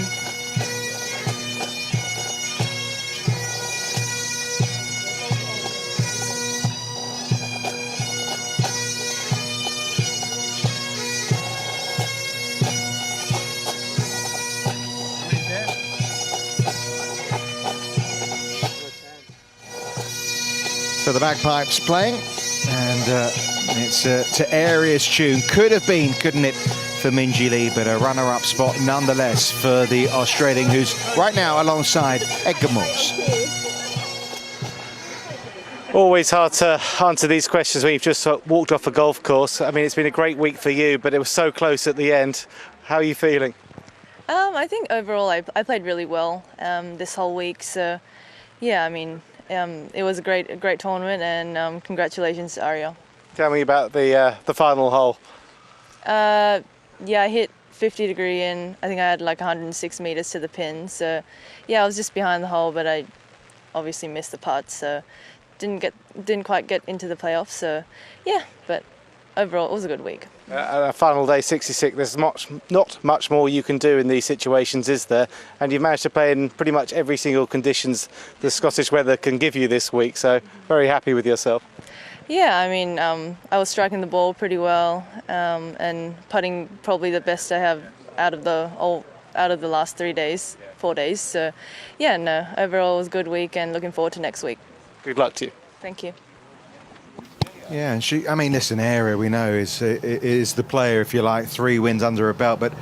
So the bagpipes playing, and it's to Aria's tune. Could have been, couldn't it, for Minjee Lee, but a runner-up spot nonetheless for the Australian, who's right now alongside Edgar Morse. Always hard to answer these questions when you've just walked off a golf course. I mean, it's been a great week for you, but it was so close at the end. How are you feeling? I think overall I played really well this whole week. So, yeah, I mean, it was a great tournament, and congratulations, Aria. Tell me about the final hole. Yeah, I hit 50 degree in. I think I had like 106 meters to the pin. So, yeah, I was just behind the hole, but I obviously missed the putt. So, didn't quite get into the playoffs. So, yeah, but overall it was a good week. Final day 66. There's not much more you can do in these situations, is there? And you've managed to play in pretty much every single conditions the Scottish weather can give you this week. So, very happy with yourself. Yeah, I mean, I was striking the ball pretty well, and putting probably the best I have out of the last 4 days. So, yeah, no, overall it was a good week, and looking forward to next week. Good luck to you. Thank you. Yeah, and I mean, listen, Aria, we know is the player, if you like, 3 wins under her belt, but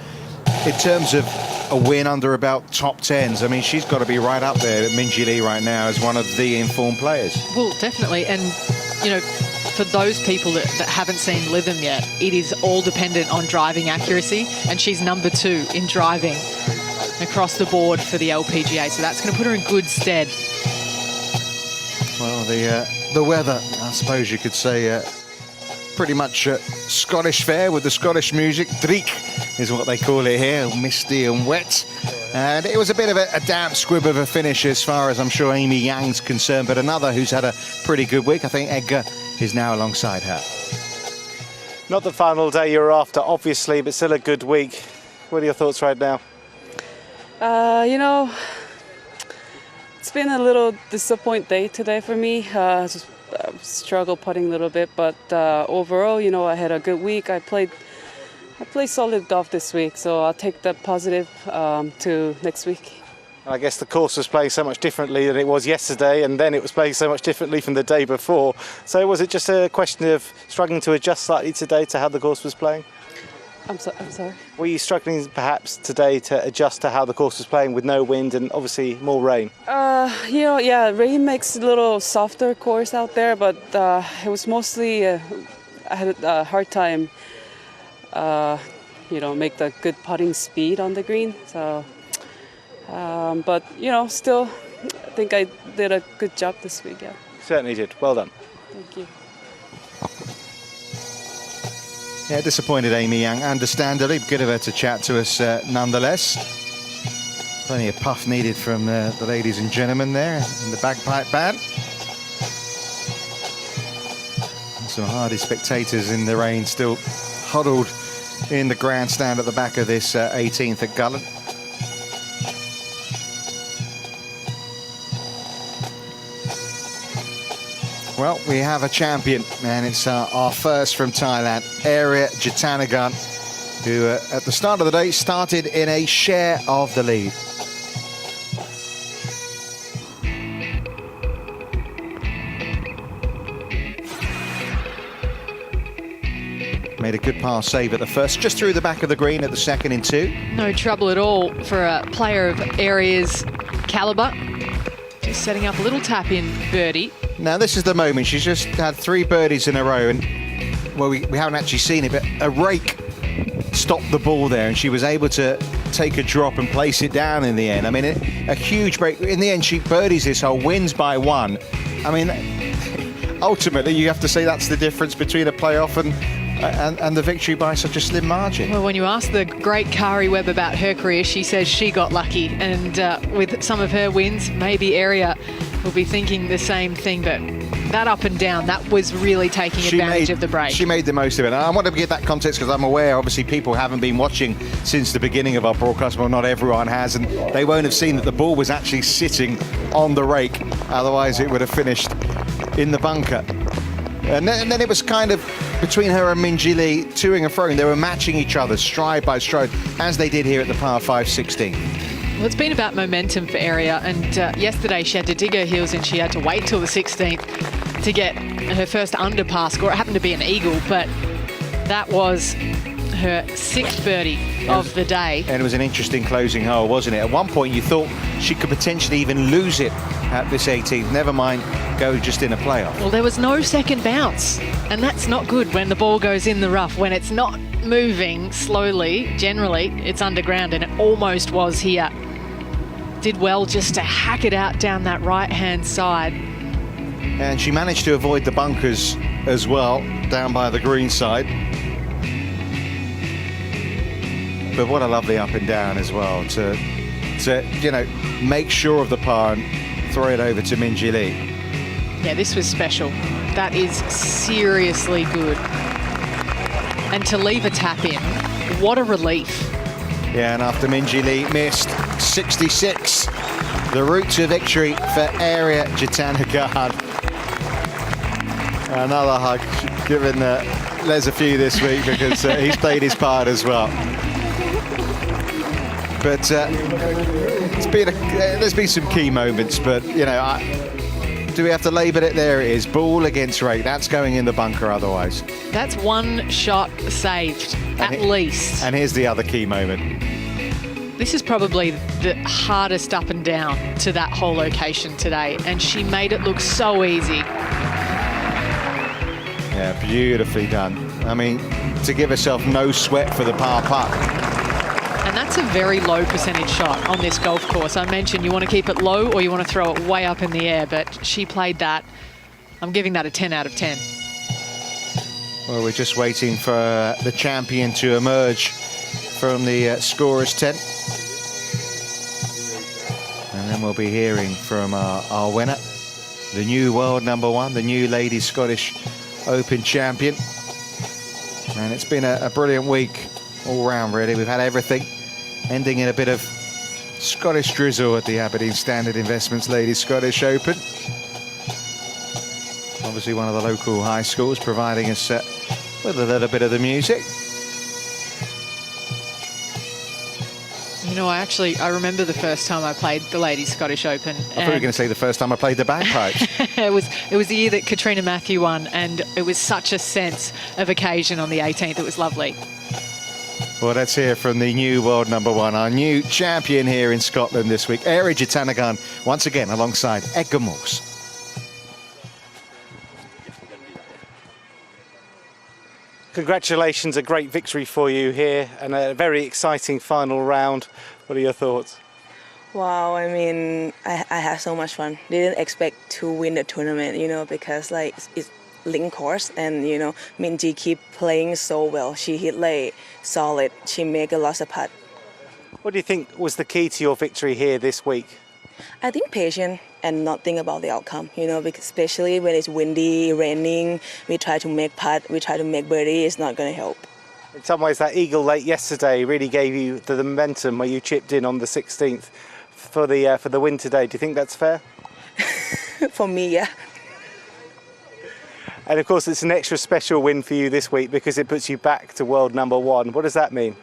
in terms of a win under her belt, top 10s, I mean, she's got to be right up there at Minjee Lee right now as one of the informed players. Well, definitely, and you know, for those people that haven't seen Lytham yet, it is all dependent on driving accuracy, and she's number 2 in driving across the board for the LPGA, so that's going to put her in good stead. Well, the weather, I suppose you could say, pretty much Scottish fare with the Scottish music. Dreek is what they call it here, misty and wet. And it was a bit of a damp squib of a finish as far as I'm sure Amy Yang's concerned, but another who's had a pretty good week. I think Edgar is now alongside her. Not the final day you're after, obviously, but still a good week. What are your thoughts right now? You know, it's been a little disappointing day today for me. Just struggle putting a little bit, but overall, you know, I had a good week. I played solid golf this week, so I'll take that positive to next week. I guess the course was playing so much differently than it was yesterday, and then it was playing so much differently from the day before. So was it just a question of struggling to adjust slightly today to how the course was playing? I'm sorry? Were you struggling perhaps today to adjust to how the course was playing with no wind and obviously more rain? You know, yeah, rain makes a little softer course out there, but it was mostly, I had a hard time, you know, make the good putting speed on the green. So, but, you know, still, I think I did a good job this week, yeah. Certainly did. Well done. Thank you. Yeah, disappointed Amy Yang, understandably. Good of her to chat to us nonetheless. Plenty of puff needed from the ladies and gentlemen there in the bagpipe band. And some hardy spectators in the rain still huddled in the grandstand at the back of this 18th at Gullen. Well, we have a champion, and it's our first from Thailand, Aria Jitanagarn, who at the start of the day started in a share of the lead. Made a good par save at the first, just through the back of the green at the second in 2. No trouble at all for a player of Aria's calibre. Just setting up a little tap-in birdie. Now this is the moment. She's just had 3 birdies in a row, and well, we haven't actually seen it, but a rake stopped the ball there, and she was able to take a drop and place it down in the end. I mean, a huge break. In the end, she birdies this hole, wins by 1. I mean, ultimately, you have to say that's the difference between a playoff and the victory by such a slim margin. Well, when you ask the great Kari Webb about her career, she says she got lucky, and with some of her wins, maybe Aria will be thinking the same thing, but that up and down, that was really taking advantage of the break. She made the most of it. And I want to give that context because I'm aware, obviously, people haven't been watching since the beginning of our broadcast. Well, not everyone has, and they won't have seen that the ball was actually sitting on the rake. Otherwise, it would have finished in the bunker. And then it was kind of between her and Minjee Lee, toing and froing. They were matching each other stride by stride, as they did here at the par 5 16. Well, it's been about momentum for Aria, and yesterday she had to dig her heels in. She had to wait till the 16th to get her first underpass score. It happened to be an eagle, but that was her 6th birdie of the day. And it was an interesting closing hole, wasn't it? At one point you thought she could potentially even lose it at this 18th, never mind go just in a playoff. Well, there was no second bounce, and that's not good when the ball goes in the rough. When it's not moving slowly, generally it's underground, and it almost was here. Did well just to hack it out down that right-hand side. And she managed to avoid the bunkers as well, down by the green side. But what a lovely up and down as well to you know, make sure of the par and throw it over to Minjee Lee. Yeah, this was special. That is seriously good. And to leave a tap in, what a relief. Yeah, and after Minjee Lee missed 66, the route to victory for Arya Jitanagarn. Another hug, given Les a few this week because he's played his part as well. But it's been there's been some key moments, but you know, do we have to label it? There it is, ball against rate. That's going in the bunker otherwise. That's one shot saved, at least. And here's the other key moment. This is probably the hardest up and down to that whole location today, and she made it look so easy. Yeah, beautifully done. I mean, to give herself no sweat for the par putt. And that's a very low percentage shot on this golf course. I mentioned you want to keep it low or you want to throw it way up in the air, but she played that. I'm giving that a 10 out of 10. Well, we're just waiting for the champion to emerge from the scorer's tent. And then we'll be hearing from our winner, the new world #1, the new Ladies Scottish Open champion. And it's been a brilliant week all round, really. We've had everything, ending in a bit of Scottish drizzle at the Aberdeen Standard Investments Ladies Scottish Open. Obviously one of the local high schools providing us with a little bit of the music. You know, I remember the first time I played the Ladies Scottish Open. I thought you were going to say the first time I played the bagpipes. it was the year that Katrina Matthew won, and it was such a sense of occasion on the 18th. It was lovely. Well, let's hear from the new world #1, our new champion here in Scotland this week, Arya Jitanagarn, once again alongside Edgar Morse. Congratulations, a great victory for you here and a very exciting final round. What are your thoughts? Wow, I mean, I had so much fun. Didn't expect to win the tournament, you know, because like it's link course and, you know, Minjee keep playing so well. She hit like solid. She make a lot of putt. What do you think was the key to your victory here this week? I think patience and not think about the outcome, you know, because especially when it's windy, raining, we try to make putt, we try to make birdie, it's not going to help. In some ways, that eagle late yesterday really gave you the momentum where you chipped in on the 16th for the win today. Do you think that's fair? For me, yeah. And of course, it's an extra special win for you this week because it puts you back to world #1. What does that mean?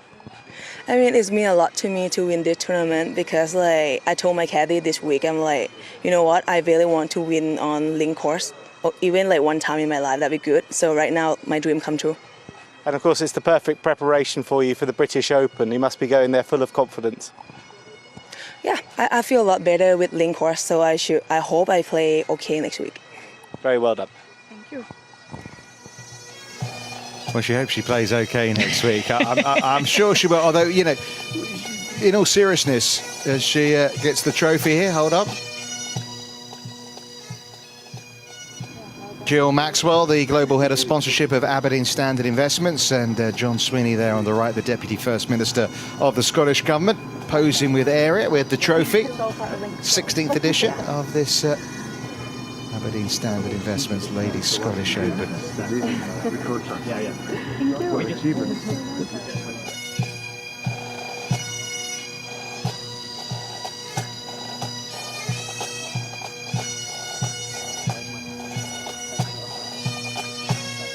I mean, it's mean a lot to me to win this tournament because, like, I told my caddy this week, I'm like, you know what, I really want to win on link course, or even like one time in my life, that'd be good. So right now, my dream come true. And of course, it's the perfect preparation for you for the British Open. You must be going there full of confidence. Yeah, I feel a lot better with link course, so I hope I play okay next week. Very well done. Thank you. Well, she hopes she plays okay next week. I'm sure she will, although, you know, in all seriousness, as she gets the trophy here, hold up. Jill Maxwell, the Global Head of Sponsorship of Aberdeen Standard Investments, and John Sweeney there on the right, the Deputy First Minister of the Scottish Government, posing with Arya with the trophy. 16th edition of this Aberdeen Standard Investments Ladies Scottish Open.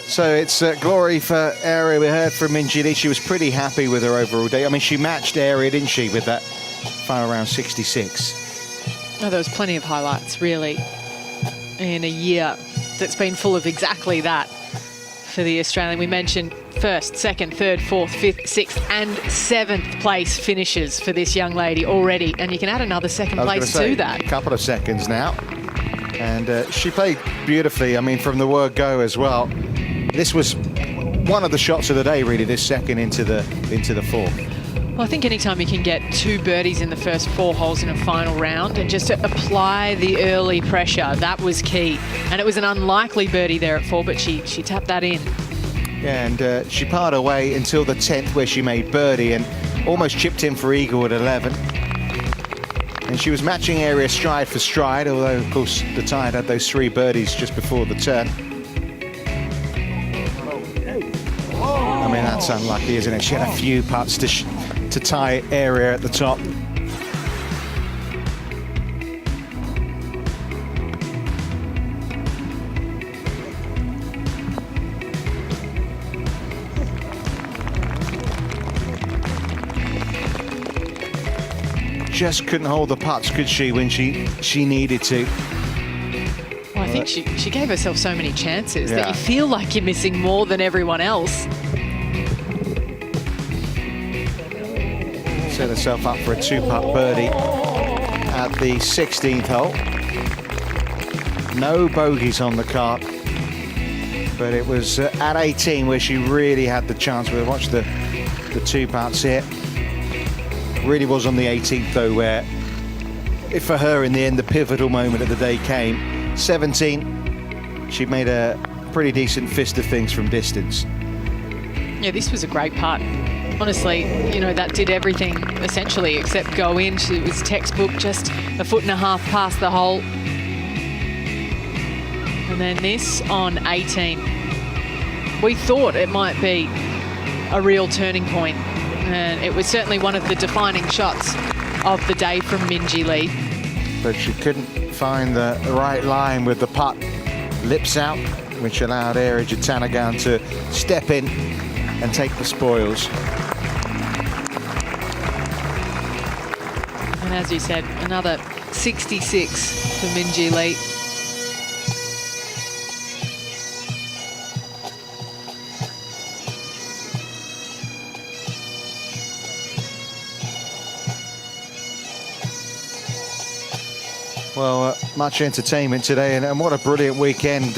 So it's glory for Arya. We heard from Minjee Lee. She was pretty happy with her overall day. I mean, she matched Arya, didn't she, with that final round 66. Oh, there was plenty of highlights, really, in a year that's been full of exactly that for the Australian. We mentioned first, second, third, fourth, fifth, sixth and seventh place finishes for this young lady already, and you can add another second place to that. A couple of seconds now, and she played beautifully. I mean, from the word go as well. This was one of the shots of the day, really, this second into the fourth. Well, I think anytime you can get 2 birdies in the first 4 holes in a final round and just to apply the early pressure, that was key. And it was an unlikely birdie there at 4, but she tapped that in. Yeah, and she parred away until the 10th where she made birdie and almost chipped in for eagle at 11. And she was matching area stride for stride, although, of course, the Tide had those 3 birdies just before the turn. I mean, that's unlucky, isn't it? She had a few putts to tie area at the top. Just couldn't hold the putts, could she, when she needed to? Well, I think she gave herself so many chances that you feel like you're missing more than everyone else. Set herself up for a 2-putt birdie at the 16th hole. No bogeys on the card, but it was at 18 where she really had the chance. We'll watch the 2 putts here. Really was on the 18th though, where for her in the end the pivotal moment of the day came. 17, she made a pretty decent fist of things from distance. Yeah, this was a great putt. Honestly, you know, that did everything essentially except go in. It was textbook, just a 1.5 foot past the hole. And then this on 18. We thought it might be a real turning point, and it was certainly one of the defining shots of the day from Minjee Lee. But she couldn't find the right line with the putt. Lips out, which allowed Ari Jatanagarn to step in and take the spoils. And as you said, another 66 for Minjee Lee. Well, much entertainment today, and what a brilliant weekend